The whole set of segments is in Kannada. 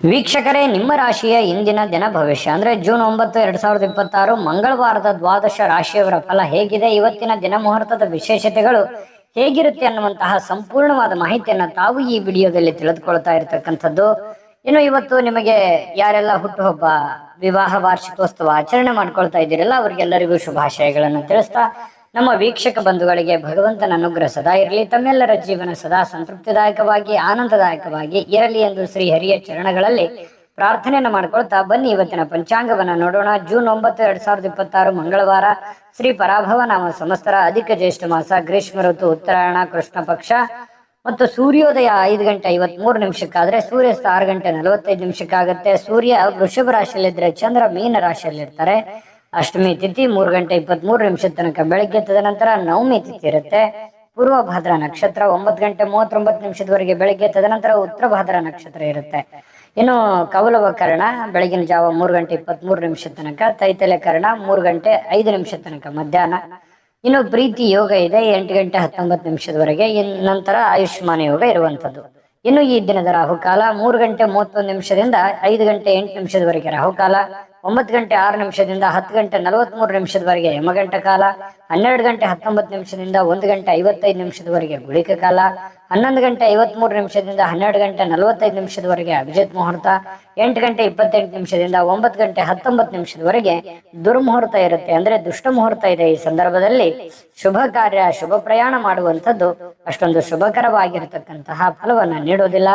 ವೀಕ್ಷಕರೇ, ನಿಮ್ಮ ರಾಶಿಯ ಇಂದಿನ ದಿನ ಭವಿಷ್ಯ ಅಂದ್ರೆ ಜೂನ್ 9, 2026 ಮಂಗಳವಾರದ ದ್ವಾದಶ ರಾಶಿಯವರ ಫಲ ಹೇಗಿದೆ, ಇವತ್ತಿನ ದಿನ ಮುಹೂರ್ತದ ವಿಶೇಷತೆಗಳು ಹೇಗಿರುತ್ತೆ ಅನ್ನುವಂತಹ ಸಂಪೂರ್ಣವಾದ ಮಾಹಿತಿಯನ್ನ ತಾವು ಈ ವಿಡಿಯೋದಲ್ಲಿ ತಿಳಿದುಕೊಳ್ತಾ ಇರತಕ್ಕಂಥದ್ದು. ಇನ್ನು ಇವತ್ತು ನಿಮಗೆ ಯಾರೆಲ್ಲ ಹುಟ್ಟುಹಬ್ಬ, ವಿವಾಹ ವಾರ್ಷಿಕೋತ್ಸವ ಆಚರಣೆ ಮಾಡ್ಕೊಳ್ತಾ ಇದ್ದೀರಲ್ಲ, ಅವರಿಗೆಲ್ಲರಿಗೂ ಶುಭಾಶಯಗಳನ್ನು ತಿಳಿಸ್ತಾ ನಮ್ಮ ವೀಕ್ಷಕ ಬಂಧುಗಳಿಗೆ ಭಗವಂತನ ಅನುಗ್ರಹ ಸದಾ ಇರಲಿ, ತಮ್ಮೆಲ್ಲರ ಜೀವನ ಸದಾ ಸಂತೃಪ್ತಿದಾಯಕವಾಗಿ ಆನಂದದಾಯಕವಾಗಿ ಇರಲಿ ಎಂದು ಶ್ರೀ ಹರಿಯ ಚರಣಗಳಲ್ಲಿ ಪ್ರಾರ್ಥನೆಯನ್ನು ಮಾಡ್ಕೊಳ್ತಾ ಬನ್ನಿ ಇವತ್ತಿನ ಪಂಚಾಂಗವನ್ನ ನೋಡೋಣ. ಜೂನ್ 9, 2026 ಮಂಗಳವಾರ, ಶ್ರೀ ಪರಾಭವ ನಾಮ ಸಂವತ್ಸರ, ಅಧಿಕ ಜ್ಯೇಷ್ಠ ಮಾಸ, ಗ್ರೀಷ್ಮ ಋತು, ಉತ್ತರಾಯಣ, ಕೃಷ್ಣ ಪಕ್ಷ ಮತ್ತು ಸೂರ್ಯೋದಯ 5:23 ಸೂರ್ಯಾಸ್ತ 6:45 ಸೂರ್ಯ ವೃಷಭ ರಾಶಿಯಲ್ಲಿದ್ರೆ ಚಂದ್ರ ಮೀನ ರಾಶಿಯಲ್ಲಿರ್ತಾರೆ. ಅಷ್ಟಮಿ ತಿಥಿ 3:23 ತನಕ ಬೆಳಗ್ಗೆ, ತದನಂತರ ನವಮಿ ತಿಥಿ ಇರುತ್ತೆ. ಪೂರ್ವ ಭಾದ್ರ ನಕ್ಷತ್ರ 9:39 ಬೆಳಗ್ಗೆ, ತದನಂತರ ಉತ್ತರ ಭಾದ್ರ ನಕ್ಷತ್ರ ಇರುತ್ತೆ. ಇನ್ನು ಕೌಲವ ಕರ್ಣ ಬೆಳಗಿನ ಜಾವ 3:23 ತನಕ, ತೈತಲೆ ಕರ್ಣ 3:05 ತನಕ ಮಧ್ಯಾಹ್ನ. ಇನ್ನು ಪ್ರೀತಿ ಯೋಗ ಇದೆ 8:19 ನಂತರ ಆಯುಷ್ಮಾನ ಯೋಗ ಇರುವಂತದ್ದು. ಇನ್ನು ಈ ದಿನದ ರಾಹುಕಾಲ 3:31 5:08 ರಾಹುಕಾಲ, 9:06 10:43 ಯಮಗಂಟ ಕಾಲ, 12:19 1:55 ಗುಳಿಕ ಕಾಲ, 11:53 12:45 ಅಭಿಜಿತ್ ಮುಹೂರ್ತ, 8:28 9:19 ದುರ್ಮುಹೂರ್ತ ಇರುತ್ತೆ, ಅಂದ್ರೆ ದುಷ್ಟ ಮುಹೂರ್ತ ಇದೆ. ಈ ಸಂದರ್ಭದಲ್ಲಿ ಶುಭ ಕಾರ್ಯ, ಶುಭ ಪ್ರಯಾಣ ಮಾಡುವಂಥದ್ದು ಅಷ್ಟೊಂದು ಶುಭಕರವಾಗಿರತಕ್ಕಂತಹ ಫಲವನ್ನ ನೀಡೋದಿಲ್ಲ.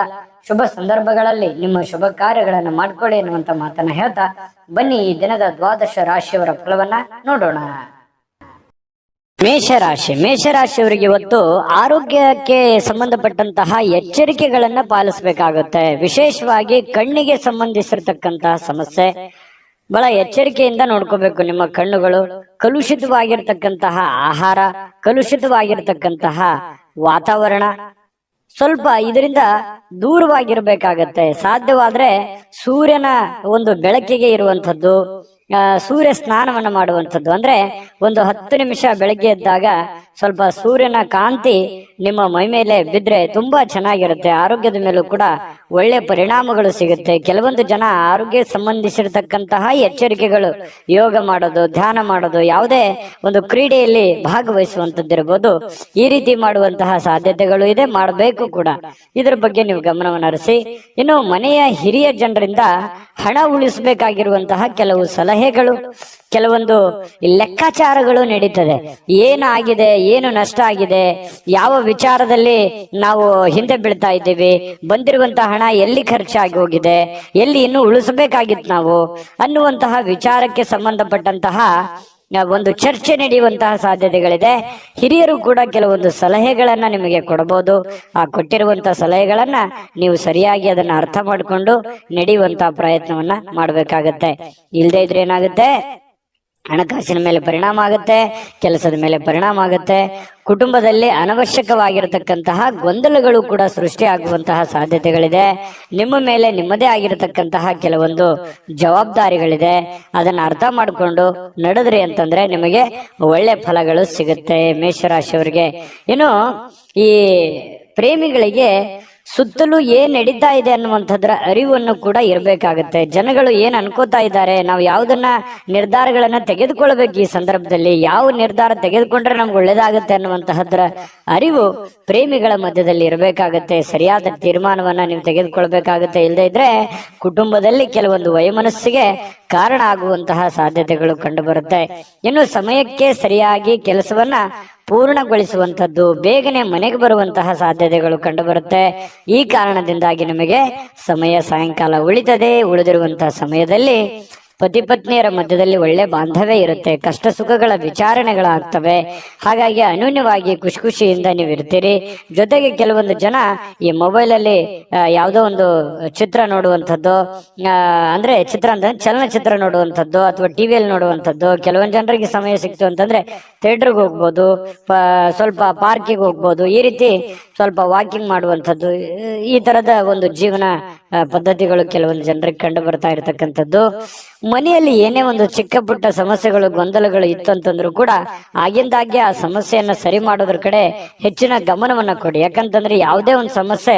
ಶುಭ ಸಂದರ್ಭಗಳಲ್ಲಿ ನಿಮ್ಮ ಶುಭ ಕಾರ್ಯಗಳನ್ನು ಮಾಡ್ಕೊಳ್ಳಿ ಎನ್ನುವಂತ ಮಾತನ್ನ ಹೇಳ್ತಾ ಬನ್ನಿ ಈ ದಿನದ ದ್ವಾದಶ ರಾಶಿಯವರ ಫಲವನ್ನ ನೋಡೋಣ. ಮೇಷರಾಶಿಯವರಿಗೆ ಇವತ್ತು ಆರೋಗ್ಯಕ್ಕೆ ಸಂಬಂಧಪಟ್ಟಂತಹ ಎಚ್ಚರಿಕೆಗಳನ್ನ ಪಾಲಿಸಬೇಕಾಗುತ್ತೆ. ವಿಶೇಷವಾಗಿ ಕಣ್ಣಿಗೆ ಸಂಬಂಧಿಸಿರ್ತಕ್ಕಂತಹ ಸಮಸ್ಯೆ ಬಹಳ ಎಚ್ಚರಿಕೆಯಿಂದ ನೋಡ್ಕೋಬೇಕು. ನಿಮ್ಮ ಕಣ್ಣುಗಳು ಕಲುಷಿತವಾಗಿರ್ತಕ್ಕಂತಹ ಆಹಾರ, ಕಲುಷಿತವಾಗಿರ್ತಕ್ಕಂತಹ ವಾತಾವರಣ, ಸ್ವಲ್ಪ ಇದರಿಂದ ದೂರವಾಗಿರ್ಬೇಕಾಗತ್ತೆ. ಸಾಧ್ಯವಾದ್ರೆ ಸೂರ್ಯನ ಒಂದು ಬೆಳಕಿಗೆ ಇರುವಂತದ್ದು, ಸೂರ್ಯ ಸ್ನಾನವನ್ನ ಮಾಡುವಂಥದ್ದು. ಅಂದ್ರೆ ಒಂದು 10 ನಿಮಿಷ ಬೆಳಗ್ಗೆ ಎದ್ದಾಗ ಸ್ವಲ್ಪ ಸೂರ್ಯನ ಕಾಂತಿ ನಿಮ್ಮ ಮೈ ಮೇಲೆ ಬಿದ್ರೆ ತುಂಬಾ ಚೆನ್ನಾಗಿರುತ್ತೆ. ಆರೋಗ್ಯದ ಮೇಲೂ ಕೂಡ ಒಳ್ಳೆ ಪರಿಣಾಮಗಳು ಸಿಗುತ್ತೆ. ಕೆಲವೊಂದು ಜನ ಆರೋಗ್ಯ ಸಂಬಂಧಿಸಿರ್ತಕ್ಕಂತಹ ಎಚ್ಚರಿಕೆಗಳು, ಯೋಗ ಮಾಡೋದು, ಧ್ಯಾನ ಮಾಡೋದು, ಯಾವುದೇ ಒಂದು ಕ್ರೀಡೆಯಲ್ಲಿ ಭಾಗವಹಿಸುವಂತದ್ದಿರಬಹುದು, ಈ ರೀತಿ ಮಾಡುವಂತಹ ಸಾಧ್ಯತೆಗಳು ಇದೆ, ಮಾಡಬೇಕು ಕೂಡ. ಇದರ ಬಗ್ಗೆ ನೀವು ಗಮನವನ್ನು ಹರಿಸಿ. ಇನ್ನು ಮನೆಯ ಹಿರಿಯ ಜನರಿಂದ ಹಣ ಉಳಿಸಬೇಕಾಗಿರುವಂತಹ ಕೆಲವು ಸಲಹೆಗಳು, ಕೆಲವೊಂದು ಲೆಕ್ಕಾಚಾರಗಳು ನಡೀತದೆ. ಏನಾಗಿದೆ, ಏನು ನಷ್ಟ ಆಗಿದೆ, ಯಾವ ವಿಚಾರದಲ್ಲಿ ನಾವು ಹಿಂದೆ ಬೀಳ್ತಾ ಇದ್ದೀವಿ, ಬಂದಿರುವಂತಹ ಹಣ ಎಲ್ಲಿ ಖರ್ಚಾಗಿ ಹೋಗಿದೆ, ಎಲ್ಲಿ ಇನ್ನು ಉಳಿಸಬೇಕಾಗಿತ್ತು ನಾವು ಅನ್ನುವಂತಹ ವಿಚಾರಕ್ಕೆ ಸಂಬಂಧಪಟ್ಟಂತಹ ಒಂದು ಚರ್ಚೆ ನಡೆಯುವಂತಹ ಸಾಧ್ಯತೆಗಳಿದೆ. ಹಿರಿಯರು ಕೂಡ ಕೆಲವೊಂದು ಸಲಹೆಗಳನ್ನ ನಿಮಗೆ ಕೊಡಬಹುದು. ಆ ಕೊಟ್ಟಿರುವಂತಹ ಸಲಹೆಗಳನ್ನ ನೀವು ಸರಿಯಾಗಿ ಅದನ್ನ ಅರ್ಥ ಮಾಡಿಕೊಂಡು ನಡೆಯುವಂತಹ ಪ್ರಯತ್ನವನ್ನ ಮಾಡಬೇಕಾಗತ್ತೆ. ಇಲ್ಲದೆ ಇದ್ರೆ ಏನಾಗುತ್ತೆ, ಹಣಕಾಸಿನ ಮೇಲೆ ಪರಿಣಾಮ ಆಗುತ್ತೆ, ಕೆಲಸದ ಮೇಲೆ ಪರಿಣಾಮ ಆಗುತ್ತೆ. ಕುಟುಂಬದಲ್ಲಿ ಅನವಶ್ಯಕವಾಗಿರತಕ್ಕಂತಹ ಗೊಂದಲಗಳು ಕೂಡ ಸೃಷ್ಟಿಯಾಗುವಂತಹ ಸಾಧ್ಯತೆಗಳಿದೆ. ನಿಮ್ಮ ಮೇಲೆ ನಿಮ್ಮದೇ ಆಗಿರತಕ್ಕಂತಹ ಕೆಲವೊಂದು ಜವಾಬ್ದಾರಿಗಳಿದೆ. ಅದನ್ನ ಅರ್ಥ ಮಾಡಿಕೊಂಡು ನಡೆದ್ರಿ ಅಂತಂದ್ರೆ ನಿಮಗೆ ಒಳ್ಳೆ ಫಲಗಳು ಸಿಗುತ್ತೆ ಮೇಷರಾಶಿಯವರಿಗೆ. ಇನ್ನು ಈ ಪ್ರೇಮಿಗಳಿಗೆ ಸುತ್ತಲೂ ಏನ್ ನಡೀತಾ ಇದೆ ಅನ್ನುವಂಥದ್ರ ಅರಿವನ್ನು ಕೂಡ ಇರಬೇಕಾಗತ್ತೆ. ಜನಗಳು ಏನ್ ಅನ್ಕೋತಾ ಇದ್ದಾರೆ, ನಾವು ಯಾವುದನ್ನ ನಿರ್ಧಾರಗಳನ್ನ ತೆಗೆದುಕೊಳ್ಬೇಕು, ಈ ಸಂದರ್ಭದಲ್ಲಿ ಯಾವ ನಿರ್ಧಾರ ತೆಗೆದುಕೊಂಡ್ರೆ ನಮ್ಗೆ ಒಳ್ಳೇದಾಗುತ್ತೆ ಅನ್ನುವಂತಹದ್ರ ಅರಿವು ಪ್ರೇಮಿಗಳ ಮಧ್ಯದಲ್ಲಿ ಇರಬೇಕಾಗತ್ತೆ. ಸರಿಯಾದ ತೀರ್ಮಾನವನ್ನ ನೀವು ತೆಗೆದುಕೊಳ್ಬೇಕಾಗತ್ತೆ. ಇಲ್ಲದೆ ಇದ್ರೆ ಕುಟುಂಬದಲ್ಲಿ ಕೆಲವೊಂದು ವೈಮನಸ್ಸಿಗೆ ಕಾರಣ ಆಗುವಂತಹ ಸಾಧ್ಯತೆಗಳು ಕಂಡು ಬರುತ್ತೆ. ಇನ್ನು ಸಮಯಕ್ಕೆ ಸರಿಯಾಗಿ ಕೆಲಸವನ್ನ ಪೂರ್ಣಗೊಳಿಸುವಂತದ್ದು, ಬೇಗನೆ ಮನೆಗೆ ಬರುವಂತಹ ಸಾಧ್ಯತೆಗಳು ಕಂಡು ಬರುತ್ತೆ. ಈ ಕಾರಣದಿಂದಾಗಿ ನಿಮಗೆ ಸಮಯ ಸಾಯಂಕಾಲ ಉಳಿತದೆ. ಉಳಿದಿರುವಂತಹ ಸಮಯದಲ್ಲಿ ಪತಿ ಪತ್ನಿಯರ ಮಧ್ಯದಲ್ಲಿ ಒಳ್ಳೆ ಬಾಂಧವ್ಯ ಇರುತ್ತೆ. ಕಷ್ಟ ಸುಖಗಳ ವಿಚಾರಣೆಗಳಾಗ್ತವೆ. ಹಾಗಾಗಿ ಅನ್ಯೂನ್ಯವಾಗಿ ಖುಷಿ ಖುಷಿಯಿಂದ ನೀವು ಇರ್ತೀರಿ. ಜೊತೆಗೆ ಕೆಲವೊಂದು ಜನ ಈ ಮೊಬೈಲ್ ಅಲ್ಲಿ ಯಾವುದೋ ಒಂದು ಚಿತ್ರ ನೋಡುವಂಥದ್ದು, ಅಂದ್ರೆ ಚಿತ್ರ ಅಂದ್ರೆ ಚಲನಚಿತ್ರ ನೋಡುವಂಥದ್ದು ಅಥವಾ ಟಿವಿಯಲ್ಲಿ ನೋಡುವಂಥದ್ದು. ಕೆಲವೊಂದು ಜನರಿಗೆ ಸಮಯ ಸಿಕ್ತು ಅಂತಂದ್ರೆ ಥಿಯೇಟರ್ಗೆ ಹೋಗ್ಬೋದು, ಸ್ವಲ್ಪ ಪಾರ್ಕಿಗೆ ಹೋಗ್ಬೋದು, ಈ ರೀತಿ ಸ್ವಲ್ಪ ವಾಕಿಂಗ್ ಮಾಡುವಂಥದ್ದು. ಈ ತರದ ಒಂದು ಜೀವನ ಪದ್ಧತಿಗಳು ಕೆಲವೊಂದು ಜನರಿಗೆ ಕಂಡು ಬರ್ತಾ ಇರತಕ್ಕಂಥದ್ದು. ಮನೆಯಲ್ಲಿ ಏನೇ ಒಂದು ಚಿಕ್ಕ ಪುಟ್ಟ ಸಮಸ್ಯೆಗಳು ಗೊಂದಲಗಳು ಇತ್ತು ಅಂತಂದ್ರೂ ಕೂಡ ಆಗಿಂದಾಗ್ಗೆ ಆ ಸಮಸ್ಯೆಯನ್ನ ಸರಿ ಮಾಡೋದ್ರ ಕಡೆ ಹೆಚ್ಚಿನ ಗಮನವನ್ನ ಕೊಡಿ. ಯಾಕಂತಂದ್ರೆ ಯಾವುದೇ ಒಂದು ಸಮಸ್ಯೆ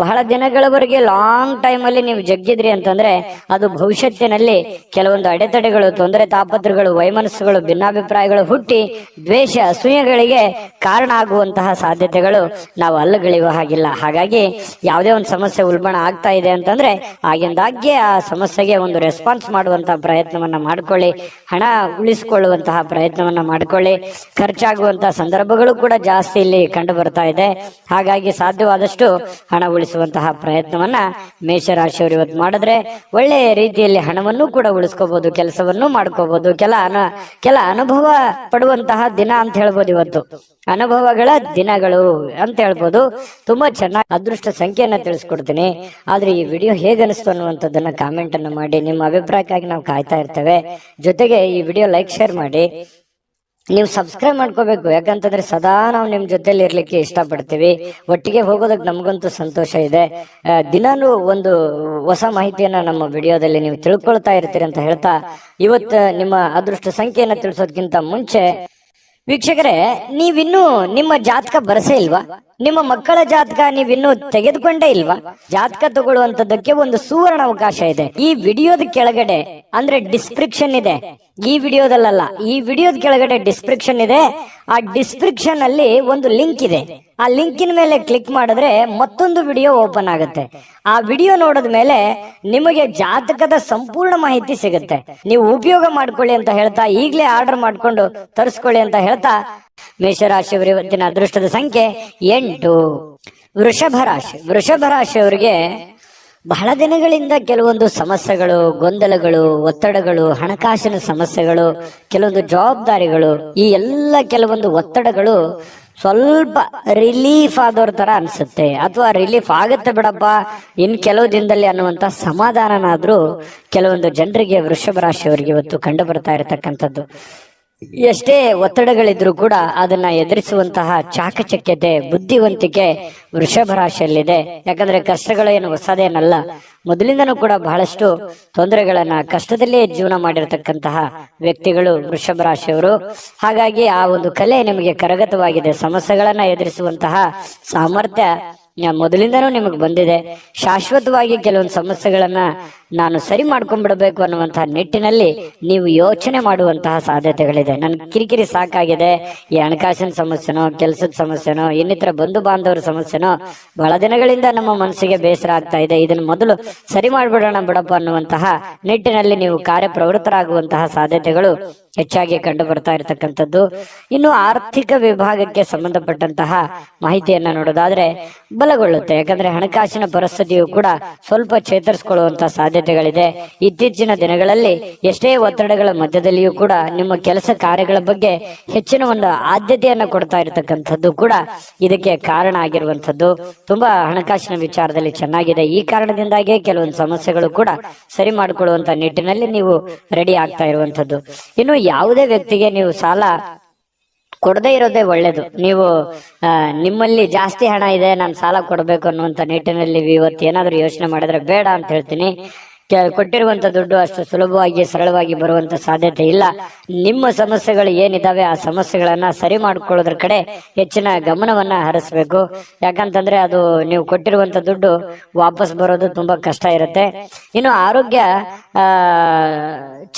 ಬಹಳ ದಿನಗಳವರೆಗೆ ಲಾಂಗ್ ಟೈಮ್ ಅಲ್ಲಿ ನೀವು ಜಗ್ಗಿದ್ರಿ ಅಂತಂದ್ರೆ ಅದು ಭವಿಷ್ಯತ್ತಿನಲ್ಲಿ ಕೆಲವೊಂದು ಅಡೆತಡೆಗಳು, ತೊಂದರೆ ತಾಪತ್ರಗಳು, ವೈಮನಸ್ಸುಗಳು, ಭಿನ್ನಾಭಿಪ್ರಾಯಗಳು ಹುಟ್ಟಿ ದ್ವೇಷ ಅಸೂಯೆಗಳಿಗೆ ಕಾರಣ ಆಗುವಂತಹ ಸಾಧ್ಯತೆಗಳು ನಾವು ಅಲ್ಲಗಳೆಯುವ ಹಾಗಿಲ್ಲ. ಹಾಗಾಗಿ ಯಾವುದೇ ಒಂದು ಸಮಸ್ಯೆ ಉಲ್ಬಣ ಆಗ್ತಾ ಇದೆ ಅಂತಂದ್ರೆ ಆಗಿಂದಾಗ್ಗೆ ಆ ಸಮಸ್ಯೆಗೆ ಒಂದು ರೆಸ್ಪಾನ್ಸ್ ಮಾಡುವಂತಹ ಪ್ರಯತ್ನವನ್ನ ಮಾಡ್ಕೊಳ್ಳಿ. ಹಣ ಉಳಿಸಿಕೊಳ್ಳುವಂತಹ ಪ್ರಯತ್ನವನ್ನ ಮಾಡ್ಕೊಳ್ಳಿ. ಖರ್ಚಾಗುವಂತಹ ಸಂದರ್ಭಗಳು ಕೂಡ ಜಾಸ್ತಿ ಇಲ್ಲಿ ಕಂಡು ಬರ್ತಾ ಇದೆ. ಹಾಗಾಗಿ ಸಾಧ್ಯವಾದಷ್ಟು ಹಣ ಉಳಿಸುವಂತಹ ಪ್ರಯತ್ನವನ್ನ ಮೇಷರಾಶಿಯವರು ಇವತ್ತು ಮಾಡಿದ್ರೆ ಒಳ್ಳೆಯ ರೀತಿಯಲ್ಲಿ ಹಣವನ್ನು ಕೂಡ ಉಳಿಸ್ಕೋಬಹುದು, ಕೆಲಸವನ್ನು ಮಾಡ್ಕೋಬಹುದು. ಕೆಲ ಅನುಭವ ಪಡುವಂತಹ ದಿನ ಅಂತ ಹೇಳ್ಬೋದು. ಇವತ್ತು ಅನುಭವಗಳ ದಿನಗಳು ಅಂತ ಹೇಳ್ಬೋದು. ತುಂಬಾ ಚೆನ್ನಾಗಿ ಅದೃಷ್ಟ ಸಂಖ್ಯೆಯನ್ನ ತಿಳಿಸ್ಕೊಡ್ತೀನಿ. ಆದ್ರೆ ಈ ವಿಡಿಯೋ ಹೇಗೆ ಅನಿಸ್ತು ಅನ್ನುವಂಥದ್ದನ್ನ ಕಾಮೆಂಟ್ ಅನ್ನು ಮಾಡಿ. ನಿಮ್ಮ ಅಭಿಪ್ರಾಯಕ್ಕಾಗಿ ನಾವು ಕಾಯ್ತಾ ಇರ್ತೇವೆ. ಜೊತೆಗೆ ಈ ವಿಡಿಯೋ ಲೈಕ್, ಶೇರ್ ಮಾಡಿ. ನೀವು ಸಬ್ಸ್ಕ್ರೈಬ್ ಮಾಡ್ಕೋಬೇಕು. ಯಾಕಂತಂದ್ರೆ ಸದಾ ನಾವು ನಿಮ್ ಜೊತೆಲಿ ಇರ್ಲಿಕ್ಕೆ ಇಷ್ಟಪಡ್ತೀವಿ. ಒಟ್ಟಿಗೆ ಹೋಗೋದಕ್ಕೆ ನಮಗಂತೂ ಸಂತೋಷ ಇದೆ. ದಿನಾನು ಒಂದು ಹೊಸ ಮಾಹಿತಿಯನ್ನ ನಮ್ಮ ವಿಡಿಯೋದಲ್ಲಿ ನೀವು ತಿಳ್ಕೊಳ್ತಾ ಇರ್ತೀರಿ ಅಂತ ಹೇಳ್ತಾ, ಇವತ್ತು ನಿಮ್ಮ ಅದೃಷ್ಟ ಸಂಖ್ಯೆಯನ್ನ ತಿಳಿಸೋದಕ್ಕಿಂತ ಮುಂಚೆ ವೀಕ್ಷಕರೇ, ನೀವಿನ್ನೂ ನಿಮ್ಮ ಜಾತಕ ಬರಸೇ ಇಲ್ವಾ? ನಿಮ್ಮ ಮಕ್ಕಳ ಜಾತಕ ನೀವಿನ್ನೂ ತೆಗೆದುಕೊಂಡೇ ಇಲ್ವಾ? ಜಾತಕ ತಗೊಳ್ಳುವಂತದಕ್ಕೆ ಒಂದು ಸುವರ್ಣ ಅವಕಾಶ ಇದೆ. ಈ ವಿಡಿಯೋದ ಕೆಳಗಡೆ ಅಂದ್ರೆ ಡಿಸ್ಕ್ರಿಪ್ಷನ್ ಇದೆ. ಈ ವಿಡಿಯೋದಲ್ಲ, ಈ ವಿಡಿಯೋದ ಕೆಳಗಡೆ ಡಿಸ್ಕ್ರಿಪ್ಷನ್ ಇದೆ. ಆ ಡಿಸ್ಕ್ರಿಪ್ಷನ್ ಅಲ್ಲಿ ಒಂದು ಲಿಂಕ್ ಇದೆ. ಆ ಲಿಂಕಿನ ಮೇಲೆ ಕ್ಲಿಕ್ ಮಾಡಿದ್ರೆ ಮತ್ತೊಂದು ವಿಡಿಯೋ ಓಪನ್ ಆಗುತ್ತೆ. ಆ ವಿಡಿಯೋ ನೋಡಿದ ಮೇಲೆ ನಿಮಗೆ ಜಾತಕದ ಸಂಪೂರ್ಣ ಮಾಹಿತಿ ಸಿಗುತ್ತೆ. ನೀವು ಉಪಯೋಗ ಮಾಡ್ಕೊಳ್ಳಿ ಅಂತ ಹೇಳ್ತಾ, ಈಗಲೇ ಆರ್ಡರ್ ಮಾಡ್ಕೊಂಡು ತರಿಸ್ಕೊಳ್ಳಿ ಅಂತ ಹೇಳ್ತಾ, ಮೇಷರಾಶಿಯವರ ಇವತ್ತಿನ ಅದೃಷ್ಟದ ಸಂಖ್ಯೆ 8. ವೃಷಭ ರಾಶಿಯವರಿಗೆ ಬಹಳ ದಿನಗಳಿಂದ ಕೆಲವೊಂದು ಸಮಸ್ಯೆಗಳು, ಗೊಂದಲಗಳು, ಒತ್ತಡಗಳು, ಹಣಕಾಸಿನ ಸಮಸ್ಯೆಗಳು, ಕೆಲವೊಂದು ಜವಾಬ್ದಾರಿಗಳು, ಈ ಎಲ್ಲ ಕೆಲವೊಂದು ಒತ್ತಡಗಳು ಸ್ವಲ್ಪ ರಿಲೀಫ್ ಆದವ್ರ ತರ ಅನ್ಸುತ್ತೆ. ಅಥವಾ ರಿಲೀಫ್ ಆಗುತ್ತೆ ಬಿಡಪ್ಪ ಇನ್ ಕೆಲವು ದಿನದಲ್ಲಿ ಅನ್ನುವಂತ ಸಮಾಧಾನನಾದ್ರೂ ಕೆಲವೊಂದು ಜನರಿಗೆ, ವೃಷಭ ರಾಶಿಯವರಿಗೆ ಇವತ್ತು ಕಂಡು ಬರ್ತಾ ಇರತಕ್ಕಂಥದ್ದು. ಎಷ್ಟೇ ಒತ್ತಡಗಳಿದ್ರು ಕೂಡ ಅದನ್ನ ಎದುರಿಸುವಂತಹ ಚಾಕಚಕ್ಯತೆ, ಬುದ್ಧಿವಂತಿಕೆ ವೃಷಭ ರಾಶಿಯಲ್ಲಿದೆ. ಯಾಕಂದ್ರೆ ಕಷ್ಟಗಳು ಏನು ಹೊಸದೇನಲ್ಲ. ಮೊದಲಿಂದನೂ ಕೂಡ ಬಹಳಷ್ಟು ತೊಂದರೆಗಳನ್ನ, ಕಷ್ಟದಲ್ಲೇ ಜೀವನ ಮಾಡಿರ್ತಕ್ಕಂತಹ ವ್ಯಕ್ತಿಗಳು ವೃಷಭ ರಾಶಿಯವರು. ಹಾಗಾಗಿ ಆ ಒಂದು ಕಲೆ ನಿಮಗೆ ಕರಗತವಾಗಿದೆ. ಸಮಸ್ಯೆಗಳನ್ನ ಎದುರಿಸುವಂತಹ ಸಾಮರ್ಥ್ಯ ಮೊದಲಿಂದನೂ ನಿಮಗೆ ಬಂದಿದೆ. ಶಾಶ್ವತವಾಗಿ ಕೆಲವೊಂದು ಸಮಸ್ಯೆಗಳನ್ನ ನಾನು ಸರಿ ಮಾಡ್ಕೊಂಡ್ಬಿಡ್ಬೇಕು ಅನ್ನುವಂತಹ ನಿಟ್ಟಿನಲ್ಲಿ ನೀವು ಯೋಚನೆ ಮಾಡುವಂತಹ ಸಾಧ್ಯತೆಗಳಿದೆ. ನನ್ ಕಿರಿಕಿರಿ ಸಾಕಾಗಿದೆ, ಈ ಹಣಕಾಸಿನ ಸಮಸ್ಯೆನೋ, ಕೆಲಸದ ಸಮಸ್ಯೆನೋ, ಇನ್ನಿತರ ಬಂಧು ಬಾಂಧವರ ಸಮಸ್ಯೆನೋ ಬಹಳ ದಿನಗಳಿಂದ ನಮ್ಮ ಮನಸ್ಸಿಗೆ ಬೇಸರ ಆಗ್ತಾ ಇದೆ, ಇದನ್ನ ಮೊದಲು ಸರಿ ಮಾಡ್ಬಿಡೋಣ ಬಿಡಪ್ಪ ಅನ್ನುವಂತಹ ನಿಟ್ಟಿನಲ್ಲಿ ನೀವು ಕಾರ್ಯಪ್ರವೃತ್ತರಾಗುವಂತಹ ಸಾಧ್ಯತೆಗಳು ಹೆಚ್ಚಾಗಿ ಕಂಡು ಬರ್ತಾ ಇರತಕ್ಕಂಥದ್ದು. ಇನ್ನು ಆರ್ಥಿಕ ವಿಭಾಗಕ್ಕೆ ಸಂಬಂಧಪಟ್ಟಂತಹ ಮಾಹಿತಿಯನ್ನ ನೋಡೋದಾದ್ರೆ ಬಲಗೊಳ್ಳುತ್ತೆ. ಯಾಕಂದ್ರೆ ಹಣಕಾಸಿನ ಪರಿಸ್ಥಿತಿಯು ಕೂಡ ಸ್ವಲ್ಪ ಚೇತರಿಸಿಕೊಳ್ಳುವಂತಹ ಸಾಧ್ಯತೆಗಳಿದೆ. ಇತ್ತೀಚಿನ ದಿನಗಳಲ್ಲಿ ಎಷ್ಟೇ ಒತ್ತಡಗಳ ಮಧ್ಯದಲ್ಲಿಯೂ ಕೂಡ ನಿಮ್ಮ ಕೆಲಸ ಕಾರ್ಯಗಳ ಬಗ್ಗೆ ಹೆಚ್ಚಿನ ಒಂದು ಆದ್ಯತೆಯನ್ನ ಕೊಡ್ತಾ ಇರತಕ್ಕಂಥದ್ದು ಕೂಡ ಇದಕ್ಕೆ ಕಾರಣ ಆಗಿರುವಂತದ್ದು. ತುಂಬಾ ಹಣಕಾಸಿನ ವಿಚಾರದಲ್ಲಿ ಚೆನ್ನಾಗಿದೆ. ಈ ಕಾರಣದಿಂದಾಗಿ ಕೆಲವೊಂದು ಸಮಸ್ಯೆಗಳು ಕೂಡ ಸರಿ ಮಾಡಿಕೊಳ್ಳುವಂತ ನಿಟ್ಟಿನಲ್ಲಿ ನೀವು ರೆಡಿ ಆಗ್ತಾ ಇರುವಂತದ್ದು. ಇನ್ನು ಯಾವುದೇ ವ್ಯಕ್ತಿಗೆ ನೀವು ಸಾಲ ಕೊಡದೇ ಇರೋದೇ ಒಳ್ಳೇದು. ನೀವು ನಿಮ್ಮಲ್ಲಿ ಜಾಸ್ತಿ ಹಣ ಇದೆ, ನಾನು ಸಾಲ ಕೊಡಬೇಕು ಅನ್ನುವಂತ ನಿಟ್ಟಿನಲ್ಲಿ ಇವತ್ತು ಏನಾದ್ರೂ ಯೋಚನೆ ಮಾಡಿದ್ರೆ ಬೇಡ ಅಂತ ಹೇಳ್ತೀನಿ. ಕೊಟ್ಟಿರುವಂತ ದುಡ್ಡು ಅಷ್ಟು ಸುಲಭವಾಗಿ ಸರಳವಾಗಿ ಬರುವಂತ ಸಾಧ್ಯತೆ ಇಲ್ಲ. ನಿಮ್ಮ ಸಮಸ್ಯೆಗಳು ಏನಿದಾವೆ ಆ ಸಮಸ್ಯೆಗಳನ್ನ ಸರಿ ಮಾಡ್ಕೊಳ್ಳೋದ್ರ ಕಡೆ ಹೆಚ್ಚಿನ ಗಮನವನ್ನ ಹರಿಸ್ಬೇಕು. ಯಾಕಂತಂದ್ರೆ ಅದು ನೀವು ಕೊಟ್ಟಿರುವಂತ ದುಡ್ಡು ವಾಪಸ್ ಬರೋದು ತುಂಬಾ ಕಷ್ಟ ಇರುತ್ತೆ. ಇನ್ನು ಆರೋಗ್ಯ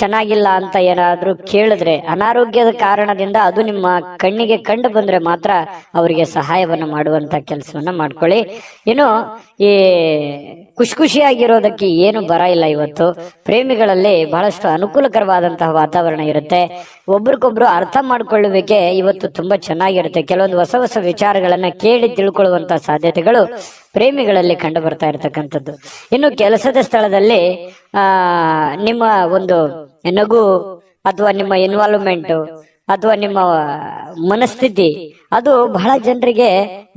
ಚೆನ್ನಾಗಿಲ್ಲ ಅಂತ ಏನಾದ್ರೂ ಕೇಳಿದ್ರೆ, ಅನಾರೋಗ್ಯದ ಕಾರಣದಿಂದ ಅದು ನಿಮ್ಮ ಕಣ್ಣಿಗೆ ಕಂಡು ಬಂದ್ರೆ ಮಾತ್ರ ಅವರಿಗೆ ಸಹಾಯವನ್ನ ಮಾಡುವಂತ ಕೆಲಸವನ್ನ ಮಾಡ್ಕೊಳ್ಳಿ. ಇನ್ನು ಈ ಖುಷಿಯಾಗಿರೋದಕ್ಕೆ ಏನು ಬರ ಇಲ್ಲ. ಇವತ್ತು ಪ್ರೇಮಿಗಳಲ್ಲಿ ಬಹಳಷ್ಟು ಅನುಕೂಲಕರವಾದಂತಹ ವಾತಾವರಣ ಇರುತ್ತೆ. ಒಬ್ರಿಗೊಬ್ರು ಅರ್ಥ ಮಾಡ್ಕೊಳ್ಳುವಿಕೆ ಇವತ್ತು ತುಂಬಾ ಚೆನ್ನಾಗಿರುತ್ತೆ. ಕೆಲವೊಂದು ಹೊಸ ಹೊಸ ವಿಚಾರಗಳನ್ನ ಕೇಳಿ ತಿಳ್ಕೊಳ್ಳುವಂತಹ ಸಾಧ್ಯತೆಗಳು ಪ್ರೇಮಿಗಳಲ್ಲಿ ಕಂಡು ಬರ್ತಾ ಇರತಕ್ಕಂಥದ್ದು. ಇನ್ನು ಕೆಲಸದ ಸ್ಥಳದಲ್ಲಿ ನಿಮ್ಮ ಒಂದು ನಗು ಅಥವಾ ನಿಮ್ಮ ಇನ್ವಾಲ್ವ್ಮೆಂಟ್ ಅಥವಾ ನಿಮ್ಮ ಮನಸ್ಥಿತಿ ಅದು ಬಹಳ ಜನರಿಗೆ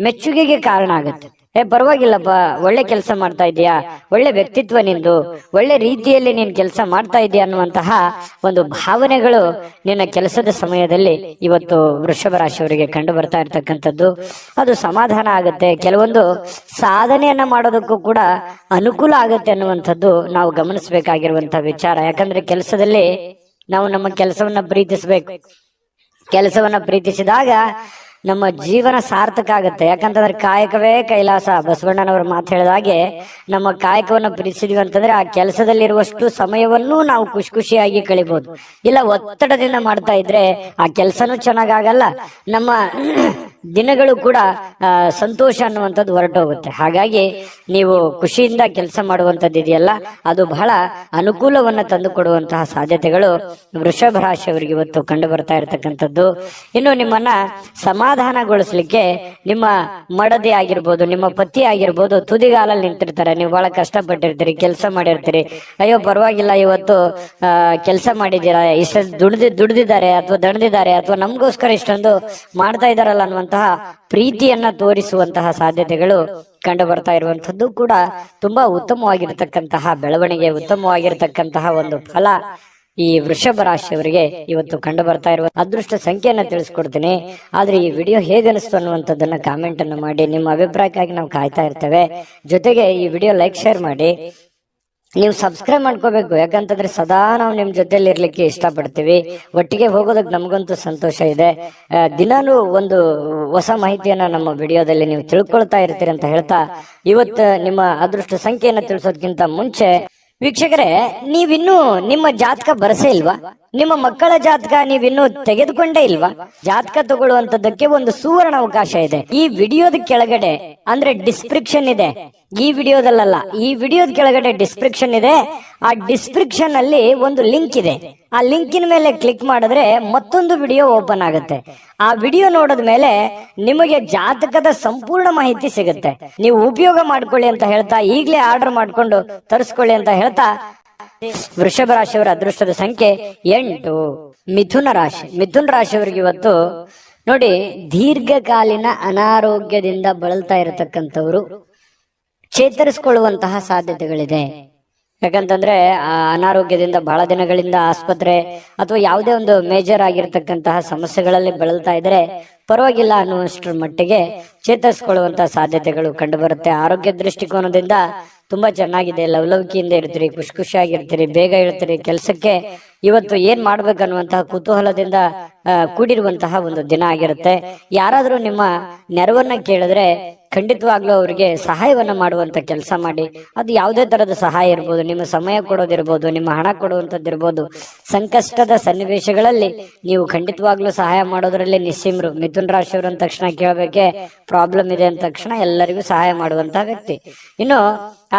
ಮೆಚ್ಚುಗೆಗೆ ಕಾರಣ ಆಗುತ್ತೆ. ಪರವಾಗಿಲ್ಲಪ್ಪ, ಒಳ್ಳೆ ಕೆಲಸ ಮಾಡ್ತಾ ಇದೀಯಾ, ಒಳ್ಳೆ ವ್ಯಕ್ತಿತ್ವ ನಿಂದು, ಒಳ್ಳೆ ರೀತಿಯಲ್ಲಿ ನೀನ್ ಕೆಲಸ ಮಾಡ್ತಾ ಇದೀಯ ಅನ್ನುವಂತಹ ಒಂದು ಭಾವನೆಗಳು ನಿನ್ನ ಕೆಲಸದ ಸಮಯದಲ್ಲಿ ಇವತ್ತು ವೃಷಭ ರಾಶಿಯವರಿಗೆ ಕಂಡು ಬರ್ತಾ ಇರ್ತಕ್ಕಂಥದ್ದು. ಅದು ಸಮಾಧಾನ ಆಗುತ್ತೆ. ಕೆಲವೊಂದು ಸಾಧನೆಯನ್ನ ಮಾಡೋದಕ್ಕೂ ಕೂಡ ಅನುಕೂಲ ಆಗುತ್ತೆ ಅನ್ನುವಂಥದ್ದು ನಾವು ಗಮನಿಸಬೇಕಾಗಿರುವಂತಹ ವಿಚಾರ. ಯಾಕಂದ್ರೆ ಕೆಲಸದಲ್ಲಿ ನಾವು ನಮ್ಮ ಕೆಲಸವನ್ನ ಪ್ರೀತಿಸಬೇಕು. ಕೆಲಸವನ್ನ ಪ್ರೀತಿಸಿದಾಗ ನಮ್ಮ ಜೀವನ ಸಾರ್ಥಕ ಆಗುತ್ತೆ. ಯಾಕಂತಂದ್ರೆ ಕಾಯಕವೇ ಕೈಲಾಸ, ಬಸವಣ್ಣನವರು ಮಾತು ಹೇಳಿದ ಹಾಗೆ ನಮ್ಮ ಕಾಯಕವನ್ನ ಪ್ರೀತಿಸಿದ್ವಿ ಅಂತಂದ್ರೆ ಆ ಕೆಲಸದಲ್ಲಿರುವಷ್ಟು ಸಮಯವನ್ನು ನಾವು ಖುಷಿಯಾಗಿ ಕಳಿಬಹುದು. ಇಲ್ಲ ಒತ್ತಡದಿಂದ ಮಾಡ್ತಾ ಇದ್ರೆ ಆ ಕೆಲಸನೂ ಚೆನ್ನಾಗಾಗಲ್ಲ, ನಮ್ಮ ದಿನಗಳು ಕೂಡ ಸಂತೋಷ ಅನ್ನುವಂಥದ್ದು ಹೊರಟೋಗುತ್ತೆ. ಹಾಗಾಗಿ ನೀವು ಖುಷಿಯಿಂದ ಕೆಲಸ ಮಾಡುವಂಥದ್ದು ಇದೆಯಲ್ಲ, ಅದು ಬಹಳ ಅನುಕೂಲವನ್ನ ತಂದು ಕೊಡುವಂತಹ ಸಾಧ್ಯತೆಗಳು ವೃಷಭ ರಾಶಿಯವರಿಗೆ ಇವತ್ತು ಕಂಡು ಬರ್ತಾ ಇರತಕ್ಕಂಥದ್ದು. ಇನ್ನು ನಿಮ್ಮನ್ನ ಸಮಾಧಾನಗೊಳಿಸ್ಲಿಕ್ಕೆ ನಿಮ್ಮ ಮಡದಿ ಆಗಿರ್ಬೋದು, ನಿಮ್ಮ ಪತಿ ಆಗಿರ್ಬೋದು ತುದಿಗಾಲಲ್ಲಿ ನಿಂತಿರ್ತಾರೆ. ನೀವು ಬಹಳ ಕಷ್ಟಪಟ್ಟಿರ್ತೀರಿ, ಕೆಲಸ ಮಾಡಿರ್ತೀರಿ, ಅಯ್ಯೋ ಪರವಾಗಿಲ್ಲ ಇವತ್ತು ಕೆಲಸ ಮಾಡಿದ್ದೀರಾ, ಇಷ್ಟೊಂದು ದುಡ್ದಿದ್ದಾರೆ ಅಥವಾ ದಣದಿದ್ದಾರೆ ಅಥವಾ ನಮ್ಗೋಸ್ಕರ ಇಷ್ಟೊಂದು ಮಾಡ್ತಾ ಇದಾರಲ್ಲ ಅನ್ನುವಂತಹ ಪ್ರೀತಿಯನ್ನ ತೋರಿಸುವಂತಹ ಸಾಧ್ಯತೆಗಳು ಕಂಡು ಬರ್ತಾ ಇರುವಂತದ್ದು ಕೂಡ ತುಂಬಾ ಉತ್ತಮವಾಗಿರ್ತಕ್ಕಂತಹ ಬೆಳವಣಿಗೆ, ಉತ್ತಮವಾಗಿರ್ತಕ್ಕಂತಹ ಒಂದು ಫಲ ಈ ವೃಷಭ ರಾಶಿಯವರಿಗೆ ಇವತ್ತು ಕಂಡು ಬರ್ತಾ ಇರುವ ಅದೃಷ್ಟ ಸಂಖ್ಯೆಯನ್ನ ತಿಳಿಸ್ಕೊಡ್ತೀನಿ. ಆದ್ರೆ ಈ ವಿಡಿಯೋ ಹೇಗನಿಸ್ತು ಅನ್ನುವಂಥದ್ದನ್ನ ಕಾಮೆಂಟ್ ಅನ್ನು ಮಾಡಿ. ನಿಮ್ಮ ಅಭಿಪ್ರಾಯಕ್ಕಾಗಿ ನಾವು ಕಾಯ್ತಾ ಇರ್ತೇವೆ. ಜೊತೆಗೆ ಈ ವಿಡಿಯೋ ಲೈಕ್, ಶೇರ್ ಮಾಡಿ. ನೀವು ಸಬ್ಸ್ಕ್ರೈಬ್ ಮಾಡ್ಕೋಬೇಕು. ಯಾಕಂತಂದ್ರೆ ಸದಾ ನಾವು ನಿಮ್ ಜೊತೆಲಿ ಇರ್ಲಿಕ್ಕೆ ಇಷ್ಟಪಡ್ತೀವಿ. ಒಟ್ಟಿಗೆ ಹೋಗೋದಕ್ಕೆ ನಮಗಂತೂ ಸಂತೋಷ ಇದೆ. ದಿನಾನು ಒಂದು ಹೊಸ ಮಾಹಿತಿಯನ್ನ ನಮ್ಮ ವಿಡಿಯೋದಲ್ಲಿ ನೀವು ತಿಳ್ಕೊಳ್ತಾ ಇರ್ತೀರಿ ಅಂತ ಹೇಳ್ತಾ, ಇವತ್ತು ನಿಮ್ಮ ಅದೃಷ್ಟ ಸಂಖ್ಯೆಯನ್ನ ತಿಳಿಸೋದಕ್ಕಿಂತ ಮುಂಚೆ ವೀಕ್ಷಕರೇ, ನೀವಿನ್ನೂ ನಿಮ್ಮ ಜಾತಕ ಬರಸೇ ಇಲ್ವಾ? ನಿಮ್ಮ ಮಕ್ಕಳ ಜಾತಕ ನೀವಿನ್ನೂ ತೆಗೆದುಕೊಂಡೇ ಇಲ್ವಾ? ಜಾತಕ ತಗೊಳ್ಳುವಂತದ್ದಕ್ಕೆ ಒಂದು ಸುವರ್ಣ ಅವಕಾಶ ಇದೆ. ಈ ವಿಡಿಯೋದ ಕೆಳಗಡೆ ಅಂದ್ರೆ ಡಿಸ್ಕ್ರಿಪ್ಷನ್ ಇದೆ, ಈ ವಿಡಿಯೋದಲ್ಲ, ಈ ವಿಡಿಯೋದ ಕೆಳಗಡೆ ಡಿಸ್ಕ್ರಿಪ್ಷನ್ ಇದೆ. ಆ ಡಿಸ್ಕ್ರಿಪ್ಷನ್ ಅಲ್ಲಿ ಒಂದು ಲಿಂಕ್ ಇದೆ. ಆ ಲಿಂಕಿನ ಮೇಲೆ ಕ್ಲಿಕ್ ಮಾಡಿದ್ರೆ ಮತ್ತೊಂದು ವಿಡಿಯೋ ಓಪನ್ ಆಗುತ್ತೆ. ಆ ವಿಡಿಯೋ ನೋಡಿದ ಮೇಲೆ ನಿಮಗೆ ಜಾತಕದ ಸಂಪೂರ್ಣ ಮಾಹಿತಿ ಸಿಗುತ್ತೆ. ನೀವು ಉಪಯೋಗ ಮಾಡ್ಕೊಳ್ಳಿ ಅಂತ ಹೇಳ್ತಾ, ಈಗಲೇ ಆರ್ಡರ್ ಮಾಡ್ಕೊಂಡು ತರಿಸ್ಕೊಳ್ಳಿ ಅಂತ ಹೇಳ್ತಾ, ವೃಷಭ ರಾಶಿಯವರ ಅದೃಷ್ಟದ ಸಂಖ್ಯೆ 8. ಮಿಥುನ ರಾಶಿ. ಮಿಥುನ ರಾಶಿಯವರಿಗೆ ಇವತ್ತು ನೋಡಿ, ದೀರ್ಘಕಾಲೀನ ಅನಾರೋಗ್ಯದಿಂದ ಬಳಲ್ತಾ ಇರತಕ್ಕಂಥವ್ರು ಚೇತರಿಸಿಕೊಳ್ಳುವಂತಹ ಸಾಧ್ಯತೆಗಳಿದೆ. ಯಾಕಂತಂದ್ರೆ ಆ ಅನಾರೋಗ್ಯದಿಂದ ಬಹಳ ದಿನಗಳಿಂದ ಆಸ್ಪತ್ರೆ ಅಥವಾ ಯಾವುದೇ ಒಂದು ಮೇಜರ್ ಆಗಿರ್ತಕ್ಕಂತಹ ಸಮಸ್ಯೆಗಳಲ್ಲಿ ಬಳಲ್ತಾ ಇದ್ರೆ ಪರವಾಗಿಲ್ಲ ಅನ್ನುವಷ್ಟರ ಮಟ್ಟಿಗೆ ಚೇತರಿಸಿಕೊಳ್ಳುವಂತಹ ಸಾಧ್ಯತೆಗಳು ಕಂಡು ಬರುತ್ತೆ. ಆರೋಗ್ಯ ದೃಷ್ಟಿಕೋನದಿಂದ ತುಂಬಾ ಚೆನ್ನಾಗಿದೆ. ಲವಲವಿಕೆಯಿಂದ ಇರ್ತೀರಿ, ಖುಷಿಯಾಗಿರ್ತೀರಿ, ಬೇಗ ಇರ್ತೀರಿ. ಕೆಲಸಕ್ಕೆ ಇವತ್ತು ಏನ್ ಮಾಡ್ಬೇಕನ್ನುವಂತಹ ಕುತೂಹಲದಿಂದ ಕೂಡಿರುವಂತಹ ಒಂದು ದಿನ ಆಗಿರುತ್ತೆ. ಯಾರಾದ್ರೂ ನಿಮ್ಮ ನೆರವನ್ನ ಕೇಳಿದ್ರೆ ಖಂಡಿತವಾಗ್ಲೂ ಅವರಿಗೆ ಸಹಾಯವನ್ನ ಮಾಡುವಂತ ಕೆಲಸ ಮಾಡಿ. ಅದು ಯಾವುದೇ ತರದ ಸಹಾಯ ಇರ್ಬೋದು, ನಿಮ್ಮ ಸಮಯ ಕೊಡೋದಿರ್ಬೋದು, ನಿಮ್ಮ ಹಣ ಕೊಡುವಂತದ್ದಿರ್ಬೋದು. ಸಂಕಷ್ಟದ ಸನ್ನಿವೇಶಗಳಲ್ಲಿ ನೀವು ಖಂಡಿತವಾಗ್ಲೂ ಸಹಾಯ ಮಾಡೋದ್ರಲ್ಲಿ ನಿಸ್ಸೀಮರು. ಮಿಥುನ ರಾಶಿಯವರು ಅಂದ ತಕ್ಷಣ ಕೇಳಬೇಕೆ, ಪ್ರಾಬ್ಲಮ್ ಇದೆ ಅಂದ ತಕ್ಷಣ ಎಲ್ಲರಿಗೂ ಸಹಾಯ ಮಾಡುವಂತಹ ವ್ಯಕ್ತಿ. ಇನ್ನು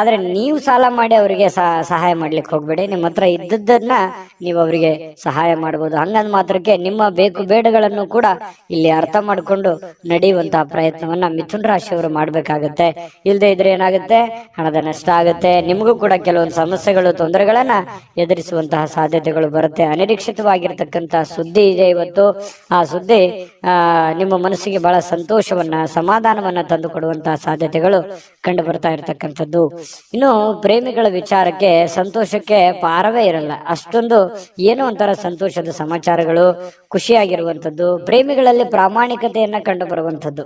ಆದ್ರೆ ನೀವು ಸಾಲ ಮಾಡಿ ಅವರಿಗೆ ಸಹಾಯ ಮಾಡ್ಲಿಕ್ಕೆ ಹೋಗ್ಬೇಡಿ. ನಿಮ್ಮ ಹತ್ರ ಇದ್ದದ್ದನ್ನ ನೀವು ಅವರಿಗೆ ಸಹಾಯ ಮಾಡಬಹುದು. ಹಂಗಂದ್ ಮಾತ್ರಕ್ಕೆ ನಿಮ್ಮ ಬೇಕು ಬೇಡಗಳನ್ನು ಕೂಡ ಇಲ್ಲಿ ಅರ್ಥ ಮಾಡಿಕೊಂಡು ನಡೆಯುವಂತಹ ಪ್ರಯತ್ನವನ್ನ ಮಿಥುನ ರಾಶಿಯವರು ಮಾಡ್ಬೇಕಾಗತ್ತೆ. ಇಲ್ಲದೆ ಇದ್ರೆ ಏನಾಗುತ್ತೆ, ಹಣದ ನಷ್ಟ ಆಗುತ್ತೆ. ನಿಮಗೂ ಕೂಡ ಕೆಲವೊಂದು ಸಮಸ್ಯೆಗಳು, ತೊಂದರೆಗಳನ್ನ ಎದುರಿಸುವಂತಹ ಸಾಧ್ಯತೆಗಳು ಬರುತ್ತೆ. ಅನಿರೀಕ್ಷಿತವಾಗಿರ್ತಕ್ಕಂತಹ ಸುದ್ದಿ ಇದೆ ಇವತ್ತು. ಆ ಸುದ್ದಿ ನಿಮ್ಮ ಮನಸ್ಸಿಗೆ ಬಹಳ ಸಂತೋಷವನ್ನ, ಸಮಾಧಾನವನ್ನ ತಂದು ಕೊಡುವಂತಹ ಸಾಧ್ಯತೆಗಳು ಕಂಡು ಬರ್ತಾ ಇರತಕ್ಕಂಥದ್ದು. ಇನ್ನು ಪ್ರೇಮಿಗಳ ವಿಚಾರಕ್ಕೆ ಸಂತೋಷಕ್ಕೆ ಪಾರವೇ ಇರಲ್ಲ. ಅಷ್ಟೊಂದು ಏನೋ ಒಂಥರ ಸಂತೋಷದ ಸಮಾಚಾರಗಳು, ಖುಷಿಯಾಗಿರುವಂತದ್ದು. ಪ್ರೇಮಿಗಳಲ್ಲಿ ಪ್ರಾಮಾಣಿಕತೆಯನ್ನ ಕಂಡು ಬರುವಂತದ್ದು.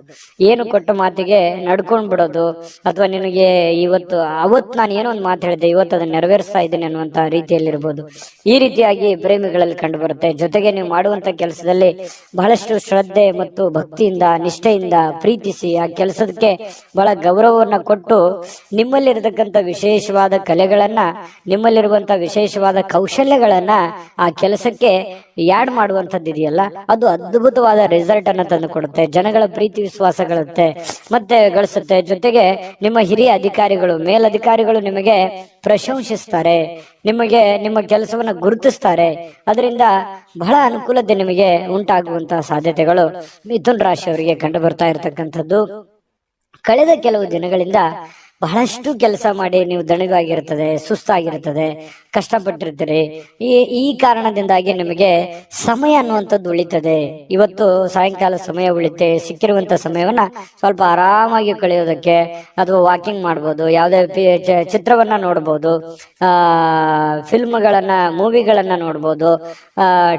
ಏನು ಕೊಟ್ಟ ಮಾತಿಗೆ ನಡ್ಕೊಂಡ್ ಬಿಡೋದು, ಅಥವಾ ನಿನಗೆ ಅವತ್ತು ನಾನು ಏನೋ ಒಂದು ಮಾತು ಹೇಳಿದೆ, ಇವತ್ತು ಅದನ್ನ ನೆರವೇರಿಸ್ತಾ ಇದ್ದೀನಿ ಅನ್ನುವಂತ ರೀತಿಯಲ್ಲಿರ್ಬೋದು. ಈ ರೀತಿಯಾಗಿ ಪ್ರೇಮಿಗಳಲ್ಲಿ ಕಂಡು ಬರುತ್ತೆ. ಜೊತೆಗೆ ನೀವು ಮಾಡುವಂತ ಕೆಲಸದಲ್ಲಿ ಬಹಳಷ್ಟು ಶ್ರದ್ಧೆ ಮತ್ತು ಭಕ್ತಿಯಿಂದ, ನಿಷ್ಠೆಯಿಂದ ಪ್ರೀತಿಸಿ ಆ ಕೆಲಸಕ್ಕೆ ಬಹಳ ಗೌರವವನ್ನ ಕೊಟ್ಟು ನಿಮ್ಮಲ್ಲಿರತಕ್ಕಂಥ ವಿಶೇಷವಾದ ಕಲೆಗಳನ್ನ, ನಿಮ್ಮಲ್ಲಿರುವಂತ ವಿಶೇಷವಾದ ಕೌಶಲ್ಯಗಳನ್ನ ಆ ಕೆಲಸಕ್ಕೆ ಯಾಡ್ ಮಾಡುವಂತದ್ದು ಇದೆಯಲ್ಲ, ಅದು ಅದ್ಭುತವಾದ ರಿಸಲ್ಟ್ ಅನ್ನ ತಂದು ಕೊಡುತ್ತೆ. ಜನಗಳ ಪ್ರೀತಿ ವಿಶ್ವಾಸ ಮತ್ತೆ ಗಳಿಸುತ್ತೆ. ಜೊತೆಗೆ ನಿಮ್ಮ ಹಿರಿಯ ಅಧಿಕಾರಿಗಳು, ಮೇಲಧಿಕಾರಿಗಳು ನಿಮಗೆ ಪ್ರಶಂಸಿಸ್ತಾರೆ, ನಿಮಗೆ ನಿಮ್ಮ ಕೆಲಸವನ್ನ ಗುರುತಿಸ್ತಾರೆ. ಅದರಿಂದ ಬಹಳ ಅನುಕೂಲತೆ ನಿಮಗೆ ಉಂಟಾಗುವಂತಹ ಸಾಧ್ಯತೆಗಳು ಮಿಥುನ ರಾಶಿಯವರಿಗೆ ಕಂಡು ಬರ್ತಾ ಇರತಕ್ಕಂಥದ್ದು. ಕಳೆದ ಕೆಲವು ದಿನಗಳಿಂದ ಬಹಳಷ್ಟು ಕೆಲಸ ಮಾಡಿ ನೀವು ದಣಿವಾಗಿರ್ತದೆ, ಸುಸ್ತಾಗಿರ್ತದೆ, ಕಷ್ಟಪಟ್ಟಿರ್ತೀರಿ. ಈ ಕಾರಣದಿಂದಾಗಿ ನಿಮಗೆ ಸಮಯ ಅನ್ನುವಂಥದ್ದು ಉಳಿತದೆ. ಇವತ್ತು ಸಾಯಂಕಾಲ ಸಮಯ ಉಳಿತೆ, ಸಿಕ್ಕಿರುವಂತ ಸಮಯವನ್ನ ಸ್ವಲ್ಪ ಆರಾಮಾಗಿ ಕಳೆಯೋದಕ್ಕೆ ಅಥವಾ ವಾಕಿಂಗ್ ಮಾಡ್ಬೋದು, ಯಾವುದೇ ಚಿತ್ರವನ್ನ ನೋಡ್ಬೋದು, ಫಿಲ್ಮ್ಗಳನ್ನ ಮೂವಿಗಳನ್ನ ನೋಡ್ಬೋದು,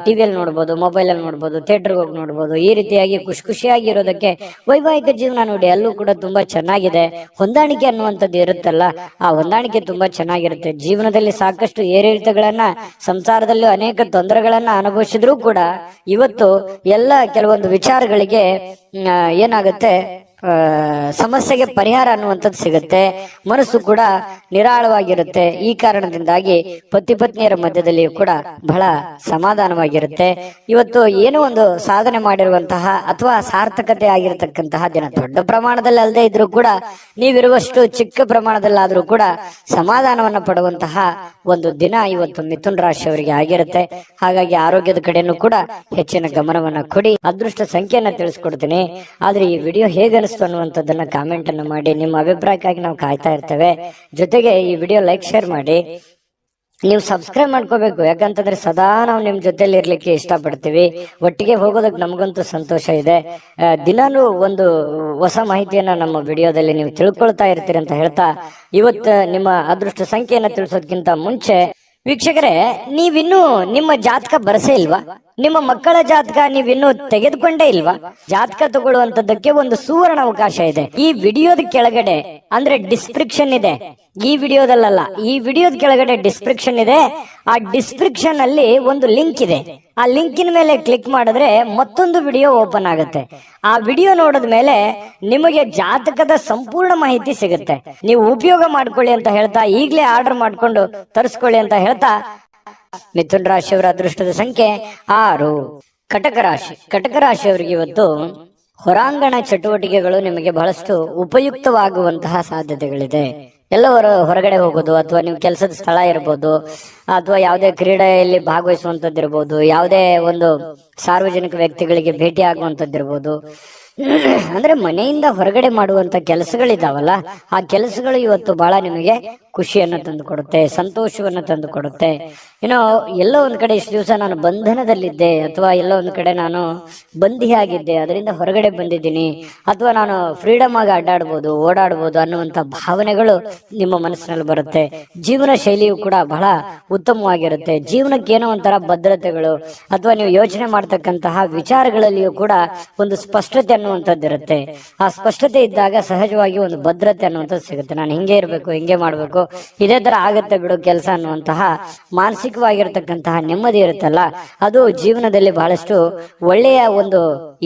ಟಿವಿಯಲ್ಲಿ ನೋಡ್ಬೋದು, ಮೊಬೈಲ್ ಅಲ್ಲಿ ನೋಡ್ಬೋದು, ಥಿಯೇಟರ್ಗೆ ಹೋಗಿ ನೋಡ್ಬೋದು. ಈ ರೀತಿಯಾಗಿ ಖುಷಿಯಾಗಿ ಇರೋದಕ್ಕೆ ವೈವಾಹಿಕ ಜೀವನ ನೋಡಿ ಅಲ್ಲೂ ಕೂಡ ತುಂಬಾ ಚೆನ್ನಾಗಿದೆ. ಹೊಂದಾಣಿಕೆ ಅನ್ನುವಂಥದ್ದು ಇರುತ್ತಲ್ಲ, ಆ ಹೊಂದಾಣಿಕೆ ತುಂಬಾ ಚೆನ್ನಾಗಿರುತ್ತೆ. ಜೀವನದಲ್ಲಿ ಸಾಕಷ್ಟು ಏರಿಳಿತಗಳನ್ನ, ಸಂಸಾರದಲ್ಲೂ ಅನೇಕ ತೊಂದರೆಗಳನ್ನ ಅನುಭವಿಸಿದ್ರು ಕೂಡ ಇವತ್ತು ಎಲ್ಲ ಕೆಲವೊಂದು ವಿಚಾರಗಳಿಗೆ ಏನಾಗುತ್ತೆ, ಸಮಸ್ಯೆಗೆ ಪರಿಹಾರ ಅನ್ನುವಂಥದ್ದು ಸಿಗುತ್ತೆ. ಮನಸ್ಸು ಕೂಡ ನಿರಾಳವಾಗಿರುತ್ತೆ. ಈ ಕಾರಣದಿಂದಾಗಿ ಪತಿ ಪತ್ನಿಯರ ಮಧ್ಯದಲ್ಲಿಯೂ ಕೂಡ ಬಹಳ ಸಮಾಧಾನವಾಗಿರುತ್ತೆ. ಇವತ್ತು ಏನೋ ಒಂದು ಸಾಧನೆ ಮಾಡಿರುವಂತಹ ಅಥವಾ ಸಾರ್ಥಕತೆ ಆಗಿರತಕ್ಕಂತಹ ದಿನ, ದೊಡ್ಡ ಪ್ರಮಾಣದಲ್ಲಿ ಅಲ್ಲದೆ ಇದ್ರೂ ಕೂಡ ನೀವಿರುವಷ್ಟು ಚಿಕ್ಕ ಪ್ರಮಾಣದಲ್ಲಾದ್ರೂ ಕೂಡ ಸಮಾಧಾನವನ್ನ ಪಡುವಂತಹ ಒಂದು ದಿನ ಇವತ್ತು ಮಿಥುನ ರಾಶಿಯವರಿಗೆ ಆಗಿರುತ್ತೆ. ಹಾಗಾಗಿ ಆರೋಗ್ಯದ ಕಡೆನೂ ಕೂಡ ಹೆಚ್ಚಿನ ಗಮನವನ್ನ ಕೊಡಿ. ಅದೃಷ್ಟ ಸಂಖ್ಯೆಯನ್ನ ತಿಳಿಸ್ಕೊಡ್ತೀನಿ. ಆದ್ರೆ ಈ ವಿಡಿಯೋ ಹೇಗೆ ಅನ್ನುವಂಥದ್ದನ್ನ ಕಾಮೆಂಟ್ ಅನ್ನು ಮಾಡಿ. ನಿಮ್ಮ ಅಭಿಪ್ರಾಯಕ್ಕಾಗಿ ನಾವು ಕಾಯ್ತಾ ಇರ್ತೇವೆ. ಜೊತೆಗೆ ಈ ವಿಡಿಯೋ ಲೈಕ್ ಶೇರ್ ಮಾಡಿ. ನೀವು ಸಬ್ಸ್ಕ್ರೈಬ್ ಮಾಡ್ಕೋಬೇಕು, ಯಾಕಂತಂದ್ರೆ ಸದಾ ನಾವು ನಿಮ್ ಜೊತೆಲಿ ಇರ್ಲಿಕ್ಕೆ ಇಷ್ಟಪಡ್ತೀವಿ. ಒಟ್ಟಿಗೆ ಹೋಗೋದಕ್ಕೆ ನಮಗಂತೂ ಸಂತೋಷ ಇದೆ. ದಿನಾನು ಒಂದು ಹೊಸ ಮಾಹಿತಿಯನ್ನ ನಮ್ಮ ವಿಡಿಯೋದಲ್ಲಿ ನೀವು ತಿಳ್ಕೊಳ್ತಾ ಇರ್ತೀರಿ ಅಂತ ಹೇಳ್ತಾ, ಇವತ್ತು ನಿಮ್ಮ ಅದೃಷ್ಟ ಸಂಖ್ಯೆಯನ್ನ ತಿಳಿಸೋದಕ್ಕಿಂತ ಮುಂಚೆ ವೀಕ್ಷಕರೇ, ನೀವಿನ್ನೂ ನಿಮ್ಮ ಜಾತಕ ಬರಸೇ ಇಲ್ವಾ? ನಿಮ್ಮ ಮಕ್ಕಳ ಜಾತಕ ನೀವಿನ್ನೂ ತೆಗೆದುಕೊಂಡೇ ಇಲ್ವಾ? ಜಾತಕ ತಗೊಳ್ಳುವಂತದ್ದಕ್ಕೆ ಒಂದು ಸುವರ್ಣ ಅವಕಾಶ ಇದೆ. ಈ ವಿಡಿಯೋದ ಕೆಳಗಡೆ ಅಂದ್ರೆ ಡಿಸ್ಕ್ರಿಪ್ಷನ್ ಇದೆ. ಈ ವಿಡಿಯೋದಲ್ಲ, ಈ ವಿಡಿಯೋದ ಕೆಳಗಡೆ ಡಿಸ್ಕ್ರಿಪ್ಷನ್ ಇದೆ. ಆ ಡಿಸ್ಕ್ರಿಪ್ಷನ್ ಅಲ್ಲಿ ಒಂದು ಲಿಂಕ್ ಇದೆ. ಆ ಲಿಂಕಿನ ಮೇಲೆ ಕ್ಲಿಕ್ ಮಾಡಿದ್ರೆ ಮತ್ತೊಂದು ವಿಡಿಯೋ ಓಪನ್ ಆಗುತ್ತೆ. ಆ ವಿಡಿಯೋ ನೋಡಿದ ಮೇಲೆ ನಿಮಗೆ ಜಾತಕದ ಸಂಪೂರ್ಣ ಮಾಹಿತಿ ಸಿಗುತ್ತೆ. ನೀವು ಉಪಯೋಗ ಮಾಡ್ಕೊಳ್ಳಿ ಅಂತ ಹೇಳ್ತಾ, ಈಗಲೇ ಆರ್ಡರ್ ಮಾಡ್ಕೊಂಡು ತರಿಸ್ಕೊಳ್ಳಿ ಅಂತ ಹೇಳ್ತಾ, ಮಿಥುನ ರಾಶಿಯವರ ಅದೃಷ್ಟದ ಸಂಖ್ಯೆ 6. ಕಟಕ ರಾಶಿ. ಕಟಕ ರಾಶಿಯವರಿಗೆ ಇವತ್ತು ಹೊರಾಂಗಣ ಚಟುವಟಿಕೆಗಳು ನಿಮಗೆ ಬಹಳಷ್ಟು ಉಪಯುಕ್ತವಾಗುವಂತಹ ಸಾಧ್ಯತೆಗಳಿದೆ. ಎಲ್ಲವರ ಹೊರಗಡೆ ಹೋಗೋದು, ಅಥವಾ ನೀವು ಕೆಲಸದ ಸ್ಥಳ ಇರ್ಬೋದು, ಅಥವಾ ಯಾವುದೇ ಕ್ರೀಡೆಯಲ್ಲಿ ಭಾಗವಹಿಸುವಂತದ್ದಿರ್ಬೋದು, ಯಾವುದೇ ಒಂದು ಸಾರ್ವಜನಿಕ ವ್ಯಕ್ತಿಗಳಿಗೆ ಭೇಟಿ ಆಗುವಂತದ್ದಿರ್ಬೋದು, ಅಂದ್ರೆ ಮನೆಯಿಂದ ಹೊರಗಡೆ ಮಾಡುವಂತ ಕೆಲಸಗಳಿದಾವಲ್ಲ, ಆ ಕೆಲಸಗಳು ಇವತ್ತು ಬಹಳ ನಿಮಗೆ ಖುಷಿಯನ್ನು ತಂದು ಕೊಡುತ್ತೆ, ಸಂತೋಷವನ್ನು ತಂದು ಕೊಡುತ್ತೆ. ಏನೋ ಎಲ್ಲೋ ಒಂದ್ ಕಡೆ ಇಷ್ಟು ದಿವಸ ನಾನು ಬಂಧನದಲ್ಲಿದ್ದೆ, ಅಥವಾ ಎಲ್ಲೋ ಒಂದ್ ಕಡೆ ನಾನು ಬಂದಿಯಾಗಿದ್ದೆ, ಅದರಿಂದ ಹೊರಗಡೆ ಬಂದಿದ್ದೀನಿ, ಅಥವಾ ನಾನು ಫ್ರೀಡಮ್ ಆಗಿ ಅಡ್ಡಾಡ್ಬೋದು, ಓಡಾಡ್ಬೋದು ಅನ್ನುವಂತ ಭಾವನೆಗಳು ನಿಮ್ಮ ಮನಸ್ಸಿನಲ್ಲಿ ಬರುತ್ತೆ. ಜೀವನ ಶೈಲಿಯು ಕೂಡ ಬಹಳ ಉತ್ತಮವಾಗಿರುತ್ತೆ. ಜೀವನಕ್ಕೆ ಏನೋ ಒಂಥರ ಭದ್ರತೆಗಳು, ಅಥವಾ ನೀವು ಯೋಚನೆ ಮಾಡ್ತಕ್ಕಂತಹ ವಿಚಾರಗಳಲ್ಲಿಯೂ ಕೂಡ ಒಂದು ಸ್ಪಷ್ಟತೆ ಅನ್ನುವಂಥದ್ದಿರುತ್ತೆ. ಆ ಸ್ಪಷ್ಟತೆ ಇದ್ದಾಗ ಸಹಜವಾಗಿ ಒಂದು ಭದ್ರತೆ ಅನ್ನುವಂಥದ್ದು ಸಿಗುತ್ತೆ. ನಾನು ಹಿಂಗೆ ಇರಬೇಕು, ಹಿಂಗೆ ಮಾಡ್ಬೇಕು, ಇದೇ ತರ ಆಗತ್ತೆ ಬಿಡು ಕೆಲಸ ಅನ್ನುವಂತಹ ಮಾನಸಿಕವಾಗಿರ್ತಕ್ಕಂತಹ ನೆಮ್ಮದಿ ಇರುತ್ತಲ್ಲ, ಅದು ಜೀವನದಲ್ಲಿ ಬಹಳಷ್ಟು ಒಳ್ಳೆಯ ಒಂದು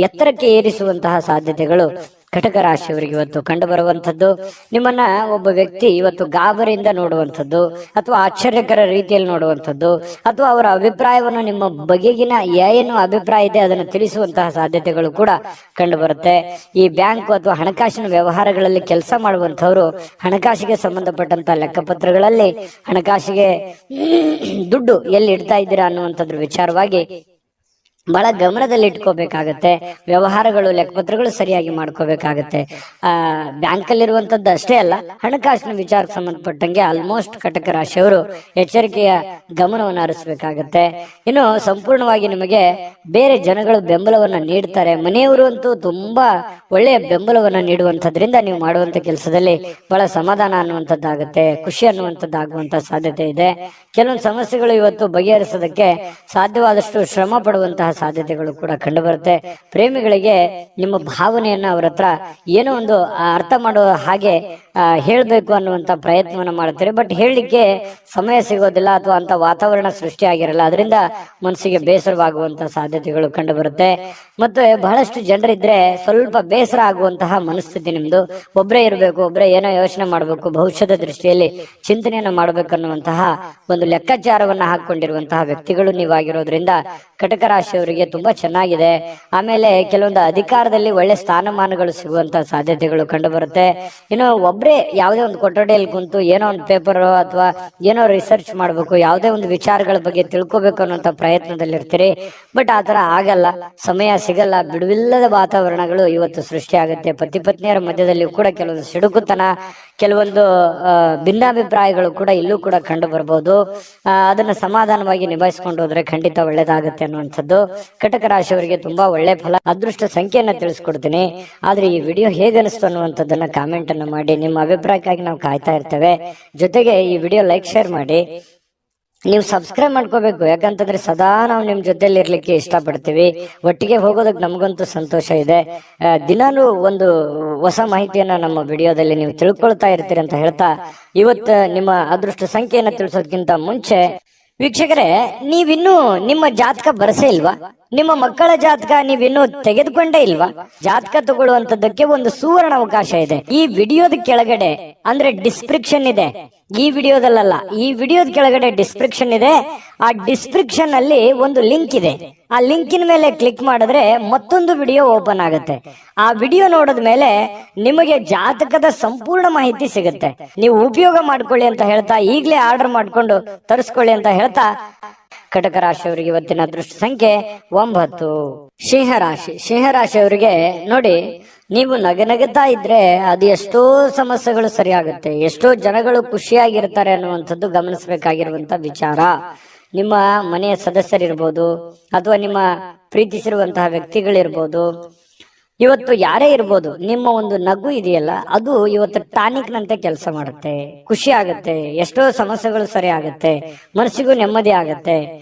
ಎತ್ತರಕ್ಕೆ ಏರಿಸುವಂತಹ ಸಾಧ್ಯತೆಗಳು ಕಟಕ ರಾಶಿಯವರಿಗೆ ಇವತ್ತು ಕಂಡು ಬರುವಂತದ್ದು. ನಿಮ್ಮನ್ನ ಒಬ್ಬ ವ್ಯಕ್ತಿ ಇವತ್ತು ಗಾಬರಿಯಿಂದ ನೋಡುವಂಥದ್ದು, ಅಥವಾ ಆಶ್ಚರ್ಯಕರ ರೀತಿಯಲ್ಲಿ ನೋಡುವಂಥದ್ದು, ಅಥವಾ ಅವರ ಅಭಿಪ್ರಾಯವನ್ನು ನಿಮ್ಮ ಬಗೆಗಿನ ಏನು ಅಭಿಪ್ರಾಯ ಇದೆ ಅದನ್ನು ತಿಳಿಸುವಂತಹ ಸಾಧ್ಯತೆಗಳು ಕೂಡ ಕಂಡು ಬರುತ್ತೆ. ಈ ಬ್ಯಾಂಕ್ ಅಥವಾ ಹಣಕಾಸಿನ ವ್ಯವಹಾರಗಳಲ್ಲಿ ಕೆಲಸ ಮಾಡುವಂತವರು ಹಣಕಾಸಿಗೆ ಸಂಬಂಧಪಟ್ಟಂತ ಲೆಕ್ಕಪತ್ರಗಳಲ್ಲಿ ಹಣಕಾಸಿಗೆ ದುಡ್ಡು ಎಲ್ಲಿ ಇಡ್ತಾ ಇದ್ದೀರಾ ಅನ್ನುವಂಥದ್ರ ವಿಚಾರವಾಗಿ ಬಹಳ ಗಮನದಲ್ಲಿ ಇಟ್ಕೋಬೇಕಾಗತ್ತೆ. ವ್ಯವಹಾರಗಳು, ಲೆಕ್ಕಪತ್ರಗಳು ಸರಿಯಾಗಿ ಮಾಡ್ಕೋಬೇಕಾಗತ್ತೆ. ಬ್ಯಾಂಕ್ ಅಲ್ಲಿರುವಂತದ್ದು ಅಷ್ಟೇ ಅಲ್ಲ, ಹಣಕಾಸಿನ ವಿಚಾರಕ್ಕೆ ಸಂಬಂಧಪಟ್ಟಂಗೆ ಆಲ್ಮೋಸ್ಟ್ ಕಟಕ ರಾಶಿಯವರು ಎಚ್ಚರಿಕೆಯ ಗಮನವನ್ನು ಹರಿಸಬೇಕಾಗತ್ತೆ. ಇನ್ನು ಸಂಪೂರ್ಣವಾಗಿ ನಿಮಗೆ ಬೇರೆ ಜನಗಳು ಬೆಂಬಲವನ್ನ ನೀಡ್ತಾರೆ. ಮನೆಯವರು ಅಂತೂ ತುಂಬಾ ಒಳ್ಳೆಯ ಬೆಂಬಲವನ್ನ ನೀಡುವಂತದ್ರಿಂದ ನೀವು ಮಾಡುವಂತ ಕೆಲಸದಲ್ಲಿ ಬಹಳ ಸಮಾಧಾನ ಅನ್ನುವಂಥದ್ದಾಗುತ್ತೆ, ಖುಷಿ ಅನ್ನುವಂಥದ್ದಾಗುವಂತ ಸಾಧ್ಯತೆ ಇದೆ. ಕೆಲವೊಂದು ಸಮಸ್ಯೆಗಳು ಇವತ್ತು ಬಗೆಹರಿಸೋದಕ್ಕೆ ಸಾಧ್ಯವಾದಷ್ಟು ಶ್ರಮ ಪಡುವಂತಹ ಸಾಧ್ಯತೆಗಳು ಕೂಡ ಕಂಡು ಬರುತ್ತೆ. ಪ್ರೇಮಿಗಳಿಗೆ ನಿಮ್ಮ ಭಾವನೆಯನ್ನ ಅವರ ಹತ್ರ ಏನೋ ಒಂದು ಅರ್ಥ ಮಾಡುವ ಹಾಗೆ ಹೇಳ್ಬೇಕು ಅನ್ನುವಂತ ಪ್ರಯತ್ನವನ್ನ ಮಾಡ್ತಾರೆ. ಬಟ್ ಹೇಳಲಿಕ್ಕೆ ಸಮಯ ಸಿಗೋದಿಲ್ಲ, ಅಥವಾ ಅಂತ ವಾತಾವರಣ ಸೃಷ್ಟಿ ಆಗಿರಲ್ಲ. ಅದರಿಂದ ಮನಸ್ಸಿಗೆ ಬೇಸರವಾಗುವಂತಹ ಸಾಧ್ಯತೆಗಳು ಕಂಡು ಬರುತ್ತೆ. ಮತ್ತೆ ಬಹಳಷ್ಟು ಜನರಿದ್ರೆ ಸ್ವಲ್ಪ ಬೇಸರ ಆಗುವಂತಹ ಮನಸ್ಥಿತಿ ನಿಮ್ದು. ಒಬ್ಬರೇ ಇರಬೇಕು, ಒಬ್ಬರೇ ಏನೋ ಯೋಚನೆ ಮಾಡಬೇಕು, ಭವಿಷ್ಯದ ದೃಷ್ಟಿಯಲ್ಲಿ ಚಿಂತನೆಯನ್ನ ಮಾಡಬೇಕು ಅನ್ನುವಂತಹ ಒಂದು ಲೆಕ್ಕಾಚಾರವನ್ನ ಹಾಕೊಂಡಿರುವಂತಹ ವ್ಯಕ್ತಿಗಳು ನೀವಾಗಿರೋದ್ರಿಂದ ಕಟಕ ರಾಶಿಯವರಿಗೆ ತುಂಬಾ ಚೆನ್ನಾಗಿದೆ. ಆಮೇಲೆ ಕೆಲವೊಂದು ಅಧಿಕಾರದಲ್ಲಿ ಒಳ್ಳೆ ಸ್ಥಾನಮಾನಗಳು ಸಿಗುವಂತಹ ಸಾಧ್ಯತೆಗಳು ಕಂಡು ಬರುತ್ತೆ. ಇನ್ನು ಒಬ್ಬ ಒಬ್ರೇ ಯಾವುದೇ ಒಂದು ಕೊಠಡಿಯಲ್ಲಿ ಕುಂತು ಏನೋ ಒಂದು ಪೇಪರ್ ಅಥವಾ ಏನೋ ರಿಸರ್ಚ್ ಮಾಡ್ಬೇಕು, ಯಾವುದೇ ಒಂದು ವಿಚಾರಗಳ ಬಗ್ಗೆ ತಿಳ್ಕೊಬೇಕು ಅನ್ನೋಂಥ ಪ್ರಯತ್ನದಲ್ಲಿ ಇರ್ತೀರಿ. ಬಟ್ ಆತರ ಆಗಲ್ಲ, ಸಮಯ ಸಿಗಲ್ಲ, ಬಿಡುವಿಲ್ಲದ ವಾತಾವರಣಗಳು ಇವತ್ತು ಸೃಷ್ಟಿ ಆಗುತ್ತೆ. ಪತಿ ಪತ್ನಿಯರ ಮಧ್ಯದಲ್ಲಿ ಕೂಡ ಕೆಲವೊಂದು ಸಿಡುಕುತನ, ಕೆಲವೊಂದು ಭಿನ್ನಾಭಿಪ್ರಾಯಗಳು ಕೂಡ ಇಲ್ಲೂ ಕೂಡ ಕಂಡು ಬರ್ಬೋದು. ಅದನ್ನ ಸಮಾಧಾನವಾಗಿ ನಿಭಾಯಿಸ್ಕೊಂಡು ಹೋದ್ರೆ ಖಂಡಿತ ಒಳ್ಳೇದಾಗುತ್ತೆ ಅನ್ನುವಂಥದ್ದು. ಕಟಕ ರಾಶಿಯವರಿಗೆ ತುಂಬಾ ಒಳ್ಳೆ ಫಲ, ಅದೃಷ್ಟ ಸಂಖ್ಯೆಯನ್ನ ತಿಳಿಸ್ಕೊಡ್ತೀನಿ. ಆದ್ರೆ ಈ ವಿಡಿಯೋ ಹೇಗನಿಸ್ತು ಅನ್ನುವಂಥದ್ದನ್ನ ಕಾಮೆಂಟ್ ಅನ್ನು ಮಾಡಿ. ನಿಮ್ಮ ಅಭಿಪ್ರಾಯಕ್ಕಾಗಿ ನಾವು ಕಾಯ್ತಾ ಇರ್ತೇವೆ. ಜೊತೆಗೆ ಈ ವಿಡಿಯೋ ಲೈಕ್ ಶೇರ್ ಮಾಡಿ. ನೀವು ಸಬ್ಸ್ಕ್ರೈಬ್ ಮಾಡ್ಕೋಬೇಕು, ಯಾಕಂತಂದ್ರೆ ಸದಾ ನಾವು ನಿಮ್ ಜೊತೆಲಿ ಇರ್ಲಿಕ್ಕೆ ಇಷ್ಟಪಡ್ತೀವಿ. ಒಟ್ಟಿಗೆ ಹೋಗೋದಕ್ಕೆ ನಮಗಂತೂ ಸಂತೋಷ ಇದೆ. ದಿನಾನು ಒಂದು ಹೊಸ ಮಾಹಿತಿಯನ್ನ ನಮ್ಮ ವಿಡಿಯೋದಲ್ಲಿ ನೀವು ತಿಳ್ಕೊಳ್ತಾ ಇರ್ತೀರಿ ಅಂತ ಹೇಳ್ತಾ, ಇವತ್ತು ನಿಮ್ಮ ಅದೃಷ್ಟ ಸಂಖ್ಯೆಯನ್ನ ತಿಳಿಸೋದಕ್ಕಿಂತ ಮುಂಚೆ ವೀಕ್ಷಕರೇ, ನೀವಿನ್ನೂ ನಿಮ್ಮ ಜಾತಕ ಬರಸೇ ಇಲ್ವಾ? ನಿಮ್ಮ ಮಕ್ಕಳ ಜಾತಕ ನೀವಿನ್ನೂ ತೆಗೆದುಕೊಂಡೇ ಇಲ್ವಾ? ಜಾತಕ ತಗೊಳ್ಳುವಂತದ್ದಕ್ಕೆ ಒಂದು ಸುವರ್ಣ ಅವಕಾಶ ಇದೆ. ಈ ವಿಡಿಯೋದ ಕೆಳಗಡೆ ಅಂದ್ರೆ ಡಿಸ್ಕ್ರಿಪ್ಷನ್ ಇದೆ, ಈ ವಿಡಿಯೋದಲ್ಲ, ಈ ವಿಡಿಯೋದ ಕೆಳಗಡೆ ಡಿಸ್ಕ್ರಿಪ್ಷನ್ ಇದೆ. ಆ ಡಿಸ್ಕ್ರಿಪ್ಷನ್ ಅಲ್ಲಿ ಒಂದು ಲಿಂಕ್ ಇದೆ. ಆ ಲಿಂಕಿನ ಮೇಲೆ ಕ್ಲಿಕ್ ಮಾಡಿದ್ರೆ ಮತ್ತೊಂದು ವಿಡಿಯೋ ಓಪನ್ ಆಗುತ್ತೆ. ಆ ವಿಡಿಯೋ ನೋಡಿದ ಮೇಲೆ ನಿಮಗೆ ಜಾತಕದ ಸಂಪೂರ್ಣ ಮಾಹಿತಿ ಸಿಗುತ್ತೆ. ನೀವು ಉಪಯೋಗ ಮಾಡ್ಕೊಳ್ಳಿ ಅಂತ ಹೇಳ್ತಾ, ಈಗಲೇ ಆರ್ಡರ್ ಮಾಡ್ಕೊಂಡು ತರಿಸ್ಕೊಳ್ಳಿ ಅಂತ ಹೇಳ್ತಾ, ಕಟಕ ರಾಶಿಯವರಿಗೆ ಇವತ್ತಿನ ಅದೃಷ್ಟ ಸಂಖ್ಯೆ 9. ಸಿಂಹರಾಶಿ. ಸಿಂಹರಾಶಿಯವರಿಗೆ ನೋಡಿ, ನೀವು ನಗನಗುತ್ತಾ ಇದ್ರೆ ಅದು ಎಷ್ಟೋ ಸಮಸ್ಯೆಗಳು ಸರಿಯಾಗುತ್ತೆ, ಎಷ್ಟೋ ಜನಗಳು ಖುಷಿಯಾಗಿರ್ತಾರೆ ಅನ್ನುವಂಥದ್ದು ಗಮನಿಸಬೇಕಾಗಿರುವಂತ ವಿಚಾರ. ನಿಮ್ಮ ಮನೆಯ ಸದಸ್ಯರಿರ್ಬೋದು ಅಥವಾ ನಿಮ್ಮ ಪ್ರೀತಿಸಿರುವಂತಹ ವ್ಯಕ್ತಿಗಳಿರ್ಬೋದು, ಇವತ್ತು ಯಾರೇ ಇರ್ಬೋದು, ನಿಮ್ಮ ಒಂದು ನಗು ಇದೆಯಲ್ಲ ಅದು ಇವತ್ತು ಟಾನಿಕ್ ನಂತೆ ಕೆಲಸ ಮಾಡುತ್ತೆ. ಖುಷಿ ಆಗುತ್ತೆ, ಎಷ್ಟೋ ಸಮಸ್ಯೆಗಳು ಸರಿ ಆಗುತ್ತೆ, ಮನಸ್ಸಿಗೂ ನೆಮ್ಮದಿ ಆಗುತ್ತೆ.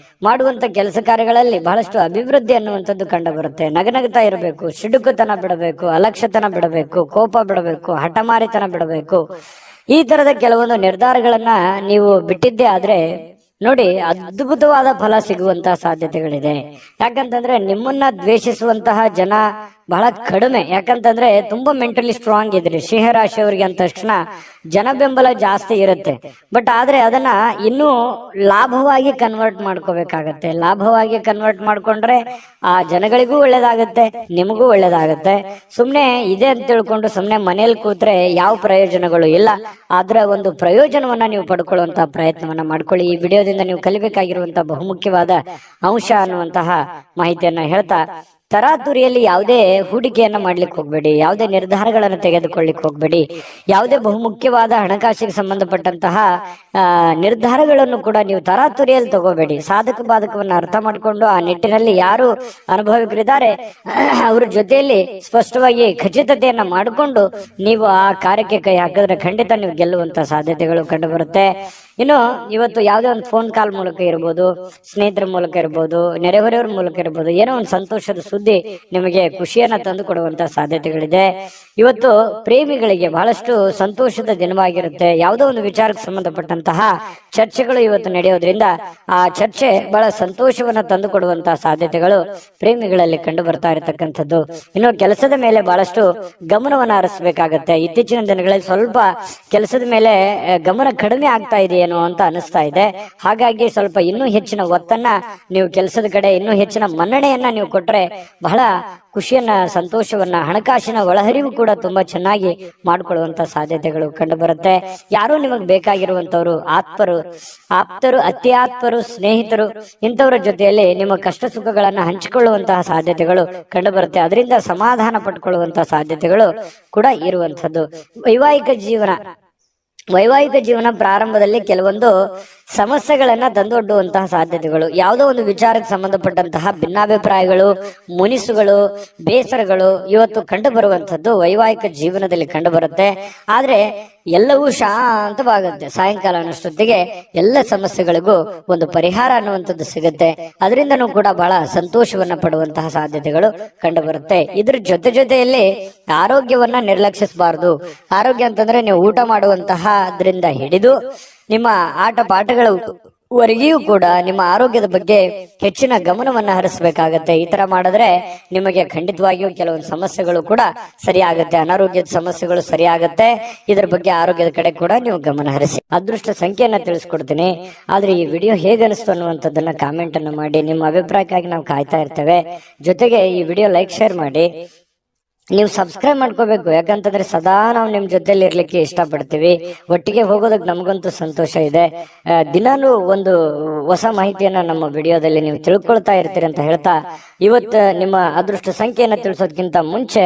ಮಾಡುವಂತ ಕೆಲಸ ಕಾರ್ಯಗಳಲ್ಲಿ ಬಹಳಷ್ಟು ಅಭಿವೃದ್ಧಿ ಅನ್ನುವಂಥದ್ದು ಕಂಡು ಬರುತ್ತೆ. ನಗನಗ್ತಾ ಇರಬೇಕು, ಸಿಡುಕುತನ ಬಿಡಬೇಕು, ಅಲಕ್ಷ್ಯತನ ಬಿಡಬೇಕು, ಕೋಪ ಬಿಡಬೇಕು, ಹಠಮಾರಿತನ ಬಿಡಬೇಕು. ಈ ತರದ ಕೆಲವೊಂದು ನಿರ್ಧಾರಗಳನ್ನ ನೀವು ಬಿಟ್ಟಿದ್ದೇ ಆದ್ರೆ ನೋಡಿ, ಅದ್ಭುತವಾದ ಫಲ ಸಿಗುವಂತಹ ಸಾಧ್ಯತೆಗಳಿದೆ. ಯಾಕಂತಂದ್ರೆ ನಿಮ್ಮನ್ನ ದ್ವೇಷಿಸುವಂತಹ ಜನ ಬಹಳ ಕಡಿಮೆ. ಯಾಕಂತಂದ್ರೆ ತುಂಬಾ ಮೆಂಟಲಿ ಸ್ಟ್ರಾಂಗ್ ಇದ್ರಿ ಸಿಂಹರಾಶಿಯವರಿಗೆ ಅಂದ ತಕ್ಷಣ ಜನ ಬೆಂಬಲ ಜಾಸ್ತಿ ಇರುತ್ತೆ. ಬಟ್ ಆದ್ರೆ ಅದನ್ನ ಇನ್ನೂ ಲಾಭವಾಗಿ ಕನ್ವರ್ಟ್ ಮಾಡ್ಕೋಬೇಕಾಗತ್ತೆ. ಲಾಭವಾಗಿ ಕನ್ವರ್ಟ್ ಮಾಡ್ಕೊಂಡ್ರೆ ಆ ಜನಗಳಿಗೂ ಒಳ್ಳೇದಾಗತ್ತೆ, ನಿಮಗೂ ಒಳ್ಳೇದಾಗತ್ತೆ. ಸುಮ್ನೆ ಇದೆ ಅಂತ ತಿಳ್ಕೊಂಡು ಸುಮ್ನೆ ಮನೇಲಿ ಕೂತ್ರೆ ಯಾವ ಪ್ರಯೋಜನಗಳು ಇಲ್ಲ. ಆದ್ರೆ ಒಂದು ಪ್ರಯೋಜನವನ್ನ ನೀವು ಪಡ್ಕೊಳ್ಳುವಂತಹ ಪ್ರಯತ್ನವನ್ನ ಮಾಡ್ಕೊಳ್ಳಿ. ಈ ವಿಡಿಯೋದಿಂದ ನೀವು ಕಲಿಬೇಕಾಗಿರುವಂತಹ ಬಹುಮುಖ್ಯವಾದ ಅಂಶ ಅನ್ನುವಂತಹ ಮಾಹಿತಿಯನ್ನ ಹೇಳ್ತಾ, ತರಾತುರಿಯಲ್ಲಿ ಯಾವುದೇ ಹೂಡಿಕೆಯನ್ನ ಮಾಡ್ಲಿಕ್ಕೆ ಹೋಗ್ಬೇಡಿ, ಯಾವುದೇ ನಿರ್ಧಾರಗಳನ್ನು ತೆಗೆದುಕೊಳ್ಳಿಕ್ ಹೋಗ್ಬೇಡಿ. ಯಾವುದೇ ಬಹುಮುಖ್ಯವಾದ ಹಣಕಾಸಿಗೆ ಸಂಬಂಧಪಟ್ಟಂತಹ ನಿರ್ಧಾರಗಳನ್ನು ಕೂಡ ನೀವು ತರಾತುರಿಯಲ್ಲಿ ತಗೋಬೇಡಿ. ಸಾಧಕ ಬಾಧಕವನ್ನು ಅರ್ಥ ಮಾಡಿಕೊಂಡು ಆ ನಿಟ್ಟಿನಲ್ಲಿ ಯಾರು ಅನುಭವಿಕರಿದ್ದಾರೆ ಅವ್ರ ಜೊತೆಯಲ್ಲಿ ಸ್ಪಷ್ಟವಾಗಿ ಖಚಿತತೆಯನ್ನ ಮಾಡಿಕೊಂಡು ನೀವು ಆ ಕಾರ್ಯಕ್ಕೆ ಕೈ ಹಾಕಿದ್ರೆ ಖಂಡಿತ ನೀವು ಗೆಲ್ಲುವಂತ ಸಾಧ್ಯತೆಗಳು ಕಂಡು ಬರುತ್ತೆ. ಇನ್ನು ಇವತ್ತು ಯಾವುದೇ ಒಂದು ಫೋನ್ ಕಾಲ್ ಮೂಲಕ ಇರ್ಬೋದು, ಸ್ನೇಹಿತರ ಮೂಲಕ ಇರ್ಬೋದು, ನೆರೆಹೊರೆಯವರ ಮೂಲಕ ಇರ್ಬೋದು, ಏನೋ ಒಂದು ಸಂತೋಷದ ಸುದ್ದಿ ನಿಮಗೆ ಖುಷಿಯನ್ನ ತಂದು ಕೊಡುವಂತ ಸಾಧ್ಯತೆಗಳಿದೆ. ಇವತ್ತು ಪ್ರೇಮಿಗಳಿಗೆ ಬಹಳಷ್ಟು ಸಂತೋಷದ ದಿನವಾಗಿರುತ್ತೆ. ಯಾವುದೋ ಒಂದು ವಿಚಾರಕ್ಕೆ ಸಂಬಂಧಪಟ್ಟಂತಹ ಚರ್ಚೆಗಳು ಇವತ್ತು ನಡೆಯೋದ್ರಿಂದ ಆ ಚರ್ಚೆ ಬಹಳ ಸಂತೋಷವನ್ನ ತಂದು ಕೊಡುವಂತಹ ಸಾಧ್ಯತೆಗಳು ಪ್ರೇಮಿಗಳಲ್ಲಿ ಕಂಡು ಬರ್ತಾ ಇರತಕ್ಕಂಥದ್ದು. ಇನ್ನು ಕೆಲಸದ ಮೇಲೆ ಬಹಳಷ್ಟು ಗಮನವನ್ನ ಹರಿಸಬೇಕಾಗತ್ತೆ. ಇತ್ತೀಚಿನ ದಿನಗಳಲ್ಲಿ ಸ್ವಲ್ಪ ಕೆಲಸದ ಮೇಲೆ ಗಮನ ಕಡಿಮೆ ಆಗ್ತಾ ಇದೆಯೇನೋ ಅಂತ ಅನಿಸ್ತಾ ಇದೆ. ಹಾಗಾಗಿ ಸ್ವಲ್ಪ ಇನ್ನೂ ಹೆಚ್ಚಿನ ಒತ್ತನ್ನ ನೀವು ಕೆಲಸದ ಕಡೆ, ಇನ್ನೂ ಹೆಚ್ಚಿನ ಮನ್ನಣೆಯನ್ನ ನೀವು ಕೊಟ್ರೆ ಬಹಳ ಖುಷಿಯನ್ನ, ಸಂತೋಷವನ್ನ, ಹಣಕಾಸಿನ ಒಳಹರಿವು ಕೂಡ ತುಂಬಾ ಚೆನ್ನಾಗಿ ಮಾಡ್ಕೊಳ್ಳುವಂತ ಸಾಧ್ಯತೆಗಳು ಕಂಡು ಬರುತ್ತೆ. ಯಾರು ನಿಮಗೆ ಬೇಕಾಗಿರುವಂತವ್ರು, ಆಪ್ತರು, ಅತಿ ಆಪ್ತರು, ಸ್ನೇಹಿತರು, ಇಂಥವರ ಜೊತೆಯಲ್ಲಿ ನಿಮ್ಮ ಕಷ್ಟ ಸುಖಗಳನ್ನ ಹಂಚಿಕೊಳ್ಳುವಂತಹ ಸಾಧ್ಯತೆಗಳು ಕಂಡು ಬರುತ್ತೆ. ಅದರಿಂದ ಸಮಾಧಾನ ಪಡ್ಕೊಳ್ಳುವಂತಹ ಸಾಧ್ಯತೆಗಳು ಕೂಡ ಇರುವಂತದ್ದು. ವೈವಾಹಿಕ ಜೀವನ ಪ್ರಾರಂಭದಲ್ಲಿ ಕೆಲವೊಂದು ಸಮಸ್ಯೆಗಳನ್ನ ತಂದೊಡ್ಡುವಂತಹ ಸಾಧ್ಯತೆಗಳು, ಯಾವುದೋ ಒಂದು ವಿಚಾರಕ್ಕೆ ಸಂಬಂಧಪಟ್ಟಂತಹ ಭಿನ್ನಾಭಿಪ್ರಾಯಗಳು, ಮುನಿಸುಗಳು, ಬೇಸರಗಳು ಇವತ್ತು ಕಂಡು ಬರುವಂತದ್ದು ವೈವಾಹಿಕ ಜೀವನದಲ್ಲಿ ಕಂಡು ಬರುತ್ತೆ. ಆದ್ರೆ ಎಲ್ಲವೂ ಶಾಂತವಾಗುತ್ತೆ. ಸಾಯಂಕಾಲ ಅನ್ನೋಷ್ಟೊತ್ತಿಗೆ ಎಲ್ಲ ಸಮಸ್ಯೆಗಳಿಗೂ ಒಂದು ಪರಿಹಾರ ಅನ್ನುವಂಥದ್ದು ಸಿಗುತ್ತೆ. ಅದರಿಂದನೂ ಕೂಡ ಬಹಳ ಸಂತೋಷವನ್ನ ಪಡುವಂತಹ ಸಾಧ್ಯತೆಗಳು ಕಂಡು ಬರುತ್ತೆ. ಇದ್ರ ಜೊತೆಯಲ್ಲಿ ಆರೋಗ್ಯವನ್ನ ನಿರ್ಲಕ್ಷಿಸಬಾರದು. ಆರೋಗ್ಯ ಅಂತಂದ್ರೆ ನೀವು ಊಟ ಮಾಡುವಂತಹ ಅದರಿಂದ ಹಿಡಿದು ನಿಮ್ಮ ಆಟ ಪಾಠಗಳವರೆಗೂ ಕೂಡ ನಿಮ್ಮ ಆರೋಗ್ಯದ ಬಗ್ಗೆ ಹೆಚ್ಚಿನ ಗಮನವನ್ನ ಹರಿಸಬೇಕಾಗತ್ತೆ. ಈ ತರ ಮಾಡಿದ್ರೆ ನಿಮಗೆ ಖಂಡಿತವಾಗಿಯೂ ಕೆಲವೊಂದು ಸಮಸ್ಯೆಗಳು ಕೂಡ ಸರಿಯಾಗುತ್ತೆ, ಅನಾರೋಗ್ಯದ ಸಮಸ್ಯೆಗಳು ಸರಿಯಾಗುತ್ತೆ. ಇದರ ಬಗ್ಗೆ ಆರೋಗ್ಯದ ಕಡೆ ಕೂಡ ನೀವು ಗಮನ ಹರಿಸಿ. ಅದೃಷ್ಟ ಸಂಖ್ಯೆಯನ್ನ ತಿಳಿಸ್ಕೊಡ್ತೀನಿ. ಆದ್ರೆ ಈ ವಿಡಿಯೋ ಹೇಗನಿಸ್ತು ಅನ್ನುವಂಥದ್ದನ್ನ ಕಾಮೆಂಟ್ ಅನ್ನು ಮಾಡಿ. ನಿಮ್ಮ ಅಭಿಪ್ರಾಯಕ್ಕಾಗಿ ನಾವು ಕಾಯ್ತಾ ಇರ್ತೇವೆ. ಜೊತೆಗೆ ಈ ವಿಡಿಯೋ ಲೈಕ್ ಶೇರ್ ಮಾಡಿ. ನೀವು ಸಬ್ಸ್ಕ್ರೈಬ್ ಮಾಡ್ಕೋಬೇಕು. ಯಾಕಂತಂದ್ರೆ ಸದಾ ನಾವು ನಿಮ್ ಜೊತೆಲಿ ಇರ್ಲಿಕ್ಕೆ ಇಷ್ಟಪಡ್ತೀವಿ. ಒಟ್ಟಿಗೆ ಹೋಗೋದಕ್ಕೆ ನಮಗಂತೂ ಸಂತೋಷ ಇದೆ. ದಿನಾನು ಒಂದು ಹೊಸ ಮಾಹಿತಿಯನ್ನ ನಮ್ಮ ವಿಡಿಯೋದಲ್ಲಿ ನೀವು ತಿಳ್ಕೊಳ್ತಾ ಇರ್ತೀರಿ ಅಂತ ಹೇಳ್ತಾ, ಇವತ್ತು ನಿಮ್ಮ ಅದೃಷ್ಟ ಸಂಖ್ಯೆಯನ್ನ ತಿಳಿಸೋದಕ್ಕಿಂತ ಮುಂಚೆ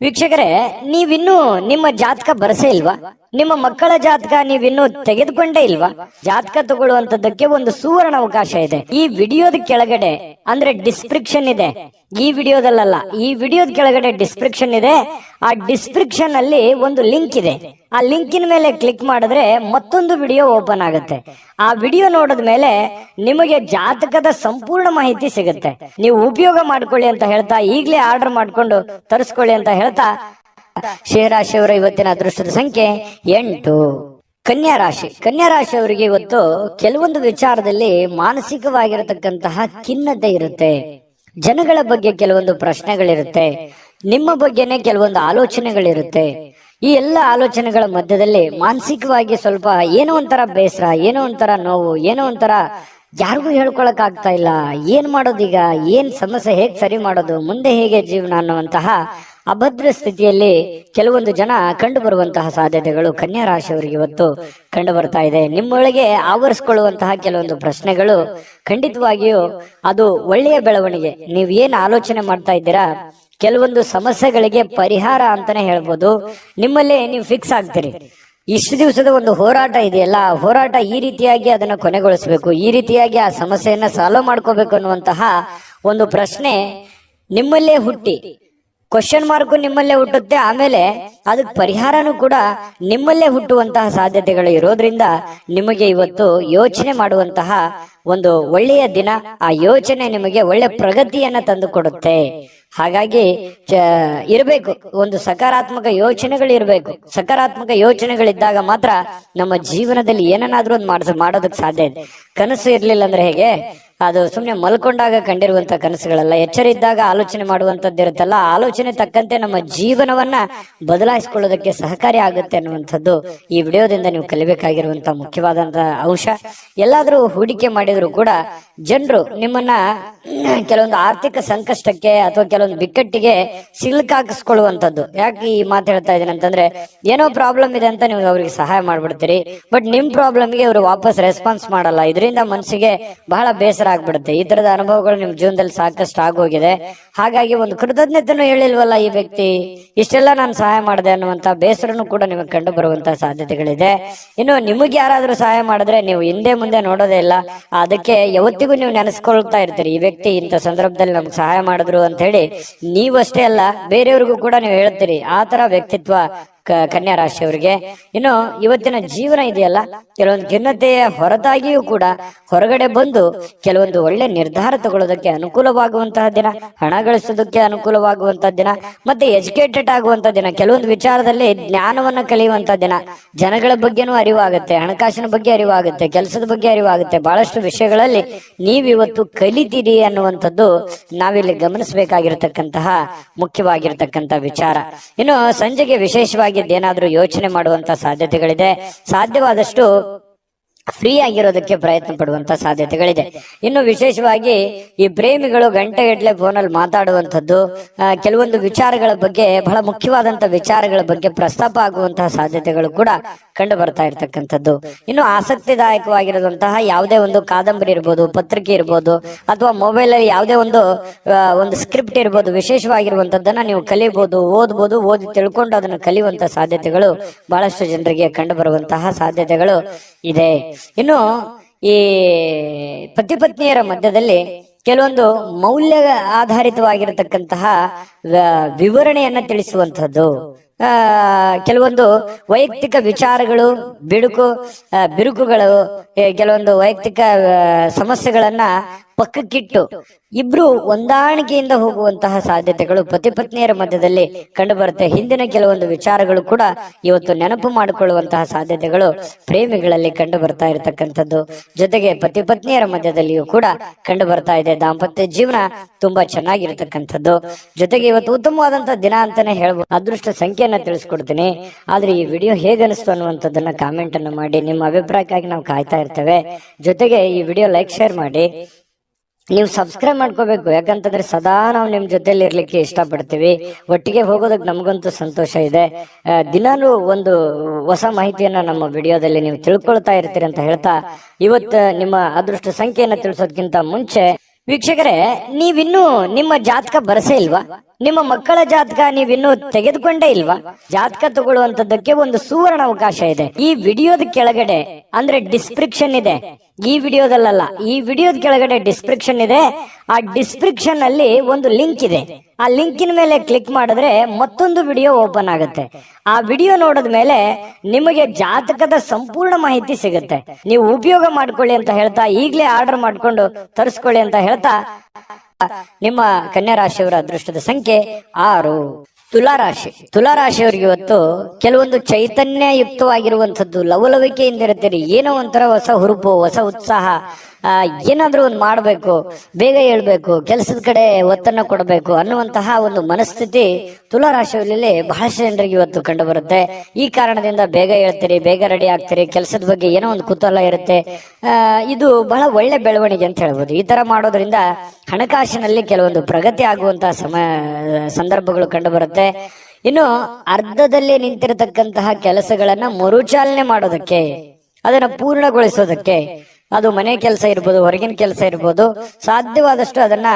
ವೀಕ್ಷಕರೇ, ನೀವಿನ್ನೂ ನಿಮ್ಮ ಜಾತಕ ಬರಸೇ ಇಲ್ವಾ? ನಿಮ್ಮ ಮಕ್ಕಳ ಜಾತಕ ನೀವಿನ್ನೂ ತೆಗೆದುಕೊಂಡೇ ಇಲ್ವಾ? ಜಾತಕ ತಗೊಳ್ಳುವಂತದ್ದಕ್ಕೆ ಒಂದು ಸುವರ್ಣ ಅವಕಾಶ ಇದೆ. ಈ ವಿಡಿಯೋದ ಕೆಳಗಡೆ ಅಂದ್ರೆ ಡಿಸ್ಕ್ರಿಪ್ಷನ್ ಇದೆ. ಈ ವಿಡಿಯೋದಲ್ಲ, ಈ ವಿಡಿಯೋದ ಕೆಳಗಡೆ ಡಿಸ್ಕ್ರಿಪ್ಷನ್ ಇದೆ. ಆ ಡಿಸ್ಕ್ರಿಪ್ಷನ್ ಅಲ್ಲಿ ಒಂದು ಲಿಂಕ್ ಇದೆ. ಆ ಲಿಂಕಿನ ಮೇಲೆ ಕ್ಲಿಕ್ ಮಾಡಿದ್ರೆ ಮತ್ತೊಂದು ವಿಡಿಯೋ ಓಪನ್ ಆಗುತ್ತೆ. ಆ ವಿಡಿಯೋ ನೋಡಿದ ಮೇಲೆ ನಿಮಗೆ ಜಾತಕದ ಸಂಪೂರ್ಣ ಮಾಹಿತಿ ಸಿಗುತ್ತೆ. ನೀವು ಉಪಯೋಗ ಮಾಡ್ಕೊಳ್ಳಿ ಅಂತ ಹೇಳ್ತಾ, ಈಗಲೇ ಆರ್ಡರ್ ಮಾಡ್ಕೊಂಡು ತರಿಸ್ಕೊಳ್ಳಿ ಅಂತ ಹೇಳ್ತಾ, ಶೇರಾಶಿಯವರ ಇವತ್ತಿನ ಅದೃಷ್ಟದ ಸಂಖ್ಯೆ 8. ಕನ್ಯಾ ರಾಶಿ. ಕನ್ಯಾ ರಾಶಿಯವರಿಗೆ ಇವತ್ತು ಕೆಲವೊಂದು ವಿಚಾರದಲ್ಲಿ ಮಾನಸಿಕವಾಗಿರತಕ್ಕಂತಹ ಖಿನ್ನತೆ ಇರುತ್ತೆ. ಜನಗಳ ಬಗ್ಗೆ ಕೆಲವೊಂದು ಪ್ರಶ್ನೆಗಳಿರುತ್ತೆ. ನಿಮ್ಮ ಬಗ್ಗೆನೆ ಕೆಲವೊಂದು ಆಲೋಚನೆಗಳಿರುತ್ತೆ. ಈ ಎಲ್ಲ ಆಲೋಚನೆಗಳ ಮಧ್ಯದಲ್ಲಿ ಮಾನಸಿಕವಾಗಿ ಸ್ವಲ್ಪ ಏನೋ ಒಂಥರ ಬೇಸರ, ಏನೋ ಒಂಥರ ನೋವು, ಏನೋ ಒಂಥರ ಯಾರಿಗೂ ಹೇಳ್ಕೊಳಕ್ ಆಗ್ತಾ ಇಲ್ಲ. ಏನ್ ಮಾಡೋದೀಗ, ಏನ್ ಸಮಸ್ಯೆ, ಹೇಗ್ ಸರಿ ಮಾಡೋದು, ಮುಂದೆ ಹೇಗೆ ಜೀವನ ಅನ್ನುವಂತಹ ಅಭದ್ರ ಸ್ಥಿತಿಯಲ್ಲಿ ಕೆಲವೊಂದು ಜನ ಕಂಡು ಬರುವಂತಹ ಸಾಧ್ಯತೆಗಳು ಕನ್ಯಾ ರಾಶಿಯವರಿಗೆ ಇವತ್ತು ಕಂಡು ಬರ್ತಾ ಇದೆ. ನಿಮ್ಮೊಳಗೆ ಆವರಿಸಿಕೊಳ್ಳುವಂತಹ ಕೆಲವೊಂದು ಪ್ರಶ್ನೆಗಳು ಖಂಡಿತವಾಗಿಯೂ ಅದು ಒಳ್ಳೆಯ ಬೆಳವಣಿಗೆ. ನೀವ್ ಏನ್ ಆಲೋಚನೆ ಮಾಡ್ತಾ ಇದ್ದೀರಾ, ಕೆಲವೊಂದು ಸಮಸ್ಯೆಗಳಿಗೆ ಪರಿಹಾರ ಅಂತಾನೆ ಹೇಳ್ಬೋದು. ನಿಮ್ಮಲ್ಲೇ ನೀವು ಫಿಕ್ಸ್ ಆಗ್ತೀರಿ. ಇಷ್ಟು ದಿವಸದ ಒಂದು ಹೋರಾಟ ಇದೆಯಲ್ಲ, ಹೋರಾಟ ಈ ರೀತಿಯಾಗಿ ಅದನ್ನು ಕೊನೆಗೊಳಿಸಬೇಕು, ಈ ರೀತಿಯಾಗಿ ಆ ಸಮಸ್ಯೆಯನ್ನ ಸಾಲ್ವ್ ಮಾಡ್ಕೋಬೇಕು ಅನ್ನುವಂತಹ ಒಂದು ಪ್ರಶ್ನೆ ನಿಮ್ಮಲ್ಲೇ ಹುಟ್ಟಿ, ಕ್ವಶನ್ ಮಾರ್ಕ್ ನಿಮ್ಮಲ್ಲೇ ಹುಟ್ಟುತ್ತೆ. ಆಮೇಲೆ ಅದಕ್ಕೆ ಪರಿಹಾರನೂ ಕೂಡ ನಿಮ್ಮಲ್ಲೇ ಹುಟ್ಟುವಂತಹ ಸಾಧ್ಯತೆಗಳು ಇರೋದ್ರಿಂದ ನಿಮಗೆ ಇವತ್ತು ಯೋಚನೆ ಮಾಡುವಂತಹ ಒಂದು ಒಳ್ಳೆಯ ದಿನ. ಆ ಯೋಚನೆ ನಿಮಗೆ ಒಳ್ಳೆ ಪ್ರಗತಿಯನ್ನ ತಂದು ಕೊಡುತ್ತೆ. ಹಾಗಾಗಿ ಇರಬೇಕು, ಒಂದು ಸಕಾರಾತ್ಮಕ ಯೋಚನೆಗಳು ಇರಬೇಕು. ಸಕಾರಾತ್ಮಕ ಯೋಚನೆಗಳಿದ್ದಾಗ ಮಾತ್ರ ನಮ್ಮ ಜೀವನದಲ್ಲಿ ಏನನ್ನಾದ್ರೂ ಒಂದು ಮಾಡೋದಕ್ಕೆ ಸಾಧ್ಯ ಇದೆ. ಕನಸು ಇರ್ಲಿಲ್ಲ ಅಂದ್ರೆ ಹೇಗೆ, ಅದು ಸುಮ್ನೆ ಮಲ್ಕೊಂಡಾಗ ಕಂಡಿರುವಂತ ಕನಸುಗಳಲ್ಲ. ಎಚ್ಚರ ಇದ್ದಾಗ ಆಲೋಚನೆ ಮಾಡುವಂತದ್ದು ಇರುತ್ತಲ್ಲ, ಆಲೋಚನೆ ತಕ್ಕಂತೆ ನಮ್ಮ ಜೀವನವನ್ನ ಬದಲಾಯಿಸಿಕೊಳ್ಳೋದಕ್ಕೆ ಸಹಕಾರಿ ಆಗುತ್ತೆ ಅನ್ನುವಂಥದ್ದು ಈ ವಿಡಿಯೋದಿಂದ ನೀವು ಕಲಿಬೇಕಾಗಿರುವಂತ ಮುಖ್ಯವಾದಂತಹ ಅಂಶ. ಎಲ್ಲಾದ್ರೂ ಹೂಡಿಕೆ ಮಾಡಿದ್ರು ಕೂಡ ಜನರು ನಿಮ್ಮನ್ನ ಕೆಲವೊಂದು ಆರ್ಥಿಕ ಸಂಕಷ್ಟಕ್ಕೆ ಅಥವಾ ಕೆಲವೊಂದು ಬಿಕ್ಕಟ್ಟಿಗೆ ಸಿಲುಕಾಕಿಸ್ಕೊಳ್ಳುವಂಥದ್ದು. ಯಾಕೆ ಈ ಮಾತು ಹೇಳ್ತಾ ಇದ್ದೀನಿ ಅಂತಂದ್ರೆ, ಏನೋ ಪ್ರಾಬ್ಲಮ್ ಇದೆ ಅಂತ ನೀವು ಅವ್ರಿಗೆ ಸಹಾಯ ಮಾಡ್ಬಿಡ್ತೀರಿ, ಬಟ್ ನಿಮ್ ಪ್ರಾಬ್ಲಮ್ಗೆ ಅವರು ವಾಪಸ್ ರೆಸ್ಪಾನ್ಸ್ ಮಾಡಲ್ಲ. ಇದರಿಂದ ಮನಸ್ಸಿಗೆ ಬಹಳ ಬೇಸರ ಆಗ್ಬಿಡುತ್ತೆ. ಈ ತರದ ಅನುಭವಗಳು ನಿಮ್ ಜೀವನದಲ್ಲಿ ಸಾಕಷ್ಟು ಆಗೋಗಿದೆ. ಹಾಗಾಗಿ ಒಂದು ಕೃತಜ್ಞತೆನೂ ಹೇಳಿಲ್ವಲ್ಲ ಈ ವ್ಯಕ್ತಿ, ಇಷ್ಟೆಲ್ಲ ನಾನು ಸಹಾಯ ಮಾಡಿದೆ ಅನ್ನುವಂತ ಬೇಸರನು ಕೂಡ ನಿಮಗೆ ಕಂಡು ಬರುವಂತಹ ಸಾಧ್ಯತೆಗಳಿದೆ. ಇನ್ನು ನಿಮಗೆ ಯಾರಾದ್ರೂ ಸಹಾಯ ಮಾಡಿದ್ರೆ ನೀವು ಹಿಂದೆ ಮುಂದೆ ನೋಡೋದೇ ಇಲ್ಲ. ಅದಕ್ಕೆ ಯಾವತ್ತಿಗೂ ನೀವು ನೆನೆಸ್ಕೊಳ್ತಾ ಇರ್ತೀರಿ, ಈ ವ್ಯಕ್ತಿ ಇಂಥ ಸಂದರ್ಭದಲ್ಲಿ ನಮ್ಗೆ ಸಹಾಯ ಮಾಡಿದ್ರು ಅಂತ ಹೇಳಿ. ನೀವಷ್ಟೇ ಅಲ್ಲ, ಬೇರೆಯವ್ರಿಗೂ ಕೂಡ ನೀವು ಹೇಳ್ತೀರಿ. ಆ ತರ ವ್ಯಕ್ತಿತ್ವ ಕನ್ಯಾ ರಾಶಿಯವರಿಗೆ. ಇನ್ನು ಇವತ್ತಿನ ಜೀವನ ಇದೆಯಲ್ಲ, ಕೆಲವೊಂದು ಖಿನ್ನತೆಯ ಹೊರತಾಗಿಯೂ ಕೂಡ ಹೊರಗಡೆ ಬಂದು ಕೆಲವೊಂದು ಒಳ್ಳೆ ನಿರ್ಧಾರ ತಗೊಳ್ಳೋದಕ್ಕೆ ಅನುಕೂಲವಾಗುವಂತಹ ದಿನ, ಹಣ ಗಳಿಸೋದಕ್ಕೆ ಅನುಕೂಲವಾಗುವಂತಹ ದಿನ, ಮತ್ತೆ ಎಜುಕೇಟೆಡ್ ಆಗುವಂತ ದಿನ, ಕೆಲವೊಂದು ವಿಚಾರದಲ್ಲಿ ಜ್ಞಾನವನ್ನ ಕಲಿಯುವಂತ ದಿನ. ಜನಗಳ ಬಗ್ಗೆನೂ ಅರಿವಾಗುತ್ತೆ, ಹಣಕಾಸಿನ ಬಗ್ಗೆ ಅರಿವಾಗುತ್ತೆ, ಕೆಲಸದ ಬಗ್ಗೆ ಅರಿವಾಗುತ್ತೆ. ಬಹಳಷ್ಟು ವಿಷಯಗಳಲ್ಲಿ ನೀವಿವತ್ತು ಕಲಿತೀರಿ ಅನ್ನುವಂಥದ್ದು ನಾವಿಲ್ಲಿ ಗಮನಿಸಬೇಕಾಗಿರತಕ್ಕಂತಹ ಮುಖ್ಯವಾಗಿರತಕ್ಕಂತ ವಿಚಾರ. ಇನ್ನು ಸಂಜೆಗೆ ವಿಶೇಷವಾಗಿ ಏನಾದ್ರೂ ಯೋಚನೆ ಮಾಡುವಂತ ಸಾಧ್ಯತೆಗಳಿದೆ. ಸಾಧ್ಯವಾದಷ್ಟು ಫ್ರೀ ಆಗಿರೋದಕ್ಕೆ ಪ್ರಯತ್ನ ಪಡುವಂತ ಸಾಧ್ಯತೆಗಳಿದೆ. ಇನ್ನು ವಿಶೇಷವಾಗಿ ಈ ಪ್ರೇಮಿಗಳು ಗಂಟೆಗಟ್ಟಲೆ ಫೋನಲ್ಲಿ ಮಾತಾಡುವಂಥದ್ದು, ಕೆಲವೊಂದು ವಿಚಾರಗಳ ಬಗ್ಗೆ, ಬಹಳ ಮುಖ್ಯವಾದಂತ ವಿಚಾರಗಳ ಬಗ್ಗೆ ಪ್ರಸ್ತಾಪ ಆಗುವಂತಹ ಸಾಧ್ಯತೆಗಳು ಕೂಡ ಕಂಡು ಬರ್ತಾ ಇರ್ತಕ್ಕಂಥದ್ದು. ಇನ್ನು ಆಸಕ್ತಿದಾಯಕವಾಗಿರುವಂತಹ ಯಾವುದೇ ಒಂದು ಕಾದಂಬರಿ ಇರ್ಬೋದು, ಪತ್ರಿಕೆ ಇರ್ಬೋದು, ಅಥವಾ ಮೊಬೈಲ್ ಅಲ್ಲಿ ಯಾವುದೇ ಒಂದು ಸ್ಕ್ರಿಪ್ಟ್ ಇರ್ಬೋದು, ವಿಶೇಷವಾಗಿರುವಂತದ್ದನ್ನ ನೀವು ಕಲಿಬಹುದು, ಓದ್ಬೋದು. ಓದಿ ತಿಳ್ಕೊಂಡು ಅದನ್ನು ಕಲಿಯುವಂತಹ ಸಾಧ್ಯತೆಗಳು ಬಹಳಷ್ಟು ಜನರಿಗೆ ಕಂಡು ಬರುವಂತಹ ಸಾಧ್ಯತೆಗಳು ಇದೆ. ಇನ್ನು ಈ ಪತಿ ಪತ್ನಿಯರ ಮಧ್ಯದಲ್ಲಿ ಕೆಲವೊಂದು ಮೌಲ್ಯ ಆಧಾರಿತವಾಗಿರತಕ್ಕಂತಹ ವಿವರಣೆಯನ್ನ ತಿಳಿಸುವಂತಹದ್ದು, ಕೆಲವೊಂದು ವೈಯಕ್ತಿಕ ವಿಚಾರಗಳು, ಬಿರುಕುಗಳು, ಕೆಲವೊಂದು ವೈಯಕ್ತಿಕ ಸಮಸ್ಯೆಗಳನ್ನ ಪಕ್ಕಕ್ಕಿಟ್ಟು ಇಬ್ರು ಹೊಂದಾಣಿಕೆಯಿಂದ ಹೋಗುವಂತಹ ಸಾಧ್ಯತೆಗಳು ಪತಿ ಪತ್ನಿಯರ ಮಧ್ಯದಲ್ಲಿ ಕಂಡು ಬರುತ್ತೆ. ಹಿಂದಿನ ಕೆಲವೊಂದು ವಿಚಾರಗಳು ಕೂಡ ಇವತ್ತು ನೆನಪು ಮಾಡಿಕೊಳ್ಳುವಂತಹ ಸಾಧ್ಯತೆಗಳು ಪ್ರೇಮಿಗಳಲ್ಲಿ ಕಂಡು ಬರ್ತಾ ಇರತಕ್ಕಂಥದ್ದು. ಜೊತೆಗೆ ಪತಿ ಪತ್ನಿಯರ ಮಧ್ಯದಲ್ಲಿಯೂ ಕೂಡ ಕಂಡು ಬರ್ತಾ ಇದೆ. ದಾಂಪತ್ಯ ಜೀವನ ತುಂಬಾ ಚೆನ್ನಾಗಿರ್ತಕ್ಕಂಥದ್ದು. ಜೊತೆಗೆ ಇವತ್ತು ಉತ್ತಮವಾದಂತಹ ದಿನ ಅಂತಾನೆ ಹೇಳ್ಬೋದು. ಅದೃಷ್ಟ ಸಂಖ್ಯೆಯನ್ನ ತಿಳಿಸ್ಕೊಡ್ತೀನಿ. ಆದ್ರೆ ಈ ವಿಡಿಯೋ ಹೇಗೆ ಅನಿಸ್ತು ಅನ್ನುವಂಥದ್ದನ್ನ ಕಾಮೆಂಟ್ ಅನ್ನು ಮಾಡಿ. ನಿಮ್ಮ ಅಭಿಪ್ರಾಯಕ್ಕಾಗಿ ನಾವು ಕಾಯ್ತಾ ಇರ್ತೇವೆ. ಜೊತೆಗೆ ಈ ವಿಡಿಯೋ ಲೈಕ್, ಶೇರ್ ಮಾಡಿ. ನೀವು ಸಬ್ಸ್ಕ್ರೈಬ್ ಮಾಡ್ಕೋಬೇಕು. ಯಾಕಂತಂದ್ರೆ ಸದಾ ನಾವು ನಿಮ್ ಜೊತೆಲಿ ಇರ್ಲಿಕ್ಕೆ ಇಷ್ಟಪಡ್ತೀವಿ. ಒಟ್ಟಿಗೆ ಹೋಗೋದಕ್ಕೆ ನಮಗಂತೂ ಸಂತೋಷ ಇದೆ. ದಿನಾನು ಒಂದು ಹೊಸ ಮಾಹಿತಿಯನ್ನ ನಮ್ಮ ವಿಡಿಯೋದಲ್ಲಿ ನೀವು ತಿಳ್ಕೊಳ್ತಾ ಇರ್ತೀರಿ ಅಂತ ಹೇಳ್ತಾ, ಇವತ್ತು ನಿಮ್ಮ ಅದೃಷ್ಟ ಸಂಖ್ಯೆಯನ್ನ ತಿಳಿಸೋದಕ್ಕಿಂತ ಮುಂಚೆ ವೀಕ್ಷಕರೇ, ನೀವಿನ್ನೂ ನಿಮ್ಮ ಜಾತಕ ಬರಸೇ ಇಲ್ವಾ? ನಿಮ್ಮ ಮಕ್ಕಳ ಜಾತಕ ನೀವಿನ್ನೂ ತೆಗೆದುಕೊಂಡೇ ಇಲ್ವಾ? ಜಾತಕ ತಗೊಳ್ಳುವಂತದ್ದಕ್ಕೆ ಒಂದು ಸುವರ್ಣ ಅವಕಾಶ ಇದೆ. ಈ ವಿಡಿಯೋದ ಕೆಳಗಡೆ ಅಂದ್ರೆ ಡಿಸ್ಕ್ರಿಪ್ಷನ್ ಇದೆ. ಈ ವಿಡಿಯೋದಲ್ಲ, ಈ ವಿಡಿಯೋದ ಕೆಳಗಡೆ ಡಿಸ್ಕ್ರಿಪ್ಷನ್ ಇದೆ. ಆ ಡಿಸ್ಕ್ರಿಪ್ಷನ್ ಅಲ್ಲಿ ಒಂದು ಲಿಂಕ್ ಇದೆ. ಆ ಲಿಂಕಿನ ಮೇಲೆ ಕ್ಲಿಕ್ ಮಾಡಿದ್ರೆ ಮತ್ತೊಂದು ವಿಡಿಯೋ ಓಪನ್ ಆಗುತ್ತೆ. ಆ ವಿಡಿಯೋ ನೋಡಿದ ಮೇಲೆ ನಿಮಗೆ ಜಾತಕದ ಸಂಪೂರ್ಣ ಮಾಹಿತಿ ಸಿಗುತ್ತೆ. ನೀವು ಉಪಯೋಗ ಮಾಡ್ಕೊಳ್ಳಿ ಅಂತ ಹೇಳ್ತಾ, ಈಗಲೇ ಆರ್ಡರ್ ಮಾಡ್ಕೊಂಡು ತರಿಸ್ಕೊಳ್ಳಿ ಅಂತ ಹೇಳ್ತಾ, ನಿಮ್ಮ ಕನ್ಯಾ ರಾಶಿಯವರ ಅದೃಷ್ಟದ ಸಂಖ್ಯೆ 6. ತುಲಾರಾಶಿಯವರಿಗೆ ಇವತ್ತು ಕೆಲವೊಂದು ಚೈತನ್ಯಯುಕ್ತವಾಗಿರುವಂತದ್ದು, ಲವಲವಿಕೆಯಿಂದ ಇರ್ತೀರಿ. ಏನೋ ಒಂಥರ ಹೊಸ ಹುರುಪು, ಹೊಸ ಉತ್ಸಾಹ, ಏನಾದ್ರೂ ಒಂದು ಮಾಡ್ಬೇಕು, ಬೇಗ ಹೇಳ್ಬೇಕು, ಕೆಲಸದ ಕಡೆ ಒತ್ತನ್ನ ಕೊಡಬೇಕು ಅನ್ನುವಂತಹ ಒಂದು ಮನಸ್ಥಿತಿ ತುಲಾರಾಶಿಯಲ್ಲಿ ಬಹಳಷ್ಟು ಜನರಿಗೆ ಇವತ್ತು ಕಂಡು ಬರುತ್ತೆ. ಈ ಕಾರಣದಿಂದ ಬೇಗ ಹೇಳ್ತೀರಿ, ಬೇಗ ರೆಡಿ ಆಗ್ತೀರಿ, ಕೆಲಸದ ಬಗ್ಗೆ ಏನೋ ಒಂದು ಕುತೂಹಲ ಇರುತ್ತೆ. ಇದು ಬಹಳ ಒಳ್ಳೆ ಬೆಳವಣಿಗೆ ಅಂತ ಹೇಳ್ಬೋದು. ಈ ತರ ಮಾಡೋದ್ರಿಂದ ಹಣಕಾಸಿನಲ್ಲಿ ಕೆಲವೊಂದು ಪ್ರಗತಿ ಆಗುವಂತಹ ಸಂದರ್ಭಗಳು ಕಂಡು ಬರುತ್ತೆ. ಇನ್ನು ಅರ್ಧದಲ್ಲಿ ನಿಂತಿರತಕ್ಕಂತಹ ಕೆಲಸಗಳನ್ನ ಮರುಚಾಲನೆ ಮಾಡೋದಕ್ಕೆ, ಅದನ್ನ ಪೂರ್ಣಗೊಳಿಸೋದಕ್ಕೆ, ಅದು ಮನೆ ಕೆಲಸ ಇರ್ಬೋದು, ಹೊರಗಿನ ಕೆಲಸ ಇರ್ಬೋದು, ಸಾಧ್ಯವಾದಷ್ಟು ಅದನ್ನ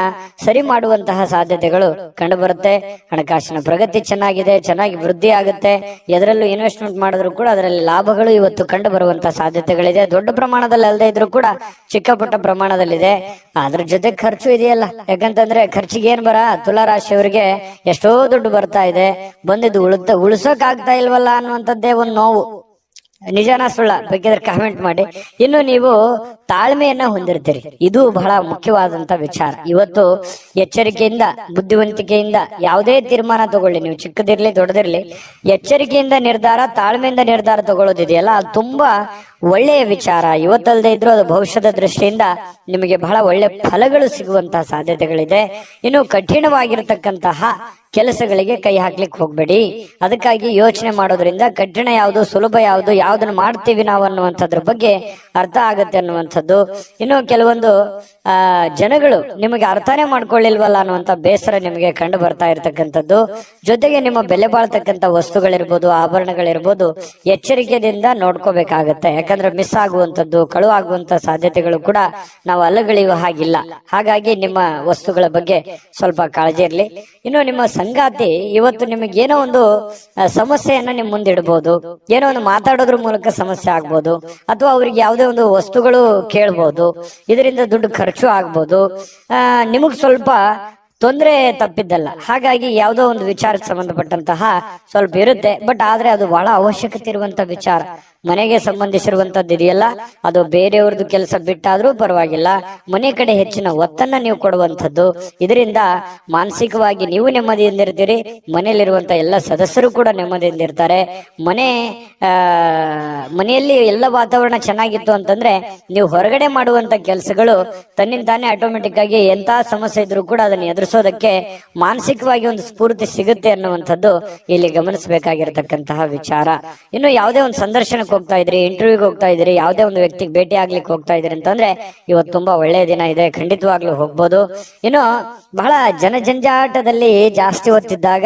ಸರಿ ಮಾಡುವಂತಹ ಸಾಧ್ಯತೆಗಳು ಕಂಡು ಬರುತ್ತೆ. ಹಣಕಾಸಿನ ಪ್ರಗತಿ ಚೆನ್ನಾಗಿದೆ, ಚೆನ್ನಾಗಿ ವೃದ್ಧಿ ಆಗುತ್ತೆ. ಎದರಲ್ಲೂ ಇನ್ವೆಸ್ಟ್ಮೆಂಟ್ ಮಾಡಿದ್ರು ಕೂಡ ಅದರಲ್ಲಿ ಲಾಭಗಳು ಇವತ್ತು ಕಂಡು ಬರುವಂತಹ ಸಾಧ್ಯತೆಗಳಿದೆ. ದೊಡ್ಡ ಪ್ರಮಾಣದಲ್ಲಿ ಅಲ್ಲದೆ ಇದ್ರೂ ಕೂಡ ಚಿಕ್ಕ ಪುಟ್ಟ ಪ್ರಮಾಣದಲ್ಲಿದೆ. ಅದ್ರ ಜೊತೆ ಖರ್ಚು ಇದೆಯಲ್ಲ. ಯಾಕಂತಂದ್ರೆ ಖರ್ಚಿಗೆ ಏನ್ ಬರ, ತುಲಾರಾಶಿಯವರಿಗೆ ಎಷ್ಟೋ ದುಡ್ಡು ಬರ್ತಾ ಇದೆ, ಬಂದಿದ್ದು ಉಳಿಸೋಕ್ ಆಗ್ತಾ ಇಲ್ವಲ್ಲ ಅನ್ನುವಂಥದ್ದೇ ಒಂದು ನೋವು. ನಿಜಾನ ಸುಳ್ಳ ಬೇಕಿದ್ರೆ ಕಾಮೆಂಟ್ ಮಾಡಿ. ಇನ್ನು ನೀವು ತಾಳ್ಮೆಯನ್ನ ಹೊಂದಿರ್ತೀರಿ, ಇದು ಬಹಳ ಮುಖ್ಯವಾದಂತ ವಿಚಾರ. ಇವತ್ತು ಎಚ್ಚರಿಕೆಯಿಂದ, ಬುದ್ಧಿವಂತಿಕೆಯಿಂದ ಯಾವುದೇ ತೀರ್ಮಾನ ತಗೊಳ್ಳಿ, ನೀವು ಚಿಕ್ಕದಿರ್ಲಿ ದೊಡ್ಡದಿರ್ಲಿ, ಎಚ್ಚರಿಕೆಯಿಂದ ನಿರ್ಧಾರ, ತಾಳ್ಮೆಯಿಂದ ನಿರ್ಧಾರ ತಗೊಳ್ಳೋದಿದೆಯಲ್ಲ, ಅದು ತುಂಬಾ ಒಳ್ಳೆಯ ವಿಚಾರ. ಇವತ್ತಲ್ಲದೆ ಇದ್ರು ಅದು ಭವಿಷ್ಯದ ದೃಷ್ಟಿಯಿಂದ ನಿಮಗೆ ಬಹಳ ಒಳ್ಳೆ ಫಲಗಳು ಸಿಗುವಂತಹ ಸಾಧ್ಯತೆಗಳಿದೆ. ಇನ್ನು ಕಠಿಣವಾಗಿರತಕ್ಕಂತಹ ಕೆಲಸಗಳಿಗೆ ಕೈ ಹಾಕ್ಲಿಕ್ಕೆ ಹೋಗ್ಬೇಡಿ. ಅದಕ್ಕಾಗಿ ಯೋಚನೆ ಮಾಡೋದ್ರಿಂದ ಕಠಿಣ ಯಾವುದು, ಸುಲಭ ಯಾವುದು, ಯಾವ್ದನ್ನ ಮಾಡ್ತೀವಿ ನಾವು ಅನ್ನುವಂಥದ್ರ ಬಗ್ಗೆ ಅರ್ಥ ಆಗುತ್ತೆ ಅನ್ನುವಂಥದ್ದು. ಇನ್ನು ಕೆಲವೊಂದು ಜನಗಳು ನಿಮಗೆ ಅರ್ಥನೇ ಮಾಡ್ಕೊಳ್ಳಿಲ್ವಲ್ಲ ಅನ್ನುವಂಥ ಬೇಸರ ನಿಮಗೆ ಕಂಡು ಬರ್ತಾ ಇರ್ತಕ್ಕಂಥದ್ದು. ಜೊತೆಗೆ ನಿಮ್ಮ ಬೆಲೆ ಬಾಳ್ತಕ್ಕಂಥ ವಸ್ತುಗಳಿರ್ಬೋದು, ಆಭರಣಗಳಿರ್ಬೋದು, ಎಚ್ಚರಿಕೆಯಿಂದ ನೋಡ್ಕೋಬೇಕಾಗತ್ತೆ. ಯಾಕಂದ್ರೆ ಮಿಸ್ ಆಗುವಂಥದ್ದು, ಕಳು ಆಗುವಂತ ಸಾಧ್ಯತೆಗಳು ಕೂಡ ನಾವು ಅಲ್ಲಗಳೆಯುವ ಹಾಗಿಲ್ಲ. ಹಾಗಾಗಿ ನಿಮ್ಮ ವಸ್ತುಗಳ ಬಗ್ಗೆ ಸ್ವಲ್ಪ ಕಾಳಜಿ ಇರಲಿ. ಇನ್ನು ನಿಮ್ಮ ಸಂಗಾತಿ ಇವತ್ತು ನಿಮಗೆ ಏನೋ ಒಂದು ಸಮಸ್ಯೆಯನ್ನ ನಿಮ್ ಮುಂದೆ ಇಡಬಹುದು. ಏನೋ ಒಂದು ಮಾತಾಡೋದ್ರ ಮೂಲಕ ಸಮಸ್ಯೆ ಆಗ್ಬೋದು, ಅಥವಾ ಅವ್ರಿಗೆ ಯಾವುದೇ ಒಂದು ವಸ್ತುಗಳು ಕೇಳ್ಬೋದು. ಇದರಿಂದ ದುಡ್ಡು ಖರ್ಚು ಆಗ್ಬೋದು. ನಿಮಗ್ ಸ್ವಲ್ಪ ತೊಂದರೆ ತಪ್ಪಿದ್ದಲ್ಲ. ಹಾಗಾಗಿ ಯಾವುದೋ ಒಂದು ವಿಚಾರಕ್ಕೆ ಸಂಬಂಧಪಟ್ಟಂತಹ ಸ್ವಲ್ಪ ಇರುತ್ತೆ. ಬಟ್ ಆದ್ರೆ ಅದು ಬಹಳ ಅವಶ್ಯಕತೆ ಇರುವಂತ ವಿಚಾರ. ಮನೆಗೆ ಸಂಬಂಧಿಸಿರುವಂತದ್ದು ಇದೆಯಲ್ಲ, ಅದು ಬೇರೆಯವ್ರದ್ದು ಕೆಲಸ ಬಿಟ್ಟಾದ್ರೂ ಪರವಾಗಿಲ್ಲ, ಮನೆ ಕಡೆ ಹೆಚ್ಚಿನ ಒತ್ತನ್ನ ನೀವು ಕೊಡುವಂಥದ್ದು. ಇದರಿಂದ ಮಾನಸಿಕವಾಗಿ ನೀವು ನೆಮ್ಮದಿಯಿಂದ ಇರ್ತೀರಿ, ಮನೆಯಲ್ಲಿರುವಂತ ಎಲ್ಲ ಸದಸ್ಯರು ಕೂಡ ನೆಮ್ಮದಿಯಿಂದ ಇರ್ತಾರೆ. ಮನೆಯಲ್ಲಿ ಎಲ್ಲ ವಾತಾವರಣ ಚೆನ್ನಾಗಿತ್ತು ಅಂತಂದ್ರೆ ನೀವು ಹೊರಗಡೆ ಮಾಡುವಂತ ಕೆಲಸಗಳು ತನ್ನಿಂದಾನೇ ಆಟೋಮೆಟಿಕ್ ಆಗಿ ಎಂತ ಸಮಸ್ಯೆ ಇದ್ರೂ ಕೂಡ ಅದನ್ನ ಎದುರಿಸೋದಕ್ಕೆ ಮಾನಸಿಕವಾಗಿ ಒಂದು ಸ್ಫೂರ್ತಿ ಸಿಗುತ್ತೆ ಅನ್ನುವಂಥದ್ದು ಇಲ್ಲಿ ಗಮನಿಸಬೇಕಾಗಿರತಕ್ಕಂತಹ ವಿಚಾರ. ಇನ್ನು ಯಾವುದೇ ಒಂದು ಸಂದರ್ಶನಕ್ಕೆ ಹೋಗ್ತಾ ಇದ್ರಿ, ಇಂಟರ್ವ್ಯೂಗೆ ಹೋಗ್ತಾ ಇದ್ರಿ, ಯಾವುದೇ ಒಂದು ವ್ಯಕ್ತಿಗೆ ಭೇಟಿ ಆಗ್ಲಿಕ್ಕೆ ಹೋಗ್ತಾ ಇದ್ರಿ ಅಂತಂದ್ರೆ ಇವತ್ತು ತುಂಬಾ ಒಳ್ಳೆಯ ದಿನ ಇದೆ, ಖಂಡಿತವಾಗ್ಲೂ ಹೋಗ್ಬೋದು. ಇನ್ನು ಬಹಳ ಜನಜಂಜಾಟದಲ್ಲಿ ಜಾಸ್ತಿ ಹೊತ್ತಿದ್ದಾಗ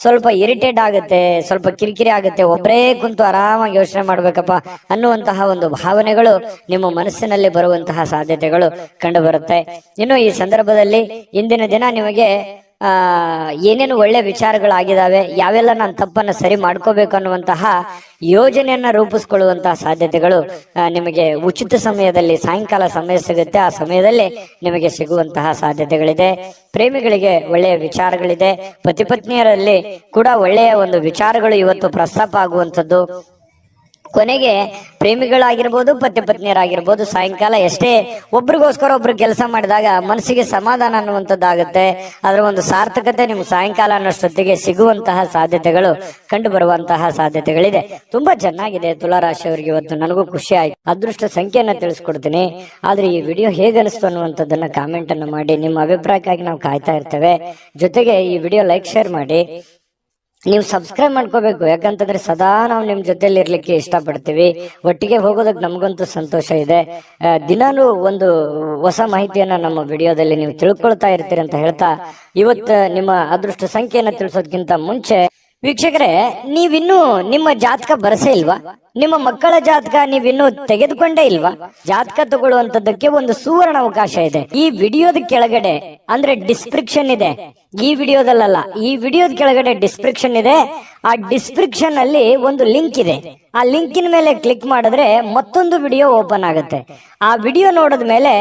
ಸ್ವಲ್ಪ ಇರಿಟೇಟ್ ಆಗುತ್ತೆ, ಸ್ವಲ್ಪ ಕಿರಿಕಿರಿ ಆಗುತ್ತೆ, ಒಬ್ಬರೇ ಕುಂತು ಆರಾಮಾಗಿ ಯೋಚನೆ ಮಾಡ್ಬೇಕಪ್ಪ ಅನ್ನುವಂತಹ ಒಂದು ಭಾವನೆಗಳು ನಿಮ್ಮ ಮನಸ್ಸಿನಲ್ಲಿ ಬರುವಂತಹ ಸಾಧ್ಯತೆಗಳು ಕಂಡು ಬರುತ್ತೆ. ಇನ್ನು ಈ ಸಂದರ್ಭದಲ್ಲಿ ಇಂದಿನ ದಿನ ನಿಮಗೆ ಏನೇನು ಒಳ್ಳೆ ವಿಚಾರಗಳಾಗಿದ್ದಾವೆ, ಯಾವೆಲ್ಲ ನಾನು ತಪ್ಪನ್ನ ಸರಿ ಮಾಡ್ಕೋಬೇಕು ಅನ್ನುವಂತಹ ಯೋಜನೆಯನ್ನ ರೂಪಿಸ್ಕೊಳ್ಳುವಂತಹ ಸಾಧ್ಯತೆಗಳು ನಿಮಗೆ ಉಚಿತ ಸಮಯದಲ್ಲಿ, ಸಾಯಂಕಾಲ ಸಮಯ ಸಿಗುತ್ತೆ, ಆ ಸಮಯದಲ್ಲಿ ನಿಮಗೆ ಸಿಗುವಂತಹ ಸಾಧ್ಯತೆಗಳಿದೆ. ಪ್ರೇಮಿಗಳಿಗೆ ಒಳ್ಳೆಯ ವಿಚಾರಗಳಿದೆ. ಪತಿ ಪತ್ನಿಯರಲ್ಲಿ ಕೂಡ ಒಳ್ಳೆಯ ಒಂದು ವಿಚಾರಗಳು ಇವತ್ತು ಪ್ರಸ್ತಾಪ ಆಗುವಂಥದ್ದು. ಕೊನೆಗೆ ಪ್ರೇಮಿಗಳಾಗಿರ್ಬೋದು, ಪತಿ ಪತ್ನಿಯರಾಗಿರ್ಬೋದು, ಸಾಯಂಕಾಲ ಎಷ್ಟೇ ಒಬ್ರಿಗೋಸ್ಕರ ಒಬ್ರು ಕೆಲಸ ಮಾಡಿದಾಗ ಮನಸ್ಸಿಗೆ ಸಮಾಧಾನ ಅನ್ನುವಂಥದ್ದಾಗುತ್ತೆ. ಅದರ ಒಂದು ಸಾರ್ಥಕತೆ ನಿಮ್ಗೆ ಸಾಯಂಕಾಲ ಅನ್ನೋಷ್ಟೊತ್ತಿಗೆ ಸಿಗುವಂತಹ ಸಾಧ್ಯತೆಗಳು ಕಂಡು ಬರುವಂತಹ ಸಾಧ್ಯತೆಗಳಿದೆ. ತುಂಬಾ ಚೆನ್ನಾಗಿದೆ ತುಲಾರಾಶಿಯವರಿಗೆ ಇವತ್ತು. ನನಗೂ ಖುಷಿ ಆಯ್ತು. ಅದೃಷ್ಟ ಸಂಖ್ಯೆಯನ್ನ ತಿಳಿಸ್ಕೊಡ್ತೀನಿ. ಆದ್ರೆ ಈ ವಿಡಿಯೋ ಹೇಗೆ ಅನಿಸ್ತು ಅನ್ನುವಂಥದ್ದನ್ನ ಕಾಮೆಂಟ್ ಅನ್ನು ಮಾಡಿ. ನಿಮ್ಮ ಅಭಿಪ್ರಾಯಕ್ಕಾಗಿ ನಾವು ಕಾಯ್ತಾ ಇರ್ತೇವೆ. ಜೊತೆಗೆ ಈ ವಿಡಿಯೋ ಲೈಕ್, ಶೇರ್ ಮಾಡಿ. ನೀವು ಸಬ್ಸ್ಕ್ರೈಬ್ ಮಾಡ್ಕೋಬೇಕು. ಯಾಕಂತಂದ್ರೆ ಸದಾ ನಾವು ನಿಮ್ ಜೊತೆಲಿ ಇರ್ಲಿಕ್ಕೆ ಇಷ್ಟಪಡ್ತೀವಿ. ಒಟ್ಟಿಗೆ ಹೋಗೋದಕ್ಕೆ ನಮಗಂತೂ ಸಂತೋಷ ಇದೆ. ದಿನಾನು ಒಂದು ಹೊಸ ಮಾಹಿತಿಯನ್ನ ನಮ್ಮ ವಿಡಿಯೋದಲ್ಲಿ ನೀವು ತಿಳ್ಕೊಳ್ತಾ ಇರ್ತೀರಿ ಅಂತ ಹೇಳ್ತಾ, ಇವತ್ತು ನಿಮ್ಮ ಅದೃಷ್ಟ ಸಂಖ್ಯೆಯನ್ನ ತಿಳಿಸೋದಕ್ಕಿಂತ ಮುಂಚೆ ವೀಕ್ಷಕರೇ, ನೀವಿನ್ನೂ ನಿಮ್ಮ ಜಾತಕ ಬರಸೇ ಇಲ್ವಾ? ನಿಮ್ಮ ಮಕ್ಕಳ ಜಾತಕ ನೀವಿನ್ನೂ ತೆಗೆದುಕೊಂಡೇ ಇಲ್ವಾ? ಜಾತಕ ತಗೊಳ್ಳುವಂತದ್ದಕ್ಕೆ ಒಂದು ಸುವರ್ಣ ಅವಕಾಶ ಇದೆ. ಈ ವಿಡಿಯೋದ ಕೆಳಗಡೆ ಅಂದ್ರೆ ಡಿಸ್ಕ್ರಿಪ್ಷನ್ ಇದೆ. ಈ ವಿಡಿಯೋದಲ್ಲ, ಈ ವಿಡಿಯೋದ ಕೆಳಗಡೆ ಡಿಸ್ಕ್ರಿಪ್ಷನ್ ಇದೆ. ಆ ಡಿಸ್ಕ್ರಿಪ್ಷನ್ ಅಲ್ಲಿ ಒಂದು ಲಿಂಕ್ ಇದೆ. ಆ ಲಿಂಕಿನ ಮೇಲೆ ಕ್ಲಿಕ್ ಮಾಡಿದ್ರೆ ಮತ್ತೊಂದು ವಿಡಿಯೋ ಓಪನ್ ಆಗುತ್ತೆ. ಆ ವಿಡಿಯೋ ನೋಡಿದ ಮೇಲೆ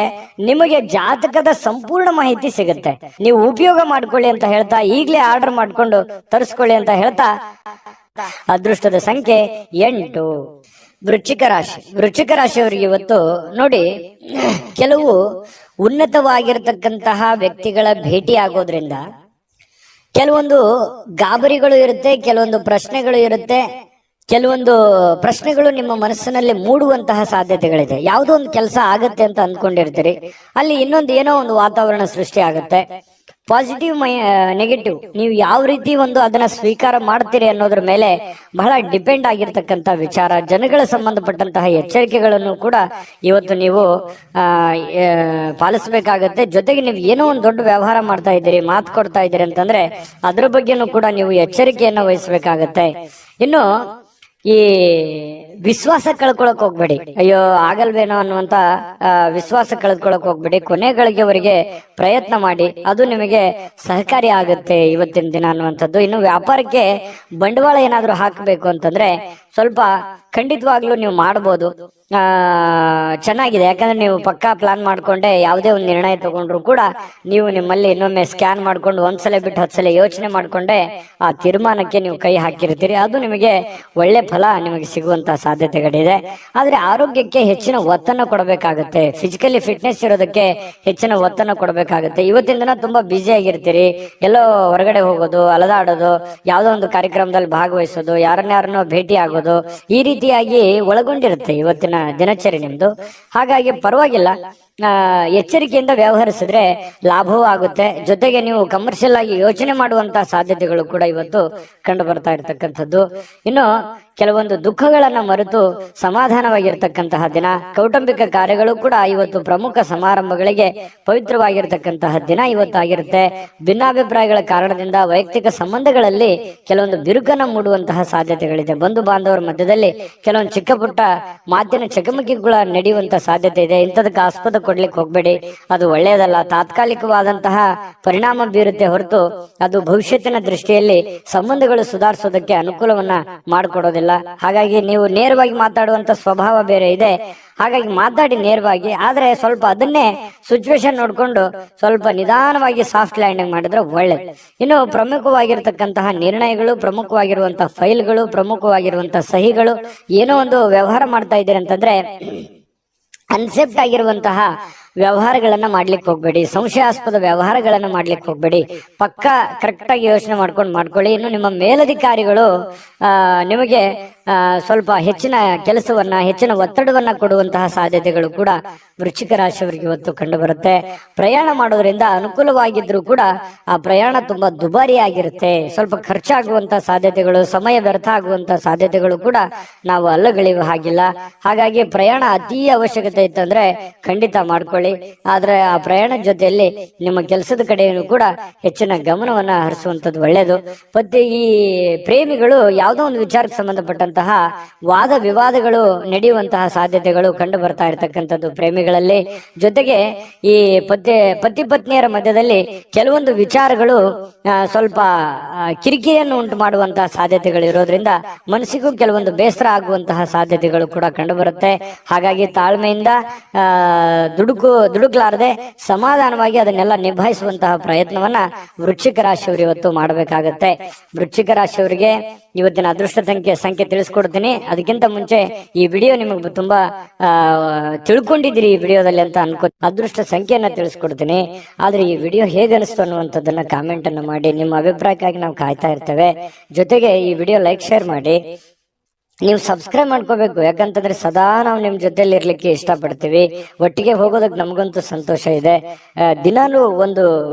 ನಿಮಗೆ ಜಾತಕದ ಸಂಪೂರ್ಣ ಮಾಹಿತಿ ಸಿಗುತ್ತೆ. ನೀವು ಉಪಯೋಗ ಮಾಡ್ಕೊಳ್ಳಿ ಅಂತ ಹೇಳ್ತಾ, ಈಗಲೇ ಆರ್ಡರ್ ಮಾಡ್ಕೊಂಡು ತರಿಸ್ಕೊಳ್ಳಿ ಅಂತ ಹೇಳ್ತಾ, ಅದೃಷ್ಟದ ಸಂಖ್ಯೆ 8. ವೃಶ್ಚಿಕ ರಾಶಿ. ವೃಶ್ಚಿಕ ರಾಶಿಯವರಿಗೆ ಇವತ್ತು ನೋಡಿ, ಕೆಲವು ಉನ್ನತವಾಗಿರ್ತಕ್ಕಂತಹ ವ್ಯಕ್ತಿಗಳ ಭೇಟಿ ಆಗೋದ್ರಿಂದ ಕೆಲವೊಂದು ಗಾಬರಿಗಳು ಇರುತ್ತೆ, ಕೆಲವೊಂದು ಪ್ರಶ್ನೆಗಳು ಇರುತ್ತೆ. ಕೆಲವೊಂದು ಪ್ರಶ್ನೆಗಳು ನಿಮ್ಮ ಮನಸ್ಸಿನಲ್ಲಿ ಮೂಡುವಂತಹ ಸಾಧ್ಯತೆಗಳಿದೆ. ಯಾವುದೋ ಒಂದು ಕೆಲಸ ಆಗತ್ತೆ ಅಂತ ಅಂದ್ಕೊಂಡಿರ್ತೀರಿ, ಅಲ್ಲಿ ಇನ್ನೊಂದು ಏನೋ ಒಂದು ವಾತಾವರಣ ಸೃಷ್ಟಿ ಆಗುತ್ತೆ. ಪಾಸಿಟಿವ್ ನೆಗೆಟಿವ್ ನೀವು ಯಾವ ರೀತಿ ಒಂದು ಅದನ್ನ ಸ್ವೀಕಾರ ಮಾಡ್ತೀರಿ ಅನ್ನೋದ್ರ ಮೇಲೆ ಬಹಳ ಡಿಪೆಂಡ್ ಆಗಿರ್ತಕ್ಕಂಥ ವಿಚಾರ. ಜನಗಳ ಸಂಬಂಧಪಟ್ಟಂತಹ ಎಚ್ಚರಿಕೆಗಳನ್ನು ಕೂಡ ಇವತ್ತು ನೀವು ಪಾಲಿಸಬೇಕಾಗತ್ತೆ. ಜೊತೆಗೆ ನೀವು ಏನೋ ಒಂದು ದೊಡ್ಡ ವ್ಯವಹಾರ ಮಾಡ್ತಾ ಇದ್ದೀರಿ, ಮಾತು ಕೊಡ್ತಾ ಇದ್ದೀರಿ ಅಂತಂದ್ರೆ ಅದ್ರ ಬಗ್ಗೆನೂ ಕೂಡ ನೀವು ಎಚ್ಚರಿಕೆಯನ್ನ ವಹಿಸಬೇಕಾಗತ್ತೆ. ಇನ್ನು ಈ ವಿಶ್ವಾಸ ಕಳ್ಕೊಳಕ್ ಹೋಗ್ಬೇಡಿ. ಅಯ್ಯೋ ಆಗಲ್ವೇನೋ ಅನ್ನುವಂತ ವಿಶ್ವಾಸ ಕಳ್ಕೊಳಕ್ ಹೋಗ್ಬೇಡಿ. ಕೊನೆಗಳಿಗೆವರೆಗೆ ಪ್ರಯತ್ನ ಮಾಡಿ, ಅದು ನಿಮಗೆ ಸಹಕಾರಿ ಆಗುತ್ತೆ ಇವತ್ತಿನ ದಿನ ಅನ್ನುವಂಥದ್ದು. ಇನ್ನು ವ್ಯಾಪಾರಕ್ಕೆ ಬಂಡವಾಳ ಏನಾದ್ರು ಹಾಕಬೇಕು ಅಂತಂದ್ರೆ ಸ್ವಲ್ಪ ಖಂಡಿತವಾಗ್ಲೂ ನೀವು ಮಾಡ್ಬೋದು. ಚೆನ್ನಾಗಿದೆ. ಯಾಕಂದ್ರೆ ನೀವು ಪಕ್ಕಾ ಪ್ಲಾನ್ ಮಾಡ್ಕೊಂಡೆ ಯಾವುದೇ ಒಂದು ನಿರ್ಣಯ ತಗೊಂಡ್ರು ಕೂಡ ನೀವು ನಿಮ್ಮಲ್ಲಿ ಇನ್ನೊಮ್ಮೆ ಸ್ಕ್ಯಾನ್ ಮಾಡ್ಕೊಂಡು ಒಂದ್ಸಲ ಬಿಟ್ಟು 10 ಸಲ ಯೋಚನೆ ಮಾಡ್ಕೊಂಡೆ ಆ ತೀರ್ಮಾನಕ್ಕೆ ನೀವು ಕೈ ಹಾಕಿರ್ತೀರಿ. ಅದು ನಿಮಗೆ ಒಳ್ಳೆ ಫಲ ನಿಮಗೆ ಸಿಗುವಂತಹ ಸಾಧ್ಯತೆಗಳಿದೆ. ಆದ್ರೆ ಆರೋಗ್ಯಕ್ಕೆ ಹೆಚ್ಚಿನ ಒತ್ತನ್ನು ಕೊಡಬೇಕಾಗುತ್ತೆ. ಫಿಸಿಕಲಿ ಫಿಟ್ನೆಸ್ ಇರೋದಕ್ಕೆ ಹೆಚ್ಚಿನ ಒತ್ತನ್ನು ಕೊಡಬೇಕಾಗುತ್ತೆ. ಇವತ್ತಿನ ದಿನ ತುಂಬಾ ಬ್ಯುಸಿ ಆಗಿರ್ತೀರಿ. ಎಲ್ಲೋ ಹೊರಗಡೆ ಹೋಗೋದು, ಅಲದಾಡೋದು, ಯಾವುದೋ ಒಂದು ಕಾರ್ಯಕ್ರಮದಲ್ಲಿ ಭಾಗವಹಿಸೋದು, ಯಾರನ್ನಾರನ್ನೋ ಭೇಟಿ ಆಗೋದು, ಈ ರೀತಿಯಾಗಿ ಒಳಗೊಂಡಿರುತ್ತೆ ಇವತ್ತಿನ ದಿನಚರಿ ನಿಮ್ದು. ಹಾಗಾಗಿ ಪರವಾಗಿಲ್ಲ, ಎಚ್ಚರಿಕೆಯಿಂದ ವ್ಯವಹರಿಸಿದ್ರೆ ಲಾಭವೂ ಆಗುತ್ತೆ. ಜೊತೆಗೆ ನೀವು ಕಮರ್ಷಿಯಲ್ ಆಗಿ ಯೋಚನೆ ಮಾಡುವಂತಹ ಸಾಧ್ಯತೆಗಳು ಕೂಡ ಇವತ್ತು ಕಂಡು ಬರ್ತಾ ಇರತಕ್ಕಂಥದ್ದು. ಇನ್ನು ಕೆಲವೊಂದು ದುಃಖಗಳನ್ನ ಮರೆತು ಸಮಾಧಾನವಾಗಿರ್ತಕ್ಕಂತಹ ದಿನ. ಕೌಟುಂಬಿಕ ಕಾರ್ಯಗಳು ಕೂಡ ಇವತ್ತು ಪ್ರಮುಖ ಸಮಾರಂಭಗಳಿಗೆ ಪವಿತ್ರವಾಗಿರ್ತಕ್ಕಂತಹ ದಿನ ಇವತ್ತಾಗಿರುತ್ತೆ. ಭಿನ್ನಾಭಿಪ್ರಾಯಗಳ ಕಾರಣದಿಂದ ವೈಯಕ್ತಿಕ ಸಂಬಂಧಗಳಲ್ಲಿ ಕೆಲವೊಂದು ಬಿರುಕನ್ನ ಮೂಡುವಂತಹ ಸಾಧ್ಯತೆಗಳಿದೆ. ಬಂಧು ಬಾಂಧವರ ಮಧ್ಯದಲ್ಲಿ ಕೆಲವೊಂದು ಚಿಕ್ಕ ಪುಟ್ಟ ಮಾತಿನ ಚಕಮಕಿಗಳ ನಡೆಯುವಂತಹ ಸಾಧ್ಯತೆ ಇದೆ. ಇಂಥದಕ್ಕೆ ಆಸ್ಪದ ಕೊಡ್ಲಿಕ್ಕೆ ಹೋಗ್ಬೇಡಿ, ಅದು ಒಳ್ಳೆಯದಲ್ಲ. ತಾತ್ಕಾಲಿಕವಾದಂತಹ ಪರಿಣಾಮ ಬೀರುತ್ತೆ ಹೊರತು ಅದು ಭವಿಷ್ಯತ್ತಿನ ದೃಷ್ಟಿಯಲ್ಲಿ ಸಂಬಂಧಗಳು ಸುಧಾರಿಸೋದಕ್ಕೆ ಅನುಕೂಲವನ್ನ ಮಾಡಿಕೊಡೋದಿಲ್ಲ. ಹಾಗಾಗಿ ನೀವು ನೇರವಾಗಿ ಮಾತಾಡುವಂತ ಸ್ವಭಾವ ಬೇರೆ ಇದೆ. ಹಾಗಾಗಿ ಮಾತಾಡಿ ನೇರವಾಗಿ, ಆದ್ರೆ ಸ್ವಲ್ಪ ಅದನ್ನೇ ಸಿಚುವೇಶನ್ ನೋಡ್ಕೊಂಡು ಸ್ವಲ್ಪ ನಿಧಾನವಾಗಿ ಸಾಫ್ಟ್ ಲ್ಯಾಂಡಿಂಗ್ ಮಾಡಿದ್ರೆ ಒಳ್ಳೇದು. ಇನ್ನು ಪ್ರಮುಖವಾಗಿರ್ತಕ್ಕಂತಹ ನಿರ್ಣಯಗಳು, ಪ್ರಮುಖವಾಗಿರುವಂತಹ ಫೈಲ್ಗಳು, ಪ್ರಮುಖವಾಗಿರುವಂತಹ ಸಹಿಗಳು, ಏನೋ ಒಂದು ವ್ಯವಹಾರ ಮಾಡ್ತಾ ಇದ್ದೀರಿ ಅಂತಂದ್ರೆ ಅನ್ಸೆಪ್ಟ್ ಆಗಿರುವಂತಹ ವ್ಯವಹಾರಗಳನ್ನ ಮಾಡ್ಲಿಕ್ಕೆ ಹೋಗ್ಬೇಡಿ. ಸಂಶಯಾಸ್ಪದ ವ್ಯವಹಾರಗಳನ್ನ ಮಾಡ್ಲಿಕ್ಕೆ ಹೋಗ್ಬೇಡಿ. ಪಕ್ಕ ಕರೆಕ್ಟ್ ಆಗಿ ಯೋಚನೆ ಮಾಡ್ಕೊಳ್ಳಿ. ಇನ್ನು ನಿಮ್ಮ ಮೇಲಧಿಕಾರಿಗಳು ನಿಮಗೆ ಸ್ವಲ್ಪ ಹೆಚ್ಚಿನ ಕೆಲಸವನ್ನ, ಹೆಚ್ಚಿನ ಒತ್ತಡವನ್ನ ಕೊಡುವಂತಹ ಸಾಧ್ಯತೆಗಳು ಕೂಡ ವೃಶ್ಚಿಕ ರಾಶಿಯವರಿಗೆ ಇವತ್ತು ಕಂಡು ಬರುತ್ತೆ. ಪ್ರಯಾಣ ಮಾಡೋದ್ರಿಂದ ಅನುಕೂಲವಾಗಿದ್ರು ಕೂಡ ಆ ಪ್ರಯಾಣ ತುಂಬಾ ದುಬಾರಿ ಆಗಿರುತ್ತೆ. ಸ್ವಲ್ಪ ಖರ್ಚಾಗುವಂತಹ ಸಾಧ್ಯತೆಗಳು, ಸಮಯ ವ್ಯರ್ಥ ಆಗುವಂತಹ ಸಾಧ್ಯತೆಗಳು ಕೂಡ ನಾವು ಅಲ್ಲಗಳೆಯುವ ಹಾಗಿಲ್ಲ. ಹಾಗಾಗಿ ಪ್ರಯಾಣ ಅತಿ ಅವಶ್ಯಕತೆ ಇತ್ತಂದ್ರೆ ಖಂಡಿತ ಮಾಡ್ಕೊಳ್ಳಿ. ಆದ್ರೆ ಆ ಪ್ರಯಾಣದ ಜೊತೆಯಲ್ಲಿ ನಿಮ್ಮ ಕೆಲಸದ ಕಡೆಯೂ ಕೂಡ ಹೆಚ್ಚಿನ ಗಮನವನ್ನ ಹರಿಸುವಂತದ್ದು ಒಳ್ಳೆಯದು. ಮತ್ತೆ ಈ ಪ್ರೇಮಿಗಳು ಯಾವುದೋ ಒಂದು ವಿಚಾರಕ್ಕೆ ಸಂಬಂಧಪಟ್ಟಂತಹ ವಾದ ವಿವಾದಗಳು ನಡೆಯುವಂತಹ ಸಾಧ್ಯತೆಗಳು ಕಂಡು ಬರ್ತಾ ಇರತಕ್ಕಂಥದ್ದು ಪ್ರೇಮಿಗಳಲ್ಲಿ. ಜೊತೆಗೆ ಈ ಪತಿ ಪತ್ನಿಯರ ಮಧ್ಯದಲ್ಲಿ ಕೆಲವೊಂದು ವಿಚಾರಗಳು ಸ್ವಲ್ಪ ಕಿರಿಕಿರಿಯನ್ನು ಉಂಟು ಮಾಡುವಂತಹ ಸಾಧ್ಯತೆಗಳು ಇರೋದ್ರಿಂದ ಮನಸ್ಸಿಗೂ ಕೆಲವೊಂದು ಬೇಸರ ಆಗುವಂತಹ ಸಾಧ್ಯತೆಗಳು ಕೂಡ ಕಂಡು ಬರುತ್ತೆ. ಹಾಗಾಗಿ ತಾಳ್ಮೆಯಿಂದ ದುಡುಕ್ಲಾರದೆ ಸಮಾಧಾನವಾಗಿ ಅದನ್ನೆಲ್ಲ ನಿಭಾಯಿಸುವಂತಹ ಪ್ರಯತ್ನವನ್ನ ವೃಶ್ಚಿಕ ರಾಶಿಯವರು ಇವತ್ತು ಮಾಡಬೇಕಾಗತ್ತೆ. ವೃಶ್ಚಿಕ ರಾಶಿಯವರಿಗೆ ಇವತ್ತಿನ ಅದೃಷ್ಟ ಸಂಖ್ಯೆ ತಿಳಿಸ್ಕೊಡ್ತೀನಿ. ಅದಕ್ಕಿಂತ ಮುಂಚೆ ಈ ವಿಡಿಯೋ ನಿಮಗೆ ತುಂಬಾ ತಿಳ್ಕೊಂಡಿದ್ದೀರಿ ಈ ವಿಡಿಯೋದಲ್ಲಿ ಅಂತ ಅನ್ಕೋ. ಅದೃಷ್ಟ ಸಂಖ್ಯೆಯನ್ನ ತಿಳಿಸ್ಕೊಡ್ತೀನಿ. ಆದ್ರೆ ಈ ವಿಡಿಯೋ ಹೇಗೆ ಅನಿಸ್ತು ಅನ್ನುವಂಥದ್ದನ್ನ ಕಾಮೆಂಟ್ ಅನ್ನು ಮಾಡಿ. ನಿಮ್ಮ ಅಭಿಪ್ರಾಯಕ್ಕಾಗಿ ನಾವು ಕಾಯ್ತಾ ಇರ್ತೇವೆ. ಜೊತೆಗೆ ಈ ವಿಡಿಯೋ ಲೈಕ್, ಶೇರ್ ಮಾಡಿ. ನೀವು ಸಬ್ಸ್ಕ್ರೈಬ್ ಮಾಡ್ಕೋಬೇಕು. ಯಾಕಂತಂದ್ರೆ ಸದಾ ನಾವು ನಿಮ್ ಜೊತೆಲಿ ಇರ್ಲಿಕ್ಕೆ ಇಷ್ಟಪಡ್ತೀವಿ. ಒಟ್ಟಿಗೆ ಹೋಗೋದಕ್ಕೆ ನಮಗಂತೂ ಸಂತೋಷ ಇದೆ. ದಿನಾಲೂ ಒಂದು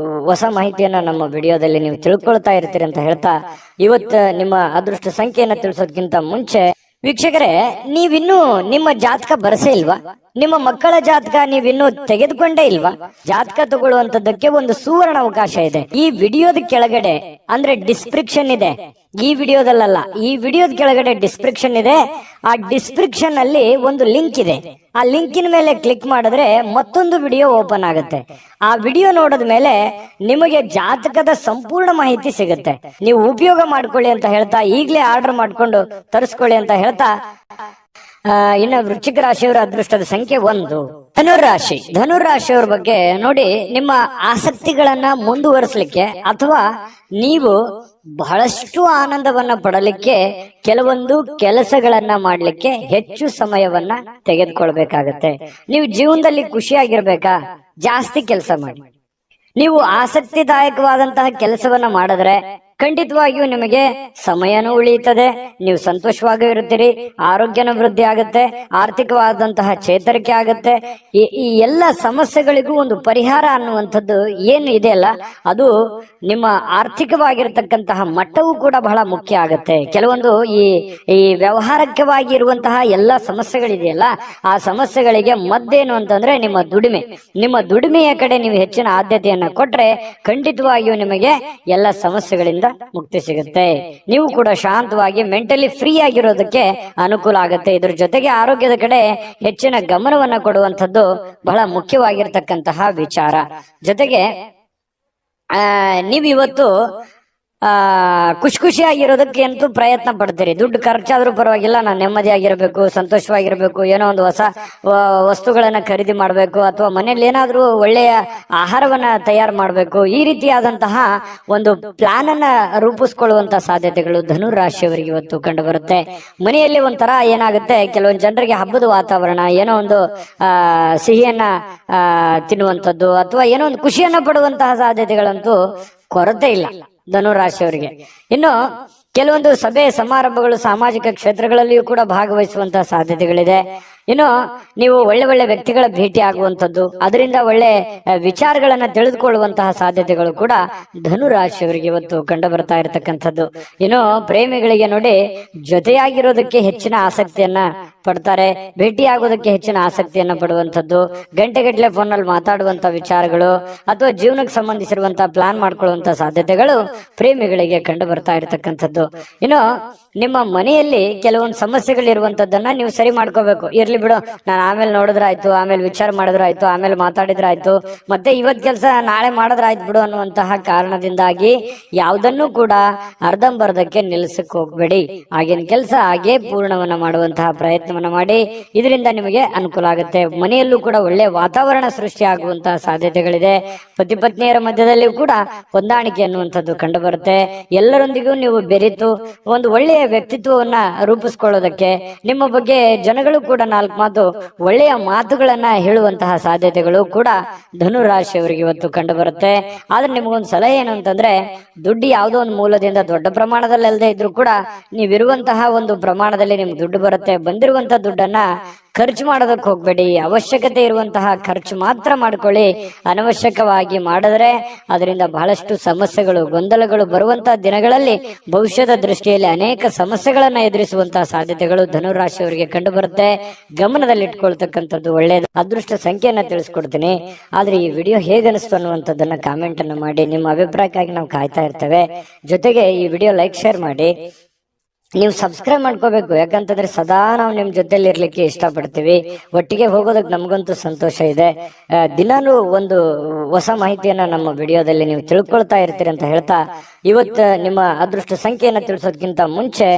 ಹೊಸ ಮಾಹಿತಿಯನ್ನ ನಮ್ಮ ವಿಡಿಯೋದಲ್ಲಿ ನೀವು ತಿಳ್ಕೊಳ್ತಾ ಇರ್ತೀರಿ ಅಂತ ಹೇಳ್ತಾ, ಇವತ್ತು ನಿಮ್ಮ ಅದೃಷ್ಟ ಸಂಖ್ಯೆಯನ್ನ ತಿಳಿಸೋದಕ್ಕಿಂತ ಮುಂಚೆ ವೀಕ್ಷಕರೇ, ನೀವಿನ್ನೂ ನಿಮ್ಮ ಜಾತಕ ಬರಸೇ ಇಲ್ವಾ? ನಿಮ್ಮ ಮಕ್ಕಳ ಜಾತಕ ನೀವಿನ್ನೂ ತೆಗೆದುಕೊಂಡೇ ಇಲ್ವಾ? ಜಾತಕ ತಗೊಳ್ಳುವಂತದ್ದಕ್ಕೆ ಒಂದು ಸುವರ್ಣ ಅವಕಾಶ ಇದೆ. ಈ ವಿಡಿಯೋದ ಕೆಳಗಡೆ ಅಂದ್ರೆ ಡಿಸ್ಕ್ರಿಪ್ಷನ್ ಇದೆ. ಈ ವಿಡಿಯೋದಲ್ಲ, ಈ ವಿಡಿಯೋದ ಕೆಳಗಡೆ ಡಿಸ್ಕ್ರಿಪ್ಷನ್ ಇದೆ. ಆ ಡಿಸ್ಕ್ರಿಪ್ಷನ್ ಅಲ್ಲಿ ಒಂದು ಲಿಂಕ್ ಇದೆ. ಆ ಲಿಂಕಿನ ಮೇಲೆ ಕ್ಲಿಕ್ ಮಾಡಿದ್ರೆ ಮತ್ತೊಂದು ವಿಡಿಯೋ ಓಪನ್ ಆಗುತ್ತೆ. ಆ ವಿಡಿಯೋ ನೋಡಿದ ಮೇಲೆ ನಿಮಗೆ ಜಾತಕದ ಸಂಪೂರ್ಣ ಮಾಹಿತಿ ಸಿಗುತ್ತೆ. ನೀವು ಉಪಯೋಗ ಮಾಡ್ಕೊಳ್ಳಿ ಅಂತ ಹೇಳ್ತಾ, ಈಗಲೇ ಆರ್ಡರ್ ಮಾಡ್ಕೊಂಡು ತರಿಸ್ಕೊಳ್ಳಿ ಅಂತ ಹೇಳ್ತಾ, ಇನ್ನು ವೃಶ್ಚಿಕ ರಾಶಿಯವರ ಅದೃಷ್ಟದ ಸಂಖ್ಯೆ 1. ಧನುರಾಶಿ. ಧನುರಾಶಿಯವರ ಬಗ್ಗೆ ನೋಡಿ, ನಿಮ್ಮ ಆಸಕ್ತಿಗಳನ್ನ ಮುಂದುವರಿಸಲಿಕ್ಕೆ ಅಥವಾ ನೀವು ಬಹಳಷ್ಟು ಆನಂದವನ್ನ ಪಡಲಿಕ್ಕೆ ಕೆಲವೊಂದು ಕೆಲಸಗಳನ್ನ ಮಾಡ್ಲಿಕ್ಕೆ ಹೆಚ್ಚು ಸಮಯವನ್ನ ತೆಗೆದುಕೊಳ್ಬೇಕಾಗತ್ತೆ. ನೀವು ಜೀವನದಲ್ಲಿ ಖುಷಿಯಾಗಿರ್ಬೇಕಾ? ಜಾಸ್ತಿ ಕೆಲಸ ಮಾಡಿ. ನೀವು ಆಸಕ್ತಿದಾಯಕವಾದಂತಹ ಕೆಲಸವನ್ನ ಮಾಡಿದ್ರೆ ಖಂಡಿತವಾಗಿಯೂ ನಿಮಗೆ ಸಮಯನೂ ಉಳಿಯುತ್ತದೆ, ನೀವು ಸಂತೋಷವಾಗಿ ಇರುತ್ತೀರಿ, ಆರೋಗ್ಯನ ವೃದ್ಧಿ ಆಗುತ್ತೆ, ಆರ್ಥಿಕವಾದಂತಹ ಚೇತರಿಕೆ ಆಗುತ್ತೆ. ಈ ಎಲ್ಲ ಸಮಸ್ಯೆಗಳಿಗೂ ಒಂದು ಪರಿಹಾರ ಅನ್ನುವಂಥದ್ದು ಏನು ಇದೆಯಲ್ಲ, ಅದು ನಿಮ್ಮ ಆರ್ಥಿಕವಾಗಿರತಕ್ಕಂತಹ ಮಟ್ಟವೂ ಕೂಡ ಬಹಳ ಮುಖ್ಯ ಆಗುತ್ತೆ. ಕೆಲವೊಂದು ಈ ವ್ಯವಹಾರಕವಾಗಿ ಇರುವಂತಹ ಎಲ್ಲ ಸಮಸ್ಯೆಗಳಿದೆಯಲ್ಲ, ಆ ಸಮಸ್ಯೆಗಳಿಗೆ ಮದ್ದೇನು ಅಂತಂದ್ರೆ ನಿಮ್ಮ ದುಡಿಮೆ. ನಿಮ್ಮ ದುಡಿಮೆಯ ಕಡೆ ನೀವು ಹೆಚ್ಚಿನ ಆದ್ಯತೆಯನ್ನ ಕೊಟ್ರೆ ಖಂಡಿತವಾಗಿಯೂ ನಿಮಗೆ ಎಲ್ಲ ಸಮಸ್ಯೆಗಳಿಂದ ಮುಕ್ತಿ ಸಿಗುತ್ತೆ. ನೀವು ಕೂಡ ಶಾಂತವಾಗಿ ಮೆಂಟಲಿ ಫ್ರೀ ಆಗಿರೋದಕ್ಕೆ ಅನುಕೂಲ ಆಗುತ್ತೆ. ಇದ್ರ ಜೊತೆಗೆ ಆರೋಗ್ಯದ ಕಡೆ ಹೆಚ್ಚಿನ ಗಮನವನ್ನ ಕೊಡುವಂಥದ್ದು ಬಹಳ ಮುಖ್ಯವಾಗಿರ್ತಕ್ಕಂತಹ ವಿಚಾರ. ಜೊತೆಗೆ ನೀವಿವತ್ತು ಖುಷಿಯಾಗಿರೋದಕ್ಕೆ ಅಂತೂ ಪ್ರಯತ್ನ ಪಡ್ತೀರಿ. ದುಡ್ಡು ಖರ್ಚಾದ್ರೂ ಪರವಾಗಿಲ್ಲ, ನಾನು ನೆಮ್ಮದಿಯಾಗಿರ್ಬೇಕು, ಸಂತೋಷವಾಗಿರ್ಬೇಕು, ಏನೋ ಒಂದು ಹೊಸ ವಸ್ತುಗಳನ್ನ ಖರೀದಿ ಮಾಡಬೇಕು, ಅಥವಾ ಮನೇಲಿ ಏನಾದ್ರೂ ಒಳ್ಳೆಯ ಆಹಾರವನ್ನ ತಯಾರು ಮಾಡಬೇಕು. ಈ ರೀತಿಯಾದಂತಹ ಒಂದು ಪ್ಲಾನ್ ಅನ್ನ ರೂಪಿಸ್ಕೊಳ್ಳುವಂತ ಸಾಧ್ಯತೆಗಳು ಧನುರಾಶಿಯವರಿಗೆ ಇವತ್ತು ಕಂಡು ಬರುತ್ತೆ. ಮನೆಯಲ್ಲಿ ಒಂಥರ ಏನಾಗುತ್ತೆ, ಕೆಲವೊಂದು ಜನರಿಗೆ ಹಬ್ಬದ ವಾತಾವರಣ, ಏನೋ ಒಂದು ಸಿಹಿಯನ್ನ ತಿನ್ನುವಂಥದ್ದು ಅಥವಾ ಏನೋ ಒಂದು ಖುಷಿಯನ್ನ ಪಡುವಂತಹ ಸಾಧ್ಯತೆಗಳಂತೂ ಕೊರತೆ ಇಲ್ಲ ಧನುರಾಶಿಯವರಿಗೆ. ಇನ್ನು ಕೆಲವೊಂದು ಸಭೆ ಸಮಾರಂಭಗಳು, ಸಾಮಾಜಿಕ ಕ್ಷೇತ್ರಗಳಲ್ಲಿಯೂ ಕೂಡ ಭಾಗವಹಿಸುವಂತಹ ಸಾಧ್ಯತೆಗಳಿದೆ. ಇನ್ನು ನೀವು ಒಳ್ಳೆ ಒಳ್ಳೆ ವ್ಯಕ್ತಿಗಳ ಭೇಟಿ ಆಗುವಂಥದ್ದು, ಅದರಿಂದ ಒಳ್ಳೆ ವಿಚಾರಗಳನ್ನ ತಿಳಿದುಕೊಳ್ಳುವಂತಹ ಸಾಧ್ಯತೆಗಳು ಕೂಡ ಧನುರಾಶಿಯವರಿಗೆ ಇವತ್ತು ಕಂಡು ಬರ್ತಾ ಇರತಕ್ಕಂಥದ್ದು. ಇನ್ನು ಪ್ರೇಮಿಗಳಿಗೆ ನೋಡಿ, ಜೊತೆಯಾಗಿರೋದಕ್ಕೆ ಹೆಚ್ಚಿನ ಆಸಕ್ತಿಯನ್ನ ಪಡ್ತಾರೆ, ಭೇಟಿ ಆಗೋದಕ್ಕೆ ಹೆಚ್ಚಿನ ಆಸಕ್ತಿಯನ್ನ ಪಡುವಂಥದ್ದು, ಗಂಟೆಗಟ್ಟಲೆ ಫೋನಲ್ಲಿ ಮಾತಾಡುವಂತ ವಿಚಾರಗಳು ಅಥವಾ ಜೀವನಕ್ಕೆ ಸಂಬಂಧಿಸಿರುವಂತಹ ಪ್ಲಾನ್ ಮಾಡ್ಕೊಳ್ಳುವಂತ ಸಾಧ್ಯತೆಗಳು ಪ್ರೇಮಿಗಳಿಗೆ ಕಂಡು ಬರ್ತಾ ಇರತಕ್ಕಂಥದ್ದು. ಇನ್ನು ನಿಮ್ಮ ಮನೆಯಲ್ಲಿ ಕೆಲವೊಂದು ಸಮಸ್ಯೆಗಳಿರುವಂತದ್ದನ್ನ ನೀವು ಸರಿ ಮಾಡ್ಕೋಬೇಕು. ಇರ್ಲಿ ಬಿಡು, ನಾನು ಆಮೇಲೆ ನೋಡಿದ್ರಾಯ್ತು, ಆಮೇಲೆ ವಿಚಾರ ಮಾಡಿದ್ರಾಯ್ತು, ಆಮೇಲೆ ಮಾತಾಡಿದ್ರಾಯ್ತು, ಮತ್ತೆ ಇವತ್ ಕೆಲಸ ನಾಳೆ ಮಾಡಿದ್ರಾಯ್ತು ಬಿಡು ಅನ್ನುವಂತಹ ಕಾರಣದಿಂದಾಗಿ ಯಾವುದನ್ನು ಕೂಡ ಅರ್ಧಂಬರ್ಧಕ್ಕೆ ನಿಲ್ಲಿಸಕ್ ಹೋಗ್ಬೇಡಿ. ಆಗಿನ ಕೆಲಸ ಹಾಗೆ ಪೂರ್ಣವನ್ನ ಮಾಡುವಂತಹ ಪ್ರಯತ್ನವನ್ನ ಮಾಡಿ. ಇದರಿಂದ ನಿಮಗೆ ಅನುಕೂಲ ಆಗುತ್ತೆ. ಮನೆಯಲ್ಲೂ ಕೂಡ ಒಳ್ಳೆ ವಾತಾವರಣ ಸೃಷ್ಟಿ ಆಗುವಂತಹ ಸಾಧ್ಯತೆಗಳಿದೆ. ಪತಿ ಪತ್ನಿಯರ ಮಧ್ಯದಲ್ಲಿಯೂ ಕೂಡ ಹೊಂದಾಣಿಕೆ ಅನ್ನುವಂಥದ್ದು ಕಂಡು ಬರುತ್ತೆ. ಎಲ್ಲರೊಂದಿಗೂ ನೀವು ಬೆರೆತು ಒಂದು ಒಳ್ಳೆಯ ವ್ಯಕ್ತಿತ್ವವನ್ನ ರೂಪಿಸ್ಕೊಳ್ಳೋದಕ್ಕೆ, ನಿಮ್ಮ ಬಗ್ಗೆ ಜನಗಳು ಕೂಡ 4 ಮಾತು ಒಳ್ಳೆಯ ಮಾತುಗಳನ್ನ ಹೇಳುವಂತಹ ಸಾಧ್ಯತೆಗಳು ಕೂಡ ಧನುರಾಶಿಯವರಿಗೆ ಇವತ್ತು ಕಂಡು ಬರುತ್ತೆ. ಆದ್ರೆ ನಿಮಗೊಂದು ಸಲಹೆ ಏನು ಅಂತಂದ್ರೆ, ದುಡ್ಡು ಯಾವುದೋ ಒಂದು ಮೂಲದಿಂದ ದೊಡ್ಡ ಪ್ರಮಾಣದಲ್ಲಿ ಅಲ್ಲದೆ ಇದ್ರೂ ಕೂಡ ನೀವಿರುವಂತಹ ಒಂದು ಪ್ರಮಾಣದಲ್ಲಿ ನಿಮ್ಗೆ ದುಡ್ಡು ಬರುತ್ತೆ. ಬಂದಿರುವಂತಹ ದುಡ್ಡನ್ನ ಖರ್ಚು ಮಾಡೋದಕ್ಕೆ ಹೋಗ್ಬೇಡಿ. ಅವಶ್ಯಕತೆ ಇರುವಂತಹ ಖರ್ಚು ಮಾತ್ರ ಮಾಡ್ಕೊಳ್ಳಿ. ಅನವಶ್ಯಕವಾಗಿ ಮಾಡಿದ್ರೆ ಅದರಿಂದ ಬಹಳಷ್ಟು ಸಮಸ್ಯೆಗಳು, ಗೊಂದಲಗಳು ಬರುವಂತಹ ದಿನಗಳಲ್ಲಿ ಭವಿಷ್ಯದ ದೃಷ್ಟಿಯಲ್ಲಿ ಅನೇಕ ಸಮಸ್ಯೆಗಳನ್ನ ಎದುರಿಸುವಂತಹ ಸಾಧ್ಯತೆಗಳು ಧನುರಾಶಿಯವರಿಗೆ ಕಂಡು ಬರುತ್ತೆ. ಗಮನದಲ್ಲಿ ಇಟ್ಕೊಳ್ತಕ್ಕಂಥದ್ದು ಒಳ್ಳೆಯದು. ಅದೃಷ್ಟ ಸಂಖ್ಯೆಯನ್ನ ತಿಳಿಸ್ಕೊಡ್ತೀನಿ. ಆದ್ರೆ ಈ ವಿಡಿಯೋ ಹೇಗೆ ಅನಿಸ್ತು ಅನ್ನುವಂಥದ್ದನ್ನ ಕಾಮೆಂಟ್ ಅನ್ನು ಮಾಡಿ. ನಿಮ್ಮ ಅಭಿಪ್ರಾಯಕ್ಕಾಗಿ ನಾವು ಕಾಯ್ತಾ ಇರ್ತೇವೆ. ಜೊತೆಗೆ ಈ ವಿಡಿಯೋ ಲೈಕ್, ಶೇರ್ ಮಾಡಿ. ನೀವು ಸಬ್ಸ್ಕ್ರೈಬ್ ಮಾಡ್ಕೋಬೇಕು. ಯಾಕಂತಂದ್ರೆ ಸದಾ ನಾವು ನಿಮ್ ಜೊತೆಲಿ ಇರ್ಲಿಕ್ಕೆ ಇಷ್ಟಪಡ್ತೀವಿ. ಒಟ್ಟಿಗೆ ಹೋಗೋದಕ್ಕೆ ನಮಗಂತೂ ಸಂತೋಷ ಇದೆ. ದಿನಾಲೂ ಒಂದು ಹೊಸ ಮಾಹಿತಿಯನ್ನ ನಮ್ಮ ವಿಡಿಯೋದಲ್ಲಿ ನೀವು ತಿಳ್ಕೊಳ್ತಾ ಇರ್ತೀರಿ ಅಂತ ಹೇಳ್ತಾ, ಇವತ್ತು ನಿಮ್ಮ ಅದೃಷ್ಟ ಸಂಖ್ಯೆಯನ್ನ ತಿಳಿಸೋದಕ್ಕಿಂತ ಮುಂಚೆ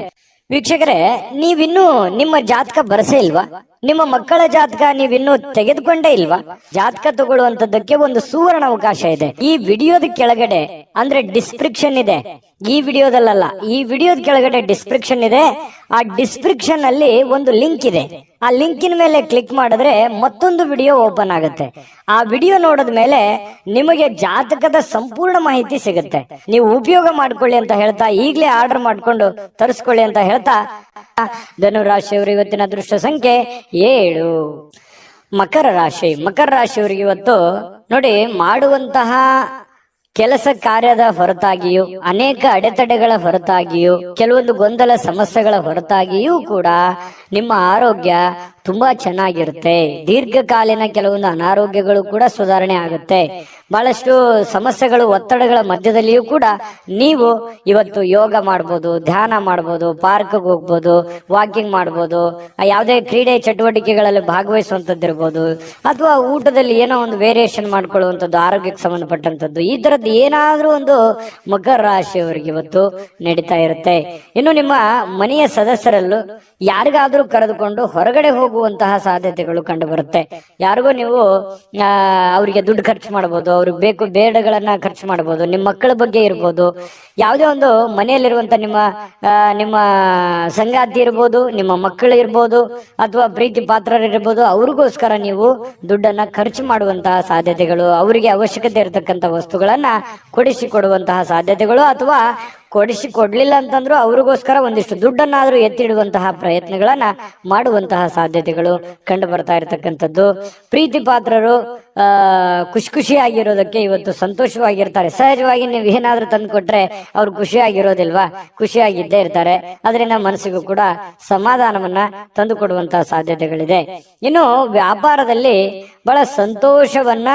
ವೀಕ್ಷಕರೇ, ನೀವಿನ್ನೂ ನಿಮ್ಮ ಜಾತಕ ಬರಸೇ ಇಲ್ವಾ? ನಿಮ್ಮ ಮಕ್ಕಳ ಜಾತಕ ನೀವಿನ್ನೂ ತೆಗೆದುಕೊಂಡೇ ಇಲ್ವಾ? ಜಾತಕ ತಗೊಳ್ಳುವಂತದ್ದಕ್ಕೆ ಒಂದು ಸುವರ್ಣ ಅವಕಾಶ ಇದೆ. ಈ ವಿಡಿಯೋದ ಕೆಳಗಡೆ ಅಂದ್ರೆ ಡಿಸ್ಕ್ರಿಪ್ಷನ್ ಇದೆ, ಈ ವಿಡಿಯೋದಲ್ಲ, ಈ ವಿಡಿಯೋದ ಕೆಳಗಡೆ ಡಿಸ್ಕ್ರಿಪ್ಷನ್ ಇದೆ. ಆ ಡಿಸ್ಕ್ರಿಪ್ಷನ್ ಅಲ್ಲಿ ಒಂದು ಲಿಂಕ್ ಇದೆ. ಆ ಲಿಂಕಿನ ಮೇಲೆ ಕ್ಲಿಕ್ ಮಾಡಿದ್ರೆ ಮತ್ತೊಂದು ವಿಡಿಯೋ ಓಪನ್ ಆಗುತ್ತೆ. ಆ ವಿಡಿಯೋ ನೋಡಿದ ಮೇಲೆ ನಿಮಗೆ ಜಾತಕದ ಸಂಪೂರ್ಣ ಮಾಹಿತಿ ಸಿಗುತ್ತೆ. ನೀವು ಉಪಯೋಗ ಮಾಡ್ಕೊಳ್ಳಿ ಅಂತ ಹೇಳ್ತಾ, ಈಗಲೇ ಆರ್ಡರ್ ಮಾಡ್ಕೊಂಡು ತರಿಸ್ಕೊಳ್ಳಿ ಅಂತ ಹೇಳ್ತಾ, ಧನುರಾಶಿಯವರು ಇವತ್ತಿನ ಅದೃಷ್ಟ ಸಂಖ್ಯೆ 7. ಮಕರ ರಾಶಿಯವರಿಗೆ ಇವತ್ತು ನೋಡಿ, ಮಾಡುವಂತಹ ಕೆಲಸ ಕಾರ್ಯದ ಹೊರತಾಗಿಯೂ, ಅನೇಕ ಅಡೆತಡೆಗಳ ಹೊರತಾಗಿಯೂ, ಕೆಲವೊಂದು ಗೊಂದಲ ಸಮಸ್ಯೆಗಳ ಹೊರತಾಗಿಯೂ ಕೂಡ ನಿಮ್ಮ ಆರೋಗ್ಯ ತುಂಬಾ ಚೆನ್ನಾಗಿರುತ್ತೆ. ದೀರ್ಘಕಾಲೀನ ಕೆಲವೊಂದು ಅನಾರೋಗ್ಯಗಳು ಕೂಡ ಸುಧಾರಣೆ ಆಗುತ್ತೆ. ಬಹಳಷ್ಟು ಸಮಸ್ಯೆಗಳು, ಒತ್ತಡಗಳ ಮಧ್ಯದಲ್ಲಿಯೂ ಕೂಡ ನೀವು ಇವತ್ತು ಯೋಗ ಮಾಡ್ಬೋದು, ಧ್ಯಾನ ಮಾಡ್ಬೋದು, ಪಾರ್ಕ್ಗೆ ಹೋಗ್ಬೋದು, ವಾಕಿಂಗ್ ಮಾಡ್ಬೋದು, ಯಾವುದೇ ಕ್ರೀಡೆ ಚಟುವಟಿಕೆಗಳಲ್ಲಿ ಭಾಗವಹಿಸುವಂತದ್ದಿರ್ಬೋದು, ಅಥವಾ ಊಟದಲ್ಲಿ ಏನೋ ಒಂದು ವೇರಿಯೇಷನ್ ಮಾಡ್ಕೊಳ್ಳುವಂಥದ್ದು, ಆರೋಗ್ಯಕ್ಕೆ ಸಂಬಂಧಪಟ್ಟಂಥದ್ದು, ಈ ತರದ್ದು ಏನಾದ್ರೂ ಒಂದು ಮಕರ ರಾಶಿಯವರಿಗೆ ಇವತ್ತು ನಡೀತಾ ಇರುತ್ತೆ. ಇನ್ನು ನಿಮ್ಮ ಮನೆಯ ಸದಸ್ಯರಲ್ಲೂ ಯಾರಿಗಾದ್ರೂ ಕರೆದುಕೊಂಡು ಹೊರಗಡೆ ಹೋಗುವಂತಹ ಸಾಧ್ಯತೆಗಳು ಕಂಡು ಬರುತ್ತೆ. ಯಾರಿಗೋ ನೀವು ಅವರಿಗೆ ದುಡ್ಡು ಖರ್ಚು ಮಾಡಬಹುದು, ಅವ್ರಿಗೆ ಬೇಕು ಬೇಡಗಳನ್ನ ಖರ್ಚು ಮಾಡಬಹುದು, ನಿಮ್ಮ ಮಕ್ಕಳ ಬಗ್ಗೆ ಇರ್ಬೋದು, ಯಾವುದೇ ಒಂದು ಮನೆಯಲ್ಲಿರುವಂತ ನಿಮ್ಮ ಸಂಗಾತಿ ಇರ್ಬೋದು, ನಿಮ್ಮ ಮಕ್ಕಳು ಇರ್ಬೋದು, ಅಥವಾ ಪ್ರೀತಿ ಪಾತ್ರರಿರ್ಬೋದು, ಅವ್ರಿಗೋಸ್ಕರ ನೀವು ದುಡ್ಡನ್ನ ಖರ್ಚು ಮಾಡುವಂತಹ ಸಾಧ್ಯತೆಗಳು, ಅವರಿಗೆ ಅವಶ್ಯಕತೆ ಇರತಕ್ಕಂತ ವಸ್ತುಗಳನ್ನ ಕೊಡಿಸಿಕೊಡುವಂತಹ ಸಾಧ್ಯತೆಗಳು, ಅಥವಾ ಕೊಡಿಸಿಕೊಡ್ಲಿಲ್ಲ ಅಂತಂದ್ರೂ ಅವ್ರಿಗೋಸ್ಕರ ಒಂದಿಷ್ಟು ದುಡ್ಡನ್ನಾದ್ರೂ ಎತ್ತಿಡುವಂತಹ ಪ್ರಯತ್ನಗಳನ್ನ ಮಾಡುವಂತಹ ಸಾಧ್ಯತೆಗಳು ಕಂಡು ಬರ್ತಾ ಇರತಕ್ಕಂಥದ್ದು. ಪ್ರೀತಿ ಪಾತ್ರರು ಖುಷಿಯಾಗಿರೋದಕ್ಕೆ ಇವತ್ತು ಸಂತೋಷವಾಗಿರ್ತಾರೆ. ಸಹಜವಾಗಿ ನೀವು ಏನಾದ್ರೂ ತಂದು ಕೊಟ್ರೆ ಅವ್ರು ಖುಷಿಯಾಗಿರೋದಿಲ್ವಾ? ಖುಷಿಯಾಗಿದ್ದೇ ಇರ್ತಾರೆ. ಅದರಿಂದ ಮನಸ್ಸಿಗೂ ಕೂಡ ಸಮಾಧಾನವನ್ನ ತಂದು ಕೊಡುವಂತಹ ಸಾಧ್ಯತೆಗಳಿದೆ. ಇನ್ನು ವ್ಯಾಪಾರದಲ್ಲಿ ಬಹಳ ಸಂತೋಷವನ್ನ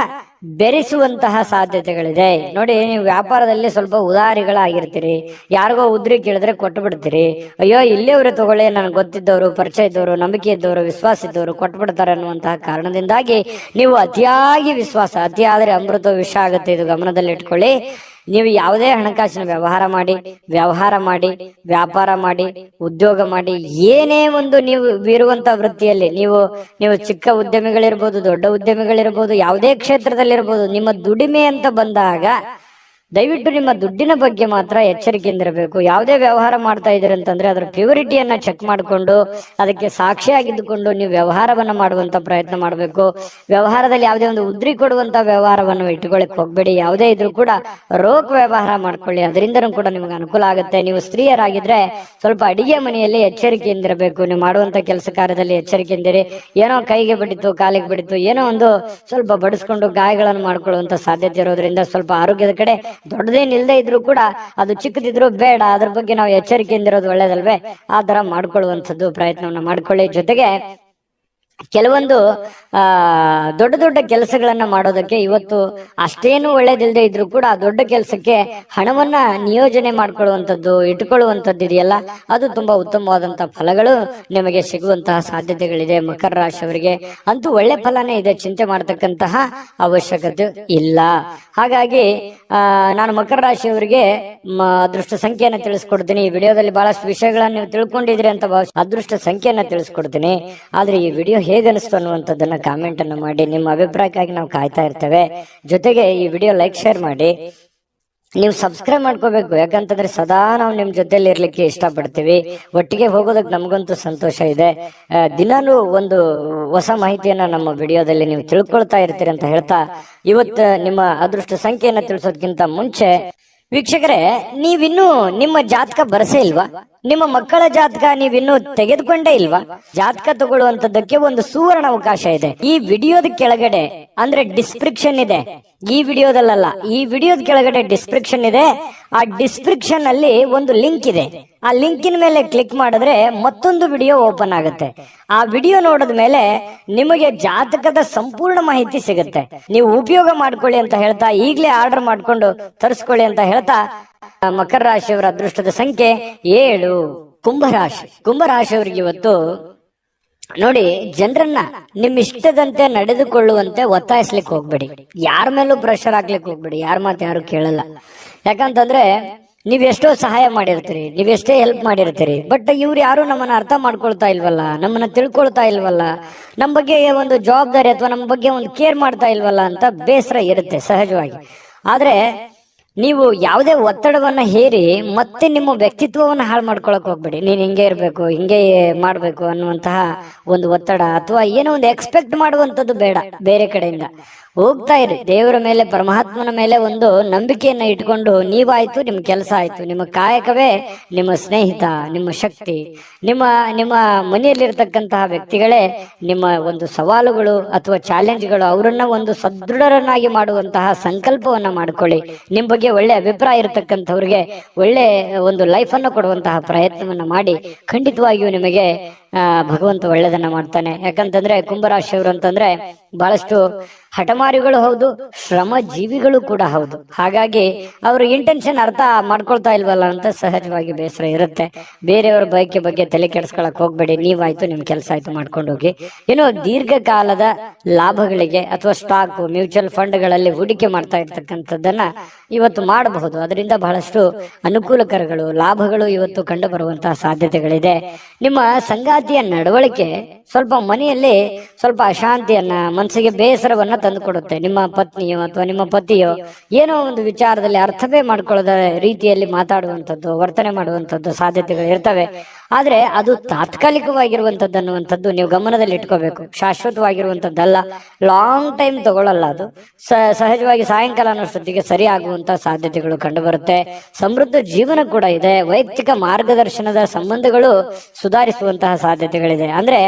ಬೆರೆಸುವಂತಹ ಸಾಧ್ಯತೆಗಳಿದೆ. ನೋಡಿ, ನೀವು ವ್ಯಾಪಾರದಲ್ಲಿ ಸ್ವಲ್ಪ ಉದಾರಿಗಳಾಗಿರ್ತೀರಿ. ಯಾರಿಗೋ ಉದ್ರಿ ಕೇಳಿದ್ರೆ ಕೊಟ್ಟು ಬಿಡ್ತೀರಿ. ಅಯ್ಯೋ ಇಲ್ಲಿಯವ್ರೆ ತಗೊಳ್ಳಿ, ನನಗೆ ಗೊತ್ತಿದ್ದವರು, ಪರಿಚಯ ಇದ್ದವರು, ನಂಬಿಕೆ ಇದ್ದವರು, ವಿಶ್ವಾಸ ಇದ್ದವರು ಕೊಟ್ಟು ಬಿಡ್ತಾರೆ ಅನ್ನುವಂತಹ ಕಾರಣದಿಂದಾಗಿ ನೀವು ಅತಿಯಾಗಿ ವಿಶ್ವಾಸ, ಅತಿ ಆದ್ರೆ ಅಮೃತ ವಿಷ ಆಗುತ್ತೆ. ಇದು ಗಮನದಲ್ಲಿ ಇಟ್ಕೊಳ್ಳಿ. ನೀವು ಯಾವುದೇ ಹಣಕಾಸಿನ ವ್ಯವಹಾರ ಮಾಡಿ, ವ್ಯಾಪಾರ ಮಾಡಿ, ಉದ್ಯೋಗ ಮಾಡಿ, ಏನೇ ಒಂದು ನೀವು ಇರುವಂತ ವೃತ್ತಿಯಲ್ಲಿ ನೀವು ಚಿಕ್ಕ ಉದ್ಯಮಿಗಳಿರ್ಬೋದು, ದೊಡ್ಡ ಉದ್ಯಮಿಗಳಿರ್ಬೋದು, ಯಾವುದೇ ಕ್ಷೇತ್ರದಲ್ಲಿರ್ಬೋದು, ನಿಮ್ಮ ದುಡಿಮೆ ಅಂತ ಬಂದಾಗ ದಯವಿಟ್ಟು ನಿಮ್ಮ ದುಡ್ಡಿನ ಬಗ್ಗೆ ಮಾತ್ರ ಎಚ್ಚರಿಕೆಯಿಂದಿರಬೇಕು. ಯಾವುದೇ ವ್ಯವಹಾರ ಮಾಡ್ತಾ ಇದ್ದೀರಿ ಅಂತಂದ್ರೆ ಅದರ ಪ್ಯೂರಿಟಿಯನ್ನ ಚೆಕ್ ಮಾಡಿಕೊಂಡು ಅದಕ್ಕೆ ಸಾಕ್ಷಿಯಾಗಿದ್ದುಕೊಂಡು ನೀವು ವ್ಯವಹಾರವನ್ನ ಮಾಡುವಂತ ಪ್ರಯತ್ನ ಮಾಡಬೇಕು. ವ್ಯವಹಾರದಲ್ಲಿ ಯಾವುದೇ ಒಂದು ಉದ್ರಿ ಕೊಡುವಂತ ವ್ಯವಹಾರವನ್ನು ಇಟ್ಕೊಳ್ಳಿಕ್ ಹೋಗ್ಬೇಡಿ. ಯಾವುದೇ ಇದ್ರೂ ಕೂಡ ರೋಕ್ ವ್ಯವಹಾರ ಮಾಡ್ಕೊಳ್ಳಿ, ಅದರಿಂದನೂ ಕೂಡ ನಿಮ್ಗೆ ಅನುಕೂಲ ಆಗುತ್ತೆ. ನೀವು ಸ್ತ್ರೀಯರಾಗಿದ್ರೆ ಸ್ವಲ್ಪ ಅಡಿಗೆ ಮನೆಯಲ್ಲಿ ಎಚ್ಚರಿಕೆಯಿಂದಿರಬೇಕು. ನೀವು ಮಾಡುವಂತ ಕೆಲಸ ಕಾರ್ಯದಲ್ಲಿ ಎಚ್ಚರಿಕೆಯಿಂದಿರಿ. ಏನೋ ಕೈಗೆ ಬಿಡಿತು, ಕಾಲಿಗೆ ಬಿಡಿತು, ಏನೋ ಒಂದು ಸ್ವಲ್ಪ ಬಡಿಸ್ಕೊಂಡು ಗಾಯಗಳನ್ನು ಮಾಡ್ಕೊಳ್ಳುವಂತ ಸಾಧ್ಯತೆ ಇರೋದ್ರಿಂದ ಸ್ವಲ್ಪ ಆರೋಗ್ಯದ ಕಡೆ ದೊಡ್ಡದೇನಿಲ್ಲದೆ ಇದ್ರು ಕೂಡ ಅದು ಚಿಕ್ಕದಿದ್ರು ಬೇಡ, ಅದ್ರ ಬಗ್ಗೆ ನಾವು ಎಚ್ಚರಿಕೆಯಿಂದಿರೋದು ಒಳ್ಳೇದಲ್ವೇ? ಆ ತರ ಮಾಡ್ಕೊಳ್ಳುವಂಥದ್ದು ಪ್ರಯತ್ನವನ್ನ ಮಾಡ್ಕೊಳ್ಳಿ. ಜೊತೆಗೆ ಕೆಲವೊಂದು ದೊಡ್ಡ ದೊಡ್ಡ ಕೆಲಸಗಳನ್ನ ಮಾಡೋದಕ್ಕೆ ಇವತ್ತು ಅಷ್ಟೇನು ಒಳ್ಳೇದಿಲ್ಲದೆ ಇದ್ರು ಕೂಡ ದೊಡ್ಡ ಕೆಲಸಕ್ಕೆ ಹಣವನ್ನ ನಿಯೋಜನೆ ಮಾಡ್ಕೊಳ್ಳುವಂಥದ್ದು, ಇಟ್ಕೊಳ್ಳುವಂಥದ್ದು ಇದೆಯಲ್ಲ, ಅದು ತುಂಬಾ ಉತ್ತಮವಾದಂತಹ ಫಲಗಳು ನಿಮಗೆ ಸಿಗುವಂತಹ ಸಾಧ್ಯತೆಗಳಿದೆ. ಮಕರ ರಾಶಿಯವರಿಗೆ ಅಂತೂ ಒಳ್ಳೆ ಫಲನೇ ಇದೆ, ಚಿಂತೆ ಮಾಡತಕ್ಕಂತಹ ಅವಶ್ಯಕತೆ ಇಲ್ಲ. ಹಾಗಾಗಿ ನಾನು ಮಕರ ರಾಶಿಯವರಿಗೆ ಅದೃಷ್ಟ ಸಂಖ್ಯೆಯನ್ನ ತಿಳಿಸ್ಕೊಡ್ತೀನಿ. ಈ ವಿಡಿಯೋದಲ್ಲಿ ಬಹಳಷ್ಟು ವಿಷಯಗಳನ್ನ ನೀವು ತಿಳ್ಕೊಂಡಿದ್ರಿ ಅಂತ ಅದೃಷ್ಟ ಸಂಖ್ಯೆಯನ್ನ ತಿಳಿಸ್ಕೊಡ್ತೀನಿ. ಆದ್ರೆ ಈ ವಿಡಿಯೋ ಹೇಗನಿಸ್ತು ಅನ್ನುವಂಥದ್ದನ್ನ ಕಾಮೆಂಟ್ ಅನ್ನು ಮಾಡಿ. ನಿಮ್ಮ ಅಭಿಪ್ರಾಯಕ್ಕಾಗಿ ನಾವು ಕಾಯ್ತಾ ಇರ್ತೇವೆ. ಜೊತೆಗೆ ಈ ವಿಡಿಯೋ ಲೈಕ್, ಶೇರ್ ಮಾಡಿ. ನೀವು ಸಬ್ಸ್ಕ್ರೈಬ್ ಮಾಡ್ಕೋಬೇಕು, ಯಾಕಂತಂದ್ರೆ ಸದಾ ನಾವು ನಿಮ್ ಜೊತೆಲಿ ಇರ್ಲಿಕ್ಕೆ ಇಷ್ಟಪಡ್ತೀವಿ. ಒಟ್ಟಿಗೆ ಹೋಗೋದಕ್ಕೆ ನಮಗಂತೂ ಸಂತೋಷ ಇದೆ. ದಿನಾನು ಒಂದು ಹೊಸ ಮಾಹಿತಿಯನ್ನ ನಮ್ಮ ವಿಡಿಯೋದಲ್ಲಿ ನೀವು ತಿಳ್ಕೊಳ್ತಾ ಇರ್ತೀರಿ ಅಂತ ಹೇಳ್ತಾ, ಇವತ್ತು ನಿಮ್ಮ ಅದೃಷ್ಟ ಸಂಖ್ಯೆಯನ್ನ ತಿಳಿಸೋದಕ್ಕಿಂತ ಮುಂಚೆ ವೀಕ್ಷಕರೇ, ನೀವಿನ್ನೂ ನಿಮ್ಮ ಜಾತಕ ಬರಸೇ ಇಲ್ವಾ? ನಿಮ್ಮ ಮಕ್ಕಳ ಜಾತಕ ನೀವಿನ್ನೂ ತೆಗೆದುಕೊಂಡೇ ಇಲ್ವಾ? ಜಾತಕ ತಗೊಳ್ಳುವಂತದ್ದಕ್ಕೆ ಒಂದು ಸುವರ್ಣ ಅವಕಾಶ ಇದೆ. ಈ ವಿಡಿಯೋದ ಕೆಳಗಡೆ ಅಂದ್ರೆ ಡಿಸ್ಕ್ರಿಪ್ಷನ್ ಇದೆ, ಈ ವಿಡಿಯೋದಲ್ಲ, ಈ ವಿಡಿಯೋದ ಕೆಳಗಡೆ ಡಿಸ್ಕ್ರಿಪ್ಷನ್ ಇದೆ. ಆ ಡಿಸ್ಕ್ರಿಪ್ಷನ್ ಅಲ್ಲಿ ಒಂದು ಲಿಂಕ್ ಇದೆ. ಆ ಲಿಂಕಿನ ಮೇಲೆ ಕ್ಲಿಕ್ ಮಾಡಿದ್ರೆ ಮತ್ತೊಂದು ವಿಡಿಯೋ ಓಪನ್ ಆಗುತ್ತೆ. ಆ ವಿಡಿಯೋ ನೋಡಿದ ಮೇಲೆ ನಿಮಗೆ ಜಾತಕದ ಸಂಪೂರ್ಣ ಮಾಹಿತಿ ಸಿಗುತ್ತೆ. ನೀವು ಉಪಯೋಗ ಮಾಡ್ಕೊಳ್ಳಿ ಅಂತ ಹೇಳ್ತಾ, ಈಗಲೇ ಆರ್ಡರ್ ಮಾಡ್ಕೊಂಡು ತರಿಸ್ಕೊಳ್ಳಿ ಅಂತ ಹೇಳ್ತಾ, ಮಕರ ರಾಶಿಯವರ ಅದೃಷ್ಟದ ಸಂಖ್ಯೆ 7. ಕುಂಭರಾಶಿಯವರಿಗೆ ಇವತ್ತು ನೋಡಿ, ಜನರನ್ನ ನಿಮ್ ಇಷ್ಟದಂತೆ ನಡೆದುಕೊಳ್ಳುವಂತೆ ಒತ್ತಾಯಿಸ್ಲಿಕ್ಕೆ ಹೋಗ್ಬೇಡಿ. ಯಾರ ಮೇಲೂ ಪ್ರೆಷರ್ ಹಾಕ್ಲಿಕ್ಕೆ ಹೋಗ್ಬೇಡಿ. ಯಾರ ಮಾತು ಯಾರು ಕೇಳಲ್ಲ. ಯಾಕಂತಂದ್ರೆ ನೀವೆಷ್ಟೋ ಸಹಾಯ ಮಾಡಿರ್ತೀರಿ, ನೀವೆಷ್ಟೇ ಹೆಲ್ಪ್ ಮಾಡಿರ್ತೀರಿ, ಬಟ್ ಇವ್ರು ಯಾರು ನಮ್ಮನ್ನ ಅರ್ಥ ಮಾಡ್ಕೊಳ್ತಾ ಇಲ್ವಲ್ಲ, ನಮ್ಮನ್ನ ತಿಳ್ಕೊಳ್ತಾ ಇಲ್ವಲ್ಲ, ನಮ್ಮ ಬಗ್ಗೆ ಒಂದು ಜವಾಬ್ದಾರಿ ಅಥವಾ ನಮ್ಮ ಬಗ್ಗೆ ಒಂದು ಕೇರ್ ಮಾಡ್ತಾ ಇಲ್ವಲ್ಲ ಅಂತ ಬೇಸರ ಇರುತ್ತೆ ಸಹಜವಾಗಿ. ಆದ್ರೆ ನೀವು ಯಾವುದೇ ಒತ್ತಡವನ್ನ ಹೇರಿ ಮತ್ತೆ ನಿಮ್ಮ ವ್ಯಕ್ತಿತ್ವವನ್ನು ಹಾಳು ಮಾಡ್ಕೊಳಕ್ ಹೋಗ್ಬೇಡಿ. ನೀನ್ ಹಿಂಗೆ ಇರ್ಬೇಕು, ಹಿಂಗೆ ಮಾಡ್ಬೇಕು ಅನ್ನುವಂತಹ ಒಂದು ಒತ್ತಡ ಅಥವಾ ಏನೋ ಒಂದು ಎಕ್ಸ್ಪೆಕ್ಟ್ ಮಾಡುವಂಥದ್ದು ಬೇಡ. ಬೇರೆ ಕಡೆಯಿಂದ ಹೋಗ್ತಾ ಇರಿ, ದೇವರ ಮೇಲೆ, ಪರಮಾತ್ಮನ ಮೇಲೆ ಒಂದು ನಂಬಿಕೆಯನ್ನ ಇಟ್ಕೊಂಡು ನೀವಾಯ್ತು, ನಿಮ್ಮ ಕೆಲಸ ಆಯ್ತು, ನಿಮ್ಮ ಕಾಯಕವೇ ನಿಮ್ಮ ಸ್ನೇಹಿತ, ನಿಮ್ಮ ಶಕ್ತಿ, ನಿಮ್ಮ ನಿಮ್ಮ ಮನೆಯಲ್ಲಿರ್ತಕ್ಕಂತಹ ವ್ಯಕ್ತಿಗಳೇ ನಿಮ್ಮ ಒಂದು ಸವಾಲುಗಳು ಅಥವಾ ಚಾಲೆಂಜ್ಗಳು. ಅವರನ್ನ ಒಂದು ಸದೃಢರನ್ನಾಗಿ ಮಾಡುವಂತಹ ಸಂಕಲ್ಪವನ್ನ ಮಾಡ್ಕೊಳ್ಳಿ. ನಿಮ್ಮ ಬಗ್ಗೆ ಒಳ್ಳೆ ಅಭಿಪ್ರಾಯ ಇರತಕ್ಕಂಥವ್ರಿಗೆ ಒಳ್ಳೆ ಒಂದು ಲೈಫ್ ಅನ್ನು ಕೊಡುವಂತಹ ಪ್ರಯತ್ನವನ್ನ ಮಾಡಿ. ಖಂಡಿತವಾಗಿಯೂ ನಿಮಗೆ ಭಗವಂತ ಒಳ್ಳೆದನ್ನ ಮಾಡ್ತಾನೆ. ಯಾಕಂತಂದ್ರೆ ಕುಂಭರಾಶಿಯವರು ಅಂತಂದ್ರೆ ಬಹಳಷ್ಟು ಹಠಮಾರಿಗಳು ಹೌದು, ಶ್ರಮ ಜೀವಿಗಳು ಕೂಡ ಹೌದು. ಹಾಗಾಗಿ ಅವರು ಇಂಟೆನ್ಷನ್ ಅರ್ಥ ಮಾಡ್ಕೊಳ್ತಾ ಇಲ್ವಲ್ಲ ಅಂತ ಸಹಜವಾಗಿ ಬೇಸರ ಇರುತ್ತೆ. ಬೇರೆಯವರ ಬಗ್ಗೆ ತಲೆ ಕೆಡಿಸ್ಕೊಳಕ್ ಹೋಗ್ಬೇಡಿ. ನೀವಾಯ್ತು, ನಿಮ್ ಕೆಲಸ ಆಯ್ತು, ಮಾಡ್ಕೊಂಡು ಹೋಗಿ. ಏನೋ ದೀರ್ಘಕಾಲದ ಲಾಭಗಳಿಗೆ ಅಥವಾ ಸ್ಟಾಕ್, ಮ್ಯೂಚುವಲ್ ಫಂಡ್ಗಳಲ್ಲಿ ಹೂಡಿಕೆ ಮಾಡ್ತಾ ಇರ್ತಕ್ಕಂಥದ್ದನ್ನ ಇವತ್ತು ಮಾಡಬಹುದು. ಅದರಿಂದ ಬಹಳಷ್ಟು ಅನುಕೂಲಕರಗಳು, ಲಾಭಗಳು ಇವತ್ತು ಕಂಡು ಬರುವಂತಹ ಸಾಧ್ಯತೆಗಳಿದೆ. ನಿಮ್ಮ ಸಂಗಾತಿಯ ನಡವಳಿಕೆ ಸ್ವಲ್ಪ ಮನೆಯಲ್ಲಿ ಸ್ವಲ್ಪ ಅಶಾಂತಿಯನ್ನ, ಮನಸ್ಸಿಗೆ ಬೇಸರವನ್ನ ತಂದು ಕೊಡುತ್ತೆ. ನಿಮ್ಮ ಪತ್ನಿಯೋ ಅಥವಾ ನಿಮ್ಮ ಪತಿಯೋ ಏನೋ ಒಂದು ವಿಚಾರದಲ್ಲಿ ಅರ್ಥವೇ ಮಾಡ್ಕೊಳ್ಳದ ರೀತಿಯಲ್ಲಿ ಮಾತಾಡುವಂಥದ್ದು, ವರ್ತನೆ ಮಾಡುವಂಥದ್ದು ಸಾಧ್ಯತೆಗಳು ಇರ್ತವೆ. ಆದ್ರೆ ಅದು ತಾತ್ಕಾಲಿಕವಾಗಿರುವಂಥದ್ದು ಅನ್ನುವಂಥದ್ದು ನೀವು ಗಮನದಲ್ಲಿ ಇಟ್ಕೋಬೇಕು. ಶಾಶ್ವತವಾಗಿರುವಂಥದ್ದಲ್ಲ, ಲಾಂಗ್ ಟೈಮ್ ತಗೊಳ್ಳಲ್ಲ. ಅದು ಸಹಜವಾಗಿ ಸಾಯಂಕಾಲ ಅನ್ನೋಷ್ಟೊತ್ತಿಗೆ ಸರಿ ಆಗುವಂತಹ ಸಾಧ್ಯತೆಗಳು ಕಂಡು ಬರುತ್ತೆ. ಸಮೃದ್ಧ ಜೀವನ ಕೂಡ ಇದೆ. ವೈಯಕ್ತಿಕ ಮಾರ್ಗದರ್ಶನದ ಸಂಬಂಧಗಳು ಸುಧಾರಿಸುವಂತಹ ಸಾಧ್ಯತೆಗಳಿದೆ. ಅಂದ್ರೆ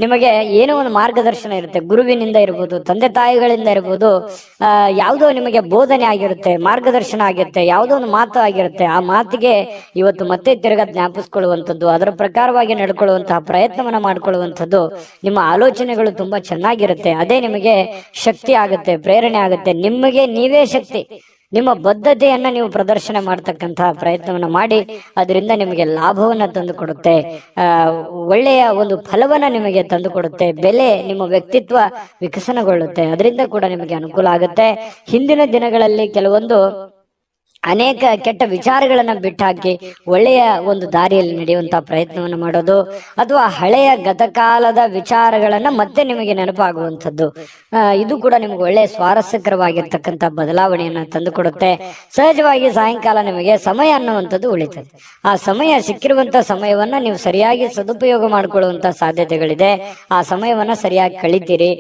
ನಿಮಗೆ ಏನೋ ಒಂದು ಮಾರ್ಗದರ್ಶನ ಇರುತ್ತೆ, ಗುರುವಿನಿಂದ ಇರ್ಬೋದು, ತಂದೆ ತಾಯಿಗಳಿಂದ ಇರ್ಬೋದು, ಯಾವುದೋ ನಿಮಗೆ ಬೋಧನೆ ಆಗಿರುತ್ತೆ, ಮಾರ್ಗದರ್ಶನ ಆಗಿರುತ್ತೆ, ಯಾವುದೋ ಒಂದು ಮಾತು ಆಗಿರುತ್ತೆ. ಆ ಮಾತಿಗೆ ಇವತ್ತು ಮತ್ತೆ ತಿರುಗಾ ಜ್ಞಾಪಿಸ್ಕೊಳ್ಳುವಂಥದ್ದು, ಅದರ ಪ್ರಕಾರವಾಗಿ ನಡ್ಕೊಳ್ಳುವಂತಹ ಪ್ರಯತ್ನವನ್ನ ಮಾಡ್ಕೊಳ್ಳುವಂಥದ್ದು, ನಿಮ್ಮ ಆಲೋಚನೆಗಳು ತುಂಬಾ ಚೆನ್ನಾಗಿರುತ್ತೆ. ಅದೇ ನಿಮಗೆ ಶಕ್ತಿ ಆಗುತ್ತೆ, ಪ್ರೇರಣೆ ಆಗುತ್ತೆ. ನಿಮಗೆ ನೀವೇ ಶಕ್ತಿ. ನಿಮ್ಮ ಬದ್ಧತೆಯನ್ನ ನೀವು ಪ್ರದರ್ಶನ ಮಾಡತಕ್ಕಂತಹ ಪ್ರಯತ್ನವನ್ನ ಮಾಡಿ. ಅದರಿಂದ ನಿಮಗೆ ಲಾಭವನ್ನ ತಂದು ಕೊಡುತ್ತೆ, ಒಳ್ಳೆಯ ಒಂದು ಫಲವನ್ನ ನಿಮಗೆ ತಂದು ಕೊಡುತ್ತೆ. ಬೆಲೆ, ನಿಮ್ಮ ವ್ಯಕ್ತಿತ್ವ ವಿಕಸನಗೊಳ್ಳುತ್ತೆ. ಅದರಿಂದ ಕೂಡ ನಿಮಗೆ ಅನುಕೂಲ ಆಗುತ್ತೆ. ಹಿಂದಿನ ದಿನಗಳಲ್ಲಿ ಕೆಲವೊಂದು ಅನೇಕ ಕೆಟ್ಟ ವಿಚಾರಗಳನ್ನ ಬಿಟ್ಟಾಕಿ ಒಳ್ಳೆಯ ಒಂದು ದಾರಿಯಲ್ಲಿ ನಡೆಯುವಂತಹ ಪ್ರಯತ್ನವನ್ನು ಮಾಡೋದು, ಅಥವಾ ಹಳೆಯ ಗತಕಾಲದ ವಿಚಾರಗಳನ್ನ ಮತ್ತೆ ನಿಮಗೆ ನೆನಪಾಗುವಂಥದ್ದು, ಇದು ಕೂಡ ನಿಮ್ಗೆ ಒಳ್ಳೆಯ ಸ್ವಾರಸ್ಯಕರವಾಗಿರ್ತಕ್ಕಂಥ ಬದಲಾವಣೆಯನ್ನ ತಂದುಕೊಡುತ್ತೆ. ಸಹಜವಾಗಿ ಸಾಯಂಕಾಲ ನಿಮಗೆ ಸಮಯ ಅನ್ನುವಂಥದ್ದು ಉಳಿತದೆ. ಆ ಸಮಯ, ಸಿಕ್ಕಿರುವಂತಹ ಸಮಯವನ್ನ ನೀವು ಸರಿಯಾಗಿ ಸದುಪಯೋಗ ಮಾಡಿಕೊಳ್ಳುವಂತಹ ಸಾಧ್ಯತೆಗಳಿದೆ. ಆ ಸಮಯವನ್ನ ಸರಿಯಾಗಿ ಕಳಿತೀರಿ.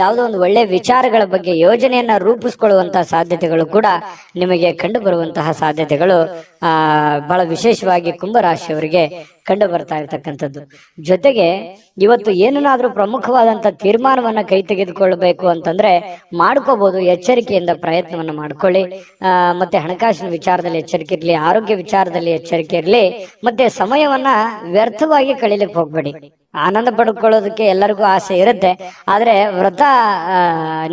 ಯಾವುದೋ ಒಂದು ಒಳ್ಳೆಯ ವಿಚಾರಗಳ ಬಗ್ಗೆ ಯೋಜನೆಯನ್ನ ರೂಪಿಸ್ಕೊಳ್ಳುವಂತಹ ಸಾಧ್ಯತೆಗಳು ಕೂಡ ನಿಮಗೆ ಕಂಡು ಬರುವಂತಹ ಸಾಧ್ಯತೆಗಳು ಬಹಳ ವಿಶೇಷವಾಗಿ ಕುಂಭರಾಶಿಯವರಿಗೆ ಕಂಡು ಬರ್ತಾ ಇರ್ತಕ್ಕಂಥದ್ದು. ಜೊತೆಗೆ ಇವತ್ತು ಏನನ್ನಾದ್ರೂ ಪ್ರಮುಖವಾದಂತ ತೀರ್ಮಾನವನ್ನ ಕೈ ತೆಗೆದುಕೊಳ್ಳಬೇಕು ಅಂತಂದ್ರೆ ಮಾಡ್ಕೋಬಹುದು. ಎಚ್ಚರಿಕೆಯಿಂದ ಪ್ರಯತ್ನವನ್ನ ಮಾಡ್ಕೊಳ್ಳಿ. ಮತ್ತೆ ಹಣಕಾಸಿನ ವಿಚಾರದಲ್ಲಿ ಎಚ್ಚರಿಕೆ ಇರ್ಲಿ, ಆರೋಗ್ಯ ವಿಚಾರದಲ್ಲಿ ಎಚ್ಚರಿಕೆ ಇರ್ಲಿ, ಮತ್ತೆ ಸಮಯವನ್ನ ವ್ಯರ್ಥವಾಗಿ ಕಳೀಲಿಕ್ಕೆ ಹೋಗ್ಬೇಡಿ. ಆನಂದ ಪಡ್ಕೊಳ್ಳೋದಕ್ಕೆ ಎಲ್ಲರಿಗೂ ಆಸೆ ಇರುತ್ತೆ. ಆದ್ರೆ ವ್ರತ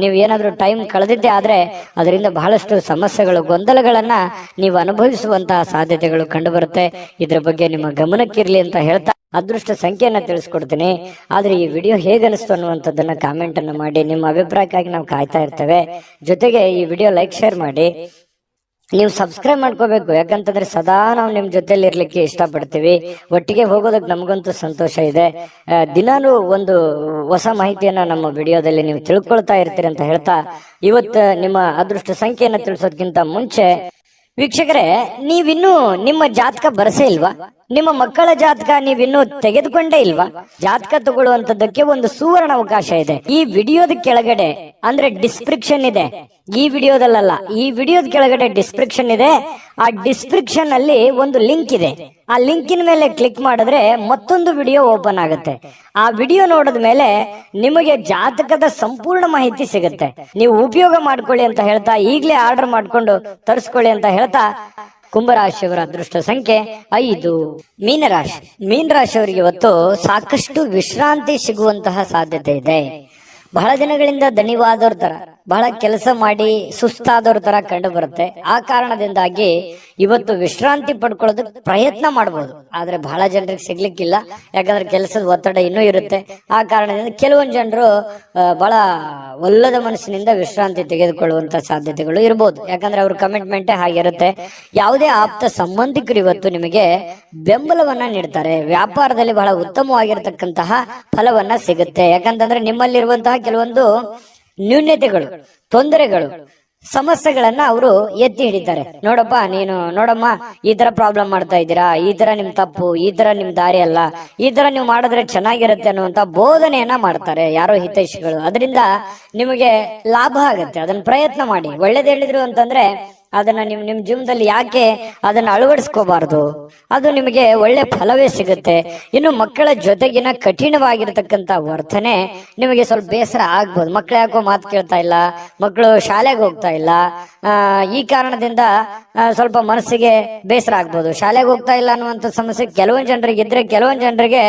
ನೀವು ಏನಾದ್ರೂ ಟೈಮ್ ಕಳೆದಿದ್ದೆ ಆದ್ರೆ ಅದರಿಂದ ಬಹಳಷ್ಟು ಸಮಸ್ಯೆಗಳು, ಗೊಂದಲಗಳನ್ನ ನೀವು ಅನುಭವಿಸುವಂತಹ ಸಾಧ್ಯತೆಗಳು ಕಂಡು ಬರುತ್ತೆ. ಇದ್ರ ಬಗ್ಗೆ ನಿಮ್ಮ ಗಮನಕ್ಕಿರ್ಲಿ ಅಂತ ಹೇಳ್ತಾ ಅದೃಷ್ಟ ಸಂಖ್ಯೆಯನ್ನ ತಿಳಿಸ್ಕೊಡ್ತೀನಿ. ಆದ್ರೆ ಈ ವಿಡಿಯೋ ಹೇಗನಿಸ್ತು ಅನ್ನುವಂಥದ್ದನ್ನ ಕಾಮೆಂಟ್ ಅನ್ನು ಮಾಡಿ. ನಿಮ್ಮ ಅಭಿಪ್ರಾಯಕ್ಕಾಗಿ ನಾವು ಕಾಯ್ತಾ ಇರ್ತೇವೆ. ಜೊತೆಗೆ ಈ ವಿಡಿಯೋ ಲೈಕ್, ಶೇರ್ ಮಾಡಿ. ನೀವು ಸಬ್ಸ್ಕ್ರೈಬ್ ಮಾಡ್ಕೋಬೇಕು. ಯಾಕಂತಂದ್ರೆ ಸದಾ ನಾವು ನಿಮ್ ಜೊತೆಲಿ ಇರ್ಲಿಕ್ಕೆ ಇಷ್ಟಪಡ್ತೀವಿ. ಒಟ್ಟಿಗೆ ಹೋಗೋದಕ್ಕೆ ನಮಗಂತೂ ಸಂತೋಷ ಇದೆ. ದಿನಾನು ಒಂದು ಹೊಸ ಮಾಹಿತಿಯನ್ನ ನಮ್ಮ ವಿಡಿಯೋದಲ್ಲಿ ನೀವು ತಿಳ್ಕೊಳ್ತಾ ಇರ್ತೀರಿ ಅಂತ ಹೇಳ್ತಾ, ಇವತ್ತು ನಿಮ್ಮ ಅದೃಷ್ಟ ಸಂಖ್ಯೆಯನ್ನ ತಿಳಿಸೋದಕ್ಕಿಂತ ಮುಂಚೆ ವೀಕ್ಷಕರೇ, ನೀವಿನ್ನೂ ನಿಮ್ಮ ಜಾತಕ ಬರಸೇ ಇಲ್ವಾ? ನಿಮ್ಮ ಮಕ್ಕಳ ಜಾತಕ ನೀವಿನ್ನೂ ತೆಗೆದುಕೊಂಡೇ ಇಲ್ವಾ? ಜಾತಕ ತಗೊಳ್ಳುವಂತದ್ದಕ್ಕೆ ಒಂದು ಸುವರ್ಣ ಅವಕಾಶ ಇದೆ. ಈ ವಿಡಿಯೋದ ಕೆಳಗಡೆ ಅಂದ್ರೆ ಡಿಸ್ಕ್ರಿಪ್ಷನ್ ಇದೆ. ಈ ವಿಡಿಯೋದಲ್ಲ, ಈ ವಿಡಿಯೋದ ಕೆಳಗಡೆ ಡಿಸ್ಕ್ರಿಪ್ಷನ್ ಇದೆ. ಆ ಡಿಸ್ಕ್ರಿಪ್ಷನ್ ಅಲ್ಲಿ ಒಂದು ಲಿಂಕ್ ಇದೆ. ಆ ಲಿಂಕಿನ ಮೇಲೆ ಕ್ಲಿಕ್ ಮಾಡಿದ್ರೆ ಮತ್ತೊಂದು ವಿಡಿಯೋ ಓಪನ್ ಆಗುತ್ತೆ. ಆ ವಿಡಿಯೋ ನೋಡಿದ ಮೇಲೆ ನಿಮಗೆ ಜಾತಕದ ಸಂಪೂರ್ಣ ಮಾಹಿತಿ ಸಿಗುತ್ತೆ. ನೀವು ಉಪಯೋಗ ಮಾಡ್ಕೊಳ್ಳಿ ಅಂತ ಹೇಳ್ತಾ, ಈಗಲೇ ಆರ್ಡರ್ ಮಾಡ್ಕೊಂಡು ತರಿಸ್ಕೊಳ್ಳಿ ಅಂತ ಹೇಳ್ತಾ, ಕುಂಭರಾಶಿಯವರ ಅದೃಷ್ಟ ಸಂಖ್ಯೆ 5. ಮೀನರಾಶಿ. ಮೀನರಾಶಿಯವರಿಗೆ ಇವತ್ತು ಸಾಕಷ್ಟು ವಿಶ್ರಾಂತಿ ಸಿಗುವಂತಹ ಸಾಧ್ಯತೆ ಇದೆ. ಬಹಳ ದಿನಗಳಿಂದ ದಣಿವಾದವ್ರ ತರ, ಬಹಳ ಕೆಲಸ ಮಾಡಿ ಸುಸ್ತಾದವ್ರ ತರ ಕಂಡು ಬರುತ್ತೆ. ಆ ಕಾರಣದಿಂದಾಗಿ ಇವತ್ತು ವಿಶ್ರಾಂತಿ ಪಡ್ಕೊಳ್ಳೋದಕ್ಕೆ ಪ್ರಯತ್ನ ಮಾಡಬಹುದು, ಆದ್ರೆ ಬಹಳ ಜನರಿಗೆ ಸಿಗ್ಲಿಕ್ಕಿಲ್ಲ. ಯಾಕಂದ್ರೆ ಕೆಲಸದ ಒತ್ತಡ ಇನ್ನೂ ಇರುತ್ತೆ. ಆ ಕಾರಣದಿಂದ ಕೆಲವೊಂದು ಜನರು ಬಹಳ ಒಲ್ಲದ ಮನಸ್ಸಿನಿಂದ ವಿಶ್ರಾಂತಿ ತೆಗೆದುಕೊಳ್ಳುವಂತ ಸಾಧ್ಯತೆಗಳು ಇರಬಹುದು. ಯಾಕಂದ್ರೆ ಅವ್ರ ಕಮಿಟ್ಮೆಂಟೇ ಹಾಗಿರುತ್ತೆ. ಯಾವುದೇ ಆಪ್ತ ಸಂಬಂಧಿಕರು ಇವತ್ತು ನಿಮಗೆ ಬೆಂಬಲವನ್ನ ನೀಡ್ತಾರೆ. ವ್ಯಾಪಾರದಲ್ಲಿ ಬಹಳ ಉತ್ತಮವಾಗಿರತಕ್ಕಂತಹ ಫಲವನ್ನ ಸಿಗುತ್ತೆ. ಯಾಕಂತಂದ್ರೆ ನಿಮ್ಮಲ್ಲಿರುವಂತಹ ಕೆಲವೊಂದು ನ್ಯೂನ್ಯತೆಗಳು, ತೊಂದರೆಗಳು, ಸಮಸ್ಯೆಗಳನ್ನ ಅವರು ಎತ್ತಿ ಹಿಡಿತಾರೆ. ನೋಡಮ್ಮ, ಈ ತರ ಪ್ರಾಬ್ಲಮ್ ಮಾಡ್ತಾ ಇದ್ದೀರಾ, ಈ ತರ ನಿಮ್ ತಪ್ಪು, ಈ ತರ ನಿಮ್ ದಾರಿ ಅಲ್ಲ, ಈ ತರ ನೀವು ಮಾಡಿದ್ರೆ ಚೆನ್ನಾಗಿರುತ್ತೆ ಅನ್ನುವಂತ ಬೋಧನೆಯನ್ನ ಮಾಡ್ತಾರೆ ಯಾರೋ ಹಿತೈಷಿಗಳು. ಅದರಿಂದ ನಿಮಗೆ ಲಾಭ ಆಗತ್ತೆ. ಅದನ್ನ ಪ್ರಯತ್ನ ಮಾಡಿ. ಒಳ್ಳೇದ್ ಹೇಳಿದ್ರು ಅಂತಂದ್ರೆ ಅದನ್ನ ನಿಮ್ ಜೀವನದಲ್ಲಿ ಯಾಕೆ ಅದನ್ನ ಅಳವಡಿಸ್ಕೋಬಾರ್ದು? ಅದು ನಿಮಗೆ ಒಳ್ಳೆ ಫಲವೇ ಸಿಗುತ್ತೆ. ಇನ್ನು ಮಕ್ಕಳ ಜೊತೆಗಿನ ಕಠಿಣವಾಗಿರ್ತಕ್ಕಂಥ ವರ್ತನೆ ನಿಮಗೆ ಸ್ವಲ್ಪ ಬೇಸರ ಆಗ್ಬೋದು. ಮಕ್ಳು ಯಾಕೋ ಮಾತು ಕೇಳ್ತಾ ಇಲ್ಲ, ಮಕ್ಕಳು ಶಾಲೆಗೆ ಹೋಗ್ತಾ ಇಲ್ಲ, ಈ ಕಾರಣದಿಂದ ಸ್ವಲ್ಪ ಮನಸ್ಸಿಗೆ ಬೇಸರ ಆಗ್ಬೋದು. ಶಾಲೆಗೆ ಹೋಗ್ತಾ ಇಲ್ಲ ಅನ್ನುವಂಥ ಸಮಸ್ಯೆ ಕೆಲವೊಂದು ಜನರಿಗೆ ಇದ್ರೆ, ಕೆಲವೊಂದು ಜನರಿಗೆ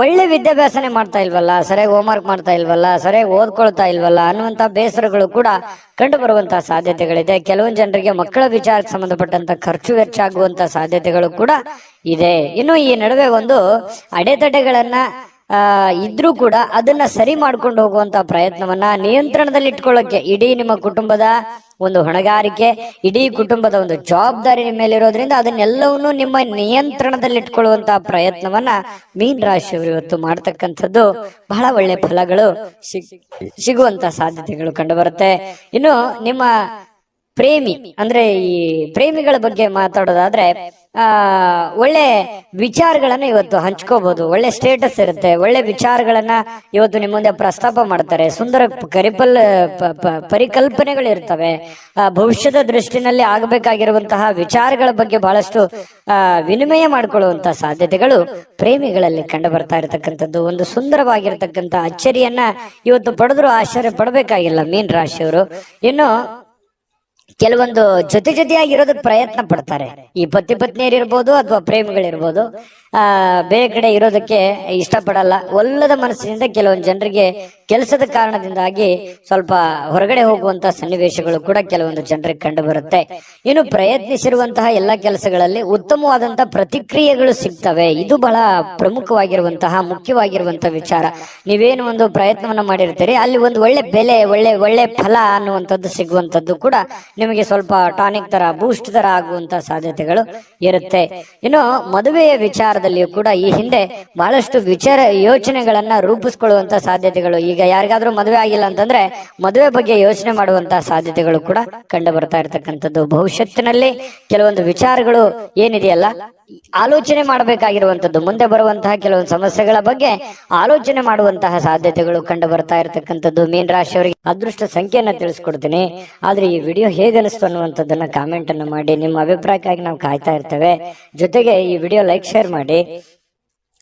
ಒಳ್ಳೆ ವಿದ್ಯಾಭ್ಯಾಸನೆ ಮಾಡ್ತಾ ಇಲ್ವಲ್ಲ, ಸರಿಯಾಗಿ ಹೋಮ್ವರ್ಕ್ ಮಾಡ್ತಾ ಇಲ್ವಲ್ಲ, ಸರಿಯಾಗಿ ಓದ್ಕೊಳ್ತಾ ಇಲ್ವಲ್ಲ ಅನ್ನುವಂತ ಬೇಸರಗಳು ಕೂಡ ಕಂಡು ಬರುವಂತಹ ಸಾಧ್ಯತೆಗಳಿದೆ. ಕೆಲವೊಂದು ಜನರಿಗೆ ಮಕ್ಕಳ ವಿಚಾರಕ್ಕೆ ಸಂಬಂಧಪಟ್ಟಂತ ಖರ್ಚು ವೆಚ್ಚ ಆಗುವಂತ ಸಾಧ್ಯತೆಗಳು ಕೂಡ ಇದೆ. ಇನ್ನು ಈ ನಡುವೆ ಒಂದು ಅಡೆತಡೆಗಳನ್ನ ಇದ್ರೂ ಕೂಡ ಅದನ್ನ ಸರಿ ಮಾಡ್ಕೊಂಡು ಹೋಗುವಂತ ಪ್ರಯತ್ನವನ್ನ ನಿಯಂತ್ರಣದಲ್ಲಿ ಇಟ್ಕೊಳ್ಳೋಕೆ ಇಡೀ ನಿಮ್ಮ ಕುಟುಂಬದ ಒಂದು ಹೊಣೆಗಾರಿಕೆ, ಇಡೀ ಕುಟುಂಬದ ಒಂದು ಜವಾಬ್ದಾರಿ ನಿಮ್ಮ ಮೇಲಿರೋದ್ರಿಂದ ಅದನ್ನೆಲ್ಲವನ್ನೂ ನಿಮ್ಮ ನಿಯಂತ್ರಣದಲ್ಲಿ ಇಟ್ಕೊಳ್ಳುವಂತಹ ಪ್ರಯತ್ನವನ್ನ ಮೀನ ರಾಶಿಯವರು ಇವತ್ತು ಮಾಡ್ತಕ್ಕಂಥದ್ದು ಬಹಳ ಒಳ್ಳೆ ಫಲಗಳು ಸಿಗುವಂತ ಸಾಧ್ಯತೆಗಳು ಕಂಡು ಬರುತ್ತೆ. ಇನ್ನು ನಿಮ್ಮ ಪ್ರೇಮಿ ಅಂದ್ರೆ ಈ ಪ್ರೇಮಿಗಳ ಬಗ್ಗೆ ಮಾತಾಡೋದಾದ್ರೆ ಒಳ್ಳೆ ವಿಚಾರಗಳನ್ನ ಇವತ್ತು ಹಂಚ್ಕೋಬಹುದು. ಒಳ್ಳೆ ಸ್ಟೇಟಸ್ ಇರುತ್ತೆ. ಒಳ್ಳೆ ವಿಚಾರಗಳನ್ನ ಇವತ್ತು ನಿಮ್ಮ ಮುಂದೆ ಪ್ರಸ್ತಾಪ ಮಾಡ್ತಾರೆ. ಸುಂದರ ಪರಿಕಲ್ಪನೆಗಳು ಇರ್ತವೆ. ಭವಿಷ್ಯದ ದೃಷ್ಟಿನಲ್ಲಿ ಆಗಬೇಕಾಗಿರುವಂತಹ ವಿಚಾರಗಳ ಬಗ್ಗೆ ಬಹಳಷ್ಟು ವಿನಿಮಯ ಮಾಡಿಕೊಳ್ಳುವಂತಹ ಸಾಧ್ಯತೆಗಳು ಪ್ರೇಮಿಗಳಲ್ಲಿ ಕಂಡು ಬರ್ತಾ ಇರತಕ್ಕಂಥದ್ದು. ಒಂದು ಸುಂದರವಾಗಿರತಕ್ಕಂಥ ಅಚ್ಚರಿಯನ್ನ ಇವತ್ತು ಪಡೆದ್ರು ಆಶ್ಚರ್ಯ ಪಡಬೇಕಾಗಿಲ್ಲ ಮೀನ ರಾಶಿಯವರು. ಇನ್ನು ಕೆಲವೊಂದು ಜೊತೆಯಾಗಿರೋದಕ್ಕೆ ಪ್ರಯತ್ನ ಪಡ್ತಾರೆ. ಈ ಪತಿ ಪತ್ನಿಯರಿರ್ಬೋದು ಅಥವಾ ಪ್ರೇಮಿಗಳಿರ್ಬೋದು, ಬೇರೆ ಕಡೆ ಇರೋದಕ್ಕೆ ಇಷ್ಟಪಡಲ್ಲ. ಒಲ್ಲದ ಮನಸ್ಸಿನಿಂದ ಕೆಲವೊಂದು ಜನರಿಗೆ ಕೆಲಸದ ಕಾರಣದಿಂದಾಗಿ ಸ್ವಲ್ಪ ಹೊರಗಡೆ ಹೋಗುವಂತ ಸನ್ನಿವೇಶಗಳು ಕೂಡ ಕೆಲವೊಂದು ಜನರಿಗೆ ಕಂಡು ಬರುತ್ತೆ. ಇನ್ನು ಪ್ರಯತ್ನಿಸಿರುವಂತಹ ಎಲ್ಲ ಕೆಲಸಗಳಲ್ಲಿ ಉತ್ತಮವಾದಂತಹ ಪ್ರತಿಕ್ರಿಯೆಗಳು ಸಿಗ್ತವೆ. ಇದು ಬಹಳ ಪ್ರಮುಖವಾಗಿರುವಂತಹ ಮುಖ್ಯವಾಗಿರುವಂತಹ ವಿಚಾರ. ನೀವೇನು ಒಂದು ಪ್ರಯತ್ನವನ್ನ ಮಾಡಿರ್ತೀರಿ, ಅಲ್ಲಿ ಒಂದು ಒಳ್ಳೆ ಬೆಲೆ, ಒಳ್ಳೆ ಫಲ ಅನ್ನುವಂಥದ್ದು ಸಿಗುವಂತದ್ದು ಕೂಡ ನಿಮಗೆ ಸ್ವಲ್ಪ ಟಾನಿಕ್ ತರ, ಬೂಸ್ಟ್ ತರ ಆಗುವಂತ ಸಾಧ್ಯತೆಗಳು ಇರುತ್ತೆ. ಇನ್ನು ಮದುವೆಯ ವಿಚಾರದಲ್ಲಿಯೂ ಕೂಡ ಈ ಹಿಂದೆ ಬಹಳಷ್ಟು ಯೋಚನೆಗಳನ್ನ ರೂಪಿಸ್ಕೊಳ್ಳುವಂತ ಸಾಧ್ಯತೆಗಳು, ಈಗ ಯಾರಿಗಾದ್ರೂ ಮದುವೆ ಆಗಿಲ್ಲ ಅಂತಂದ್ರೆ ಮದುವೆ ಬಗ್ಗೆ ಯೋಚನೆ ಮಾಡುವಂತಹ ಸಾಧ್ಯತೆಗಳು ಕೂಡ ಕಂಡು ಬರ್ತಾ ಇರತಕ್ಕಂಥದ್ದು. ಭವಿಷ್ಯತ್ತಿನಲ್ಲಿ ಕೆಲವೊಂದು ವಿಚಾರಗಳು ಏನಿದೆಯಲ್ಲ, ಆಲೋಚನೆ ಮಾಡಬೇಕಾಗಿರುವಂತದ್ದು, ಮುಂದೆ ಬರುವಂತಹ ಕೆಲವೊಂದು ಸಮಸ್ಯೆಗಳ ಬಗ್ಗೆ ಆಲೋಚನೆ ಮಾಡುವಂತಹ ಸಾಧ್ಯತೆಗಳು ಕಂಡು ಬರ್ತಾ ಇರತಕ್ಕಂಥದ್ದು. ಮೀನ ರಾಶಿಯವರಿಗೆ ಅದೃಷ್ಟ ಸಂಖ್ಯೆಯನ್ನ ತಿಳಿಸ್ಕೊಡ್ತೀನಿ. ಆದ್ರೆ ಈ ವಿಡಿಯೋ ಹೇಗನಿಸ್ತು ಅನ್ನುವಂಥದ್ದನ್ನ ಕಾಮೆಂಟ್ ಅನ್ನು ಮಾಡಿ. ನಿಮ್ಮ ಅಭಿಪ್ರಾಯಕ್ಕಾಗಿ ನಾವು ಕಾಯ್ತಾ ಇರ್ತೇವೆ. ಜೊತೆಗೆ ಈ ವಿಡಿಯೋ ಲೈಕ್, ಶೇರ್ ಮಾಡಿ.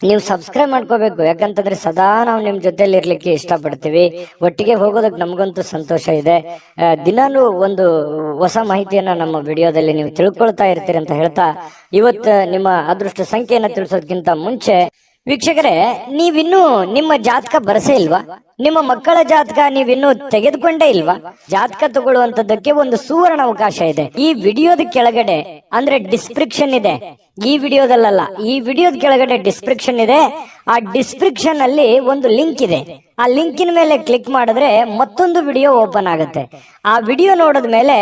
ನೀವು ಸಬ್ಸ್ಕ್ರೈಬ್ ಮಾಡ್ಕೋಬೇಕು. ಯಾಕಂತಂದ್ರೆ ಸದಾ ನಾವು ನಿಮ್ ಜೊತೆಲಿ ಇರ್ಲಿಕ್ಕೆ ಇಷ್ಟಪಡ್ತೀವಿ. ಒಟ್ಟಿಗೆ ಹೋಗೋದಕ್ಕೆ ನಮಗಂತೂ ಸಂತೋಷ ಇದೆ. ದಿನಾನು ಒಂದು ಹೊಸ ಮಾಹಿತಿಯನ್ನ ನಮ್ಮ ವಿಡಿಯೋದಲ್ಲಿ ನೀವು ತಿಳ್ಕೊಳ್ತಾ ಇರ್ತೀರಿ ಅಂತ ಹೇಳ್ತಾ, ಇವತ್ತು ನಿಮ್ಮ ಅದೃಷ್ಟ ಸಂಖ್ಯೆಯನ್ನ ತಿಳಿಸೋದಕ್ಕಿಂತ ಮುಂಚೆ ವೀಕ್ಷಕರೇ, ನೀವಿನ್ನೂ ನಿಮ್ಮ ಜಾತಕ ಬರಸೇ ಇಲ್ವಾ? ನಿಮ್ಮ ಮಕ್ಕಳ ಜಾತಕ ನೀವಿನ್ನೂ ತೆಗೆದುಕೊಂಡೇ ಇಲ್ವಾ? ಜಾತಕ ತಗೊಳ್ಳುವಂತದ್ದಕ್ಕೆ ಒಂದು ಸುವರ್ಣ ಅವಕಾಶ ಇದೆ. ಈ ವಿಡಿಯೋದ ಕೆಳಗಡೆ ಅಂದ್ರೆ ಡಿಸ್ಕ್ರಿಪ್ಷನ್ ಇದೆ. ಈ ವಿಡಿಯೋದಲ್ಲ, ಈ ವಿಡಿಯೋದ ಕೆಳಗಡೆ ಡಿಸ್ಕ್ರಿಪ್ಷನ್ ಇದೆ. ಆ ಡಿಸ್ಕ್ರಿಪ್ಷನ್ ಅಲ್ಲಿ ಒಂದು ಲಿಂಕ್ ಇದೆ. ಆ ಲಿಂಕಿನ ಮೇಲೆ ಕ್ಲಿಕ್ ಮಾಡಿದ್ರೆ ಮತ್ತೊಂದು ವಿಡಿಯೋ ಓಪನ್ ಆಗುತ್ತೆ. ಆ ವಿಡಿಯೋ ನೋಡಿದ ಮೇಲೆ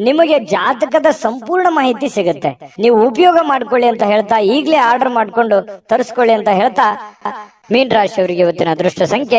ನಿಮಗೆ ಜಾತಕದ ಸಂಪೂರ್ಣ ಮಾಹಿತಿ ಸಿಗುತ್ತೆ. ನೀವು ಉಪಯೋಗ ಮಾಡ್ಕೊಳ್ಳಿ ಅಂತ ಹೇಳ್ತಾ, ಈಗಲೇ ಆರ್ಡರ್ ಮಾಡ್ಕೊಂಡು ತರಿಸ್ಕೊಳ್ಳಿ ಅಂತ ಹೇಳ್ತಾ, ಮೀನ ರಾಶಿಯವರಿಗೆ ಇವತ್ತಿನ ಅದೃಷ್ಟ ಸಂಖ್ಯೆ